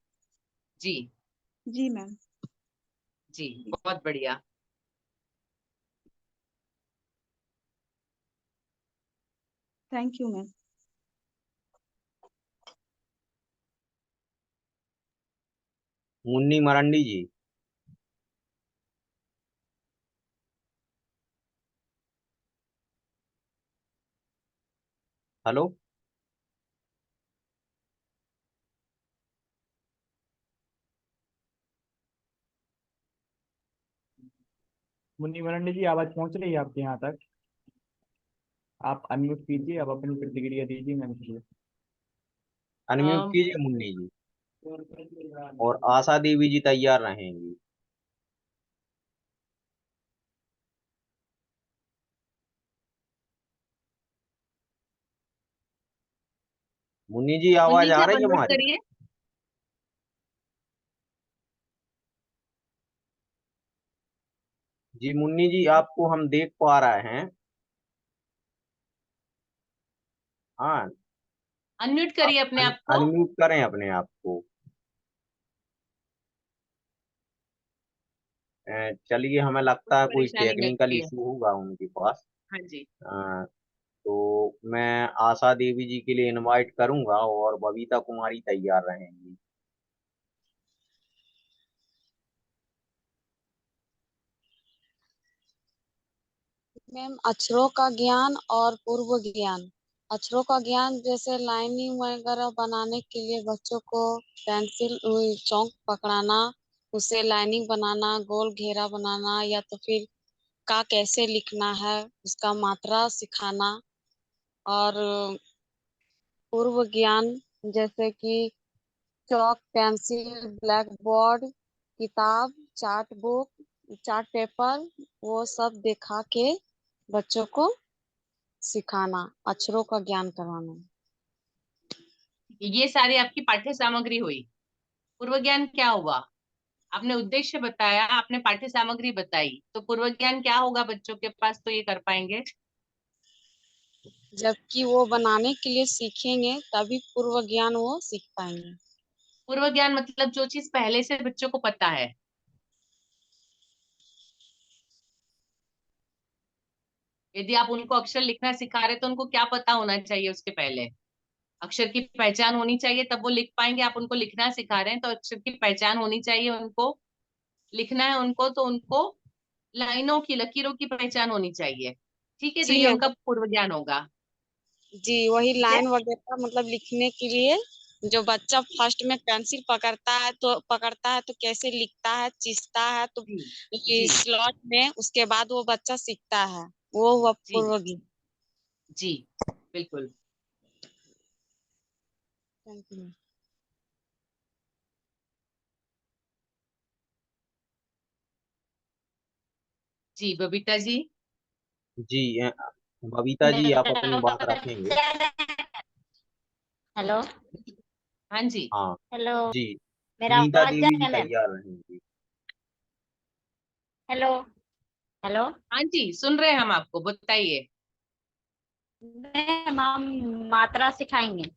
जी। जी मैम। जी, बहुत बढ़िया। Thank you ma'am. Munni Marandi ji. Hello. Munni Marandi ji, आवाज पहुंच रही है आपके यहाँ तक? आप अनम्यूट कीजिए, आप अपनी प्रतिक्रिया दीजिए मैम के लिए। अनम्यूट कीजिए मुन्नी जी। और आशा देवी जी तैयार रहेंगी। मुन्नी जी मुन्नी आवाज जी आ आप रही है अनम्यूट हमारी? करिए। जी मुन्नी जी, आपको हम देख पा रहे हैं। हाँ, अनम्यूट करिए अपने आप को। अनम्यूट करें अपने आप को। चलिए, हमें लगता है कोई परेशानी लग टेक्निकल रही है। इशू होगा उनके पास। हाँ जी। तो मैं आशा देवी जी के लिए इनवाइट करूंगा और बबीता कुमारी तैयार रहेंगी। मैम अक्षरों का ज्ञान और पूर्व ज्ञान। अक्षरों का ज्ञान जैसे लाइनिंग वगैरह बनाने के लिए बच्चों को पेंसिल चौक पकड़ाना, उसे लाइनिंग बनाना, गोल घेरा बनाना, या तो फिर का कैसे लिखना है उसका मात्रा सिखाना। और पूर्व ज्ञान जैसे कि चौक, पेंसिल, ब्लैक बोर्ड, किताब, चार्ट बुक, चार्ट पेपर, वो सब दिखा के बच्चों को सिखाना, अक्षरों का ज्ञान करवाना। ये सारी आपकी पाठ्य सामग्री हुई। पूर्व ज्ञान क्या हुआ? आपने उद्देश्य बताया, आपने पाठ्य सामग्री बताई, तो पूर्व ज्ञान क्या होगा बच्चों के पास तो ये कर पाएंगे? जबकि वो बनाने के लिए सीखेंगे तभी पूर्व ज्ञान वो सीख पाएंगे। पूर्व ज्ञान मतलब जो चीज पहले से बच्चों को पता है। यदि आप उनको अक्षर लिखना सिखा रहे तो उनको क्या पता होना चाहिए उसके पहले? अक्षर की पहचान होनी चाहिए, तब वो लिख पाएंगे। आप उनको लिखना सिखा रहे हैं तो अक्षर की पहचान होनी चाहिए, उनको लिखना है उनको तो उनको लाइनों की, लकीरों की पहचान होनी चाहिए। ठीक है, तो जी ये उनका पूर्व ज्ञान होगा। जी, वही ठीक है। लाइन वगैरह मतलब लिखने के लिए जो बच्चा फर्स्ट में पेंसिल पकड़ता है तो कैसे लिखता है, चीसता है, तो जी स्लॉट में उसके बाद वो बच्चा सीखता है, वो हुआ जी पूर्व ज्ञान। जी बिल्कुल। Thank you. जी बबीता जी। जी बबीता जी, आप अपनी बात रखेंगे? हेलो। हाँ जी। हाँ हेलो। जी। मेरा नीता आवाज जा देवी रहा जी है मैम? तैयार रहेंगी। हेलो। हेलो हाँ जी, सुन रहे हैं हम आपको, बताइए। मैम, हम मात्रा सिखाएंगे।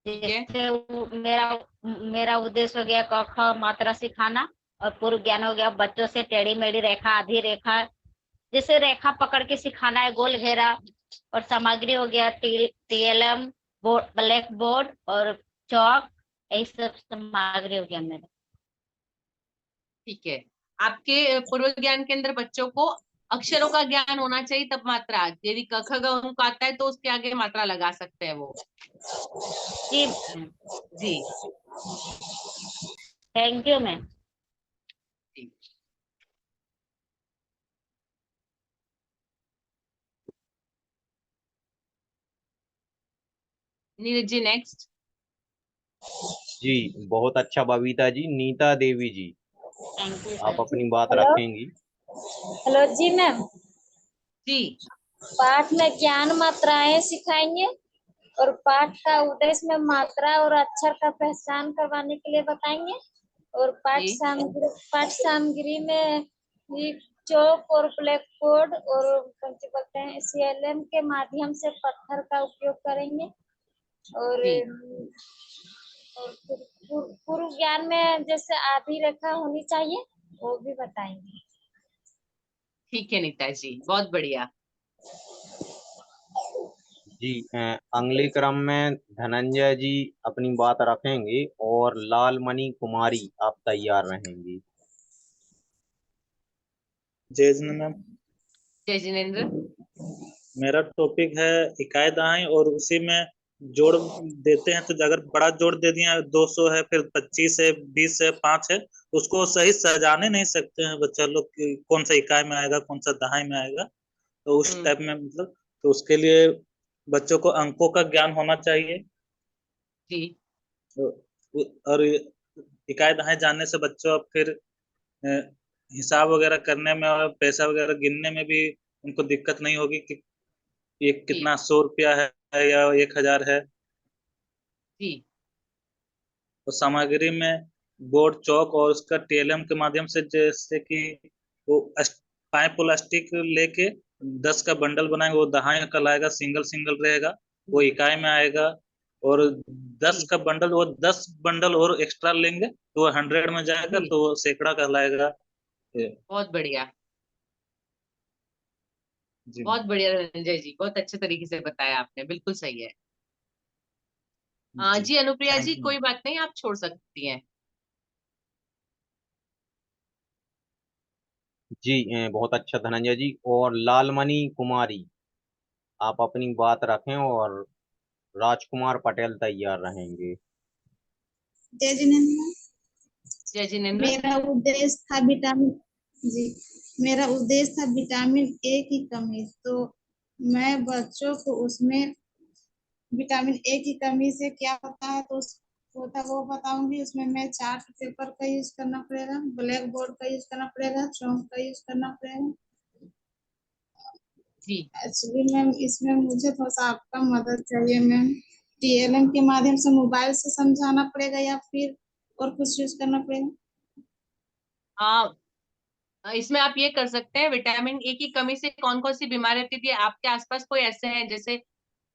जैसे मेरा मेरा उद्देश्य हो गया क ख मात्रा सिखाना, और पूर्व ज्ञान हो गया बच्चों से टेढ़ी मेढ़ी रेखा, आधी रेखा, जैसे रेखा पकड़ के सिखाना है, गोल घेरा। और सामग्री हो गया टीएलएम, बोर्ड, ब्लैक बोर्ड और चौक, यही सब सामग्री हो गया मेरा। ठीक है। आपके पूर्व ज्ञान के अंदर बच्चों को अक्षरों का ज्ञान होना चाहिए, तब मात्रा। यदि क ख ग उनको आता है तो उसके आगे मात्रा लगा सकते हैं वो। जी जी थैंक यू मैम। जी। नीरज जी नेक्स्ट। जी बहुत अच्छा बबीता जी। नीता देवी जी, थैंक यू आप सर। अपनी बात हेलो। रखेंगी? हेलो जी मैम। जी। पाठ में ज्ञान मात्राएं सिखाएंगे, और पाठ का उद्देश्य में मात्रा और अक्षर का पहचान करवाने के लिए बताएंगे। और पाठ सामग्री में ये चौक और ब्लैक बोर्ड और क्या बोलते हैं सीएलएम के माध्यम से पत्थर का उपयोग करेंगे। और पूर्व ज्ञान में जैसे आधी रेखा होनी चाहिए वो भी बताएंगे। ठीक है नीता जी, बहुत बढ़िया। जी अगले क्रम में धनंजय जी अपनी बात रखेंगे और लालमणि कुमारी आप तैयार रहेंगी। जय जिनेंद्र मैम। जय जिनेंद्र। मेरा टॉपिक है इकाई दहाई और उसी में जोड़ देते हैं, तो अगर बड़ा जोड़ दे दिया 200 है, फिर 25 है, 20 है, 5 है, तो उसको सही सजाने नहीं सकते हैं बच्चा लोग कि कौन सा इकाई में आएगा कौन सा दहाई में आएगा। तो उस टाइप में मतलब तो उसके लिए बच्चों को अंकों का ज्ञान होना चाहिए। जी। और इकाई दहाई जानने से बच्चों फिर अ, हिसाब वगैरह करने में और पैसा वगैरह गिनने में भी उनको दिक्कत नहीं होगी कि ये कितना 100 रुपया है या 1000 है। जी। और सामग्री में बोर्ड चौक और उसका टीएलएम के माध्यम से, जैसे कि वो पाइप प्लास्टिक लेके 10 का बंडल बनाएंगे, वो दहाई का लाएगा, सिंगल सिंगल रहेगा, वो इकाई में आएगा। और 10 का बंडल, वो 10 बंडल और एक्स्ट्रा लेंगे तो वो 100 में जाएगा, तो वो सैकड़ा कहलाएगा। बहुत बढ़िया, जी बहुत बढ़िया धनंजय जी, बहुत अच्छे तरीके से बताया आपने, बिल्कुल सही है। जी अनुप्रिया जी, थैंक यू। कोई बात नहीं, आप छोड़ सकती हैं। जी बहुत अच्छा धनंजय जी। और लालमणि कुमारी आप अपनी बात रखें और राजकुमार पटेल तैयार रहेंगे। जय जिनेंद्र। जय जिनेंद्र। मेरा उद्देश्य था विटामिन जी मेरा उद्देश्य था विटामिन ए की कमी, तो मैं बच्चों को उसमें विटामिन ए की कमी से क्या होता है तो होता वो बताऊंगी। उसमें मैं चार्ट पेपर का यूज करना पड़ेगा, ब्लैक बोर्ड का यूज करना पड़ेगा, चौक का यूज करना पड़ेगा। जी। एक्चुअली मैम इसमें मुझे थोड़ा सा आपका मदद चाहिए मैम। टीएलएम के माध्यम से मोबाइल से समझाना पड़ेगा या फिर और कुछ यूज करना पड़ेगा? इसमें आप ये कर सकते हैं, विटामिन ए की कमी से कौन कौन सी बीमारी होती थी आपके आसपास, कोई ऐसे हैं जैसे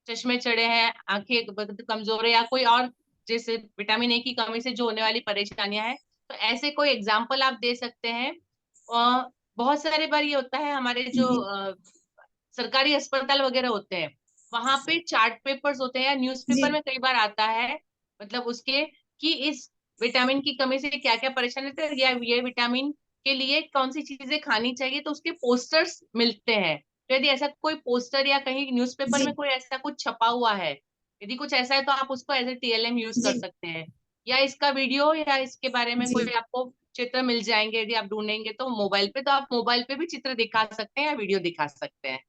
चश्मे चढ़े हैं, आंखें कमजोर है, या कोई और जैसे विटामिन ए की कमी से जो होने वाली परेशानियां हैं, तो ऐसे कोई एग्जाम्पल आप दे सकते हैं। और बहुत सारे बार ये होता है, हमारे जो सरकारी अस्पताल वगैरह होते हैं, वहां पे चार्ट पेपर्स होते हैं, या न्यूज़पेपर में कई बार आता है, मतलब उसके कि इस विटामिन की कमी से क्या क्या परेशानी होती है, या ये विटामिन के लिए कौन सी चीजें खानी चाहिए, तो उसके पोस्टर्स मिलते हैं। तो यदि ऐसा कोई पोस्टर या कहीं न्यूज़पेपर में कोई ऐसा कुछ छपा हुआ है, यदि कुछ ऐसा है, तो आप उसको एज ए टीएलएम यूज कर सकते हैं। या इसका वीडियो या इसके बारे में कोई आपको चित्र मिल जाएंगे, यदि आप ढूंढेंगे तो मोबाइल पे, तो आप मोबाइल पे भी चित्र दिखा सकते हैं या वीडियो दिखा सकते हैं।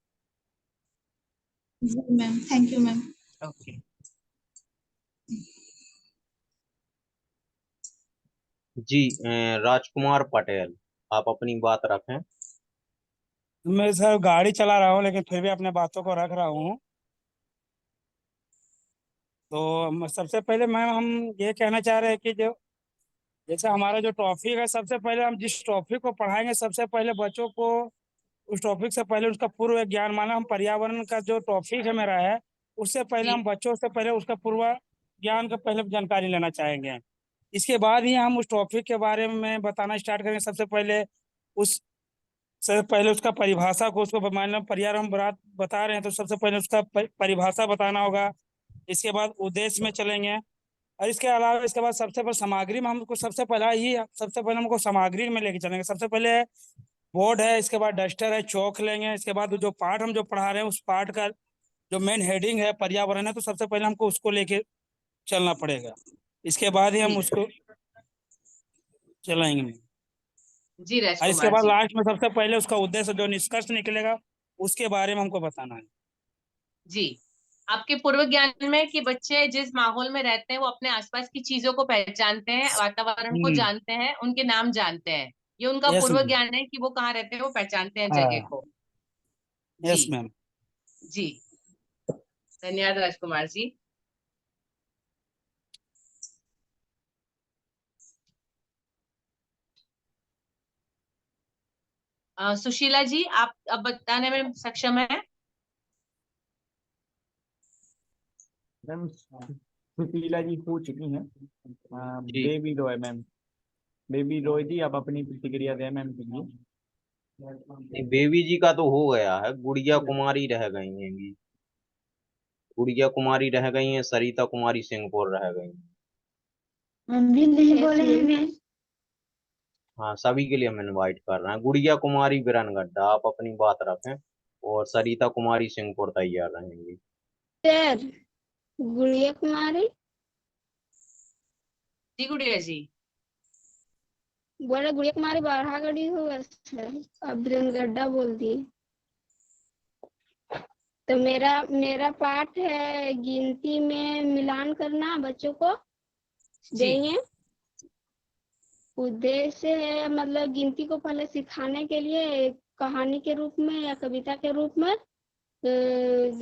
जी ma'am, thank you ma'am. Okay. जी राजकुमार पटेल आप अपनी बात रखें। मैं सर गाड़ी चला रहा हूँ लेकिन फिर भी अपने बातों को रख रहा हूँ। तो सबसे पहले मैम हम ये कहना चाह रहे हैं कि जो जैसे हमारा जो टॉपिक है, सबसे पहले हम जिस टॉपिक को पढ़ाएंगे, सबसे पहले बच्चों को उस टॉपिक से पहले उसका पूर्व ज्ञान, माना हम पर्यावरण का जो टॉपिक है मेरा है, उससे पहले हम बच्चों से पहले उसका पूर्व ज्ञान का पहले जानकारी लेना चाहेंगे। इसके बाद ही हम उस टॉपिक के बारे में बताना स्टार्ट करेंगे। सबसे पहले उस सबसे पहले उसका परिभाषा को, उसको मान लो पर्यावरण बात बता रहे हैं तो सबसे पहले उसका परिभाषा बताना होगा। इसके बाद उद्देश्य में चलेंगे, और इसके अलावा इसके बाद सबसे पहले सामग्री में हमको सबसे पहले हमको सामग्री में लेके चलेंगे। सबसे पहले बोर्ड है, इसके बाद डस्टर है, चौक लेंगे। इसके बाद जो पार्ट हम जो पढ़ा रहे हैं उस पार्ट का जो मेन हेडिंग है पर्यावरण है, तो सबसे पहले हमको उसको लेके चलना पड़ेगा। इसके बाद ही हम उसको चलाएंगे। जी और इसके राजकुमार बाद जी। लास्ट में सबसे पहले उसका उद्देश्य जो निष्कर्ष निकलेगा उसके बारे में हमको बताना है। जी, आपके पूर्व ज्ञान में कि बच्चे जिस माहौल में रहते हैं वो अपने आसपास की चीजों को पहचानते हैं, वातावरण को जानते हैं, उनके नाम जानते हैं, ये उनका यस पूर्व मैम। ज्ञान है कि वो कहाँ रहते हैं, वो पहचानते हैं जगह हाँ को। यस जी। मैम। जी, धन्यवाद राजकुमार जी। सुशीला जी, आप अब बताने में सक्षम है? मैम सुशीला जी हो चुकी हैं। जी बेबी रॉय मैम, बेबी रॉय जी आप अपनी प्रतिक्रिया दें मैम के लिए। नहीं, बेबी जी का तो हो गया है, गुड़िया कुमारी रह गई हैं। गुड़िया कुमारी रह गई हैं, सरिता कुमारी सिंहपुर रह गई हैं। हम भी नहीं बोले हैं मैम। हाँ, सभी के लिए हम इनवाइट कर रहे हैं। गुड़िया कुमारी बिरनगड्ढा, आप अपनी बात रखें, और सरिता कुमारी सिंहपुर तैयार रहेंगी। सर गुड़िया कुमारी जी गुड़िया जी। बोले गुड़िया कुमारी बारहगढ़ी होगा सर, अब गड्ढा बोल दिए। तो मेरा पाठ है गिनती में मिलान करना बच्चों को देंगे। उद्देश्य है मतलब गिनती को पहले सिखाने के लिए कहानी के रूप में या कविता के रूप में,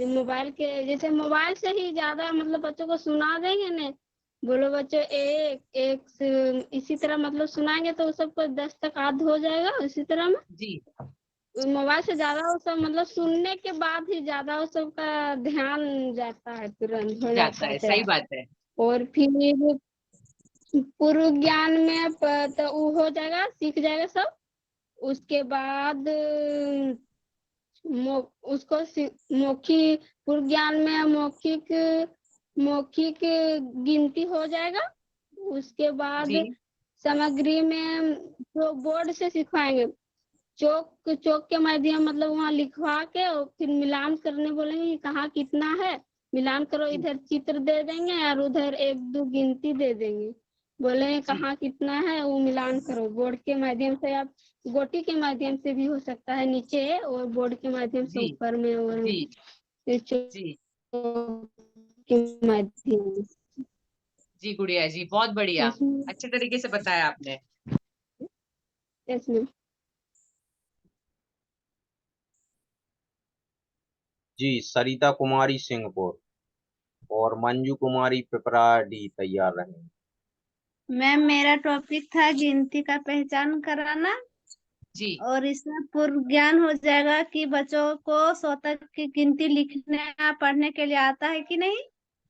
मोबाइल के जैसे मोबाइल से ही ज्यादा मतलब बच्चों को सुना देंगे ना। बोलो बच्चों एक एक इसी तरह मतलब सुनाएंगे तो सबको 10 तक याद हो जाएगा। इसी तरह में जी मोबाइल से ज्यादा वो सब मतलब सुनने के बाद ही ज्यादा वो सबका ध्यान जाता है, तुरंत हो जाता है, सही बात है। और फिर पूर्व ज्ञान में तो वो हो जाएगा, सीख जाएगा सब। उसके बाद उसको मौखिक पूर्व ज्ञान में मौखिक गिनती हो जाएगा। उसके बाद सामग्री में जो बोर्ड से सिखाएंगे, चौक के माध्यम मतलब वहाँ लिखवा के और फिर मिलान करने बोलेंगे कहाँ कितना है, मिलान करो। इधर चित्र दे देंगे और उधर 1-2 गिनती दे देंगे, बोलेंगे कहाँ कितना है वो मिलान करो। बोर्ड के माध्यम से आप गोटी के माध्यम से भी हो सकता है नीचे, और बोर्ड के माध्यम से ऊपर में, और के माध्यम। जी गुड़िया जी, बहुत बढ़िया, अच्छे तरीके से बताया आपने। Yes ma'am. जी, सरिता कुमारी सिंहपुर और मंजू कुमारी पिपराडी तैयार रहेंगे। मैम मेरा टॉपिक था गिनती का पहचान कराना जी, और इसमें पूर्व ज्ञान हो जाएगा कि बच्चों को 100 तक की गिनती लिखने पढ़ने के लिए आता है कि नहीं।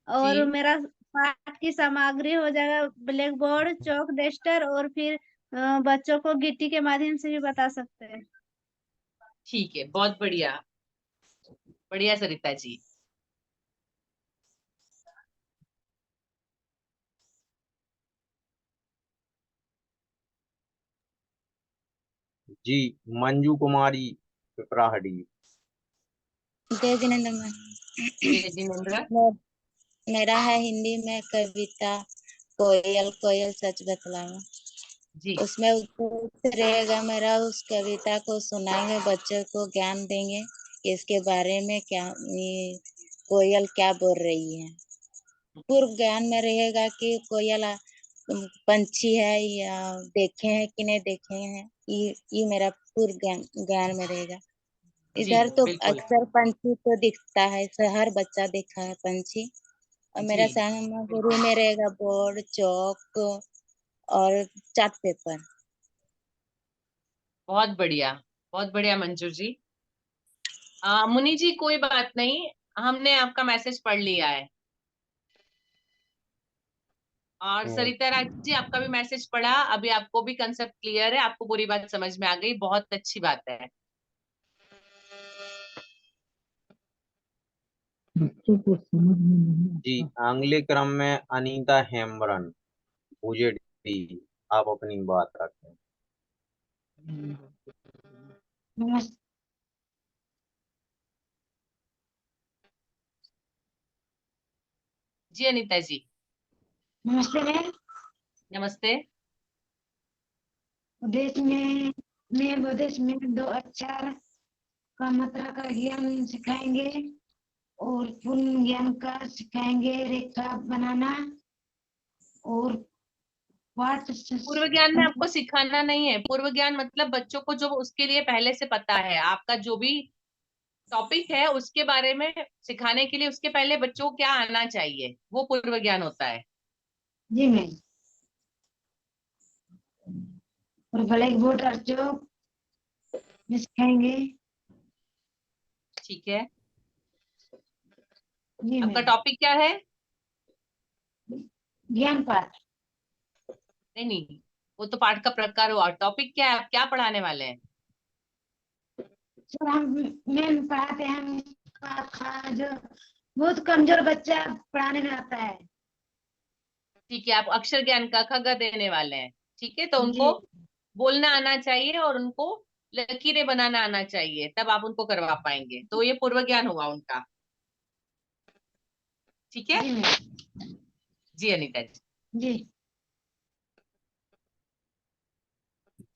और मेरा पाठ की सामग्री हो जाएगा ब्लैक बोर्ड, चौक, डस्टर, और फिर बच्चों को गिट्टी के माध्यम से भी बता सकते हैं। ठीक है, बहुत बढ़िया, बढ़िया सरिता जी। जी, मंजू कुमारी पिपराहड़ी। जय जिनेन्द्र मैम। जय जिनेन्द्र। मेरा है हिंदी में कविता कोयल कोयल सच बतलावा। उसमें उत्तर रहेगा मेरा, उस कविता को सुनाएंगे, बच्चों को ज्ञान देंगे इसके बारे में, क्या ये कोयल क्या बोल रही है। पूर्व ज्ञान में रहेगा कि कोयल पंछी है या देखे हैं कि नहीं देखे हैं, ये मेरा पूर्व ज्ञान में रहेगा। इधर तो अक्सर पंछी तो दिखता है, हर बच्चा देखा है पंछी। और मेरा सामग्री में रहेगा बोर्ड, चौक और चार्ट पेपर। बहुत बढ़िया मंजू जी। मुनि जी कोई बात नहीं, हमने आपका मैसेज पढ़ लिया है। और सरिता राज जी, आपका भी मैसेज पढ़ा, अभी आपको भी कंसेप्ट क्लियर है, आपको पूरी बात समझ में आ गई, बहुत अच्छी बात है। बच्चों को समझ में नहीं जी, अगले क्रम में अनीता हेम्ब्रम भुजेडी, आप अपनी बात रखें। जी अनीता जी। नमस्ते मैम। नमस्ते। उद्देश्य में 2 अक्षर का मात्रा का ज्ञान सिखाएंगे और पूर्ण ज्ञान का सिखाएंगे, रेखा बनाना। और पूर्व ज्ञान में आपको सिखाना नहीं है, पूर्व ज्ञान मतलब बच्चों को जो उसके लिए पहले से पता है, आपका जो भी टॉपिक है उसके बारे में सिखाने के लिए उसके पहले बच्चों को क्या आना चाहिए, वो पूर्व ज्ञान होता है। जी मैम। और ब्लैक बोर्ड और चौक सिखाएंगे। ठीक है, जी आपका टॉपिक क्या है? ज्ञान पाठ। नहीं, वो तो पाठ का प्रकार हुआ, टॉपिक क्या है, आप क्या पढ़ाने वाले हैं? सर हम मैम पढ़ाते हैं जो बहुत कमजोर बच्चा पढ़ाने में आता है। ठीक है, आप अक्षर ज्ञान का ख ग देने वाले हैं। ठीक है, तो उनको जी बोलना आना चाहिए और उनको लकीरें बनाना आना चाहिए, तब आप उनको करवा पाएंगे। तो ये पूर्व ज्ञान हुआ उनका। ठीक है जी अनीता जी। जी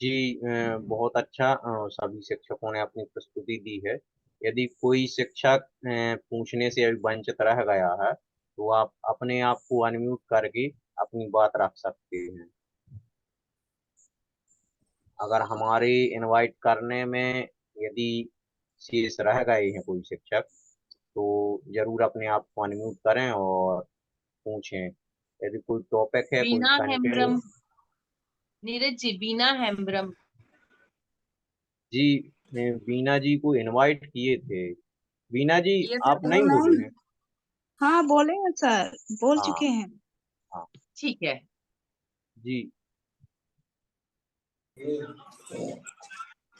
जी बहुत अच्छा सभी शिक्षकों ने अपनी प्रस्तुति दी है। यदि कोई शिक्षक पूछने से अभी वंचित रह गया है तो आप अपने आप को अनम्यूट करके अपनी बात रख सकते हैं। अगर हमारे इनवाइट करने में यदि शेष रह गए हैं कोई शिक्षक तो जरूर अपने आप को अनम्यूट करें और पूछें। यदि कोई टॉपिक है, कोई बीना कंटेंट। हेम्ब्रम, नीरज जी, बीना हेम्ब्रम। जी बीना जी को इनवाइट किए थे। बीना जी ये तो आप नहीं बोले हैं। हाँ बोले हैं सर, बोल हाँ चुके हैं। हाँ ठीक है। जी।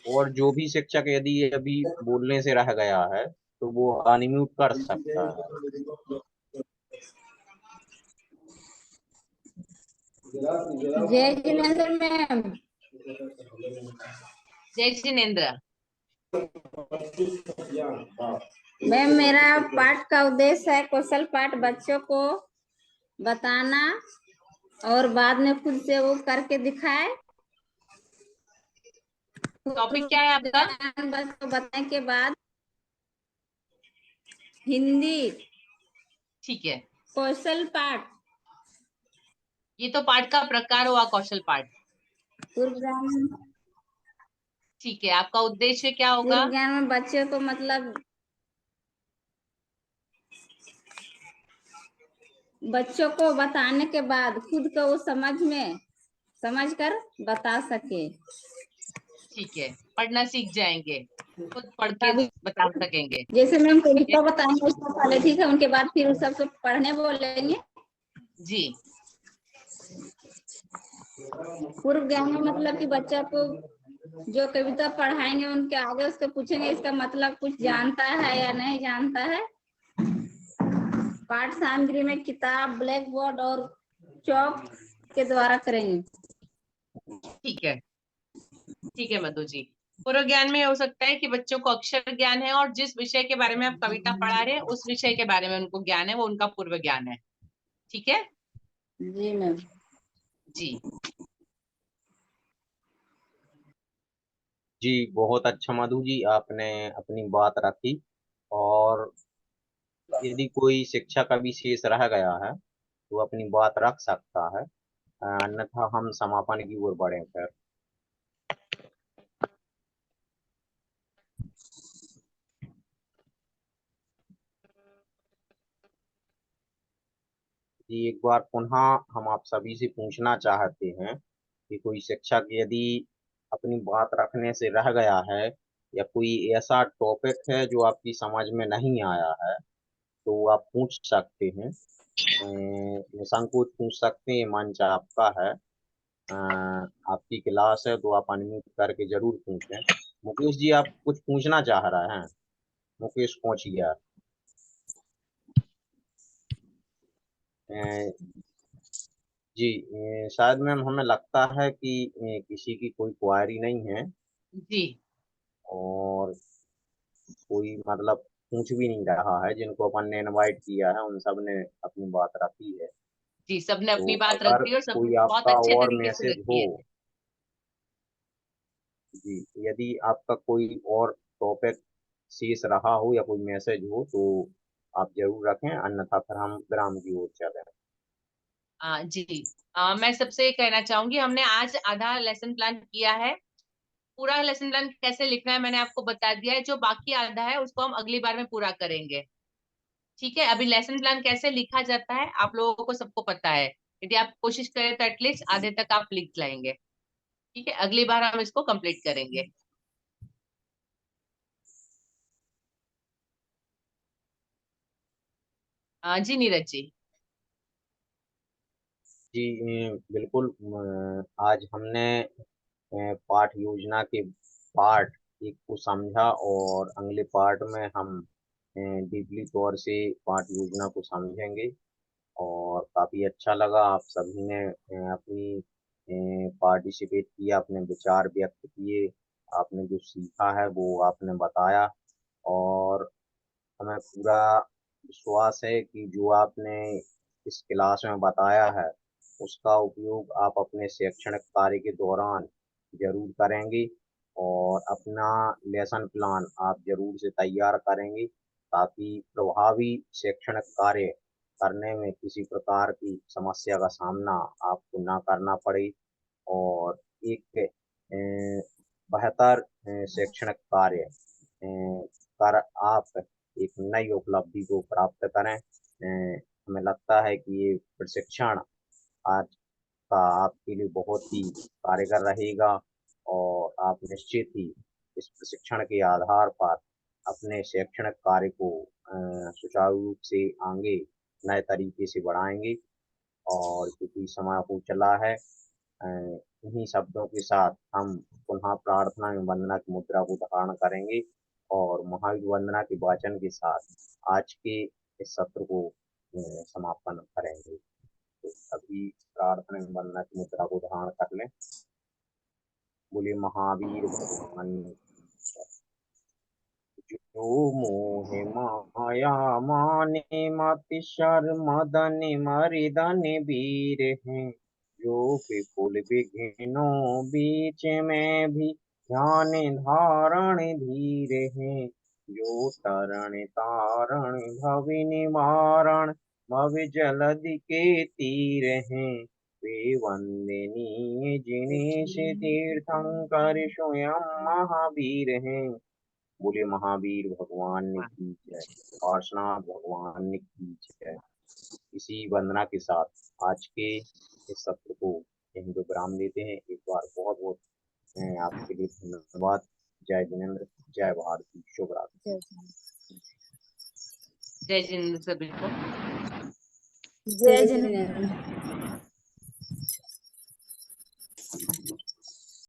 और जो भी शिक्षक यदि अभी बोलने से रह गया है तो वो अनम्यूट कर सकता है। जय जिनेंद्र मैम। जय जिनेंद्र। मैम मेरा पाठ का उद्देश्य है कौशल पाठ बच्चों को बताना और बाद में खुद से वो करके दिखाए। टॉपिक क्या है आपका? बस को बताने के बाद हिंदी ठीक है, कौशल पाठ ये तो पाठ का प्रकार हुआ, कौशल पाठ। पूर्व ज्ञान ठीक है, आपका उद्देश्य क्या होगा? पूर्व ज्ञान में बच्चे को मतलब बच्चों को बताने के बाद खुद को वो समझ कर बता सके। ठीक है, पढ़ना सीख जाएंगे, खुद पढ़ के बता सकेंगे। जैसे मैम कविता बताएंगे उसको पहले, ठीक है, उनके बाद फिर उस सबसे पढ़ने बोलेंगे। जी। पूर्व ज्ञान में मतलब कि बच्चा को जो कविता पढ़ाएंगे उनके आगे उसको पूछेंगे इसका मतलब कुछ जानता है या नहीं जानता है। पाठ सामग्री में किताब, ब्लैक बोर्ड और चौक के द्वारा करेंगे। ठीक है मधु जी। पूर्व ज्ञान में हो सकता है कि बच्चों को अक्षर ज्ञान है और जिस विषय के बारे में आप कविता पढ़ा रहे हैं उस विषय के बारे में उनको ज्ञान है, वो उनका पूर्व ज्ञान है। ठीक है जी मैम। जी। जी बहुत अच्छा मधु जी, आपने अपनी बात रखी। और यदि कोई शिक्षक अभी शेष रह गया है तो अपनी बात रख सकता है, अन्यथा हम समापन की ओर बढ़े फिर। जी एक बार पुनः हम आप सभी से पूछना चाहते हैं कि कोई शिक्षक यदि अपनी बात रखने से रह गया है या कोई ऐसा टॉपिक है जो आपकी समझ में नहीं आया है तो आप पूछ सकते हैं। निसंकोच पूछ सकते हैं, मंच आपका है। आपकी क्लास है तो आप अनम्यूट करके जरूर पूछें। मुकेश जी आप कुछ पूछना चाह रहे हैं? मुकेश पहुंचिए। जी शायद मैम हमें लगता है कि किसी की कोई क्वारी नहीं है जी। और कोई मतलब पूछ भी नहीं रहा है। जिनको अपन ने इनवाइट किया है उन सब ने अपनी बात रखी है। जी, सबने तो अपनी बात रख अगर दी और सब कोई बहुत आपका अच्छे और तरीके से मैसेज हो, रखी है। जी यदि आपका कोई और टॉपिक शेष रहा हो या कोई मैसेज हो तो आप जरूर रखें, अन्यथा फिर हम विराम की ओर चलें। जी। मैं सबसे कहना चाहूंगी, हमने आज आधा लेसन प्लान किया है। पूरा लेसन प्लान कैसे लिखना है मैंने आपको बता दिया है, जो बाकी आधा है उसको हम अगली बार में पूरा करेंगे। ठीक है, अभी लेसन प्लान कैसे लिखा जाता है आप लोगों को सबको पता है। यदि आप कोशिश करें तो एटलीस्ट आधे तक आप लिख लाएंगे। ठीक है, अगली बार हम इसको कंप्लीट करेंगे। जी नीरज जी। जी बिल्कुल। आज हमने पाठ योजना के पार्ट एक को समझा और अगले पार्ट में हम डीपली तौर से पाठ योजना को समझेंगे। और काफ़ी अच्छा लगा, आप सभी ने अपनी पार्टिसिपेट किया, अपने विचार व्यक्त किए, आपने जो सीखा है वो आपने बताया। और हमें पूरा विश्वास है कि जो आपने इस क्लास में बताया है उसका उपयोग आप अपने शैक्षणिक कार्य के दौरान जरूर करेंगे और अपना लेसन प्लान आप जरूर से तैयार करेंगे ताकि प्रभावी शैक्षणिक कार्य करने में किसी प्रकार की समस्या का सामना आपको ना करना पड़े और एक बेहतर शैक्षणिक कार्य कर आप एक नई उपलब्धि को प्राप्त करें। हमें लगता है कि ये प्रशिक्षण आज का आपके लिए बहुत ही कारगर रहेगा और आप निश्चित ही इस प्रशिक्षण के आधार पर अपने शैक्षणिक कार्य को सुचारू रूप से आगे नए तरीके से बढ़ाएंगे। और क्योंकि समय हो चला है, इन्हीं शब्दों के साथ हम पुनः प्रार्थना में वंदना की मुद्रा को धारण करेंगे और महावीर वंदना के वाचन के साथ आज के इस सत्र को समापन करेंगे। तो अभी प्रार्थना में वंदना की मुद्रा को धारण कर लें। बोले महावीर भगवान जो मोह माया माने मति शर मदन मरिदन वीर हैं, जो विपुल विघ्नों बीच में भी ध्यान धारण धीर हैं, जो तरण तारण भव निवारण भव जलधि के तीर हैं, वे वंदनीय जिनेश तीर्थंकर स्वयं महावीर हैं। बोले महावीर भगवान की जय, पार्श्वनाथ भगवान की जय। इसी वंदना के साथ आज के इस सत्र को यहीं पे विराम देते हैं। एक बार बहुत बहुत आपके लिए धन्यवाद। जय जिनेंद्र, जय भारती, शुभ रात्रि। जय जिनेंद्र सभी को। जय जिनेंद्र।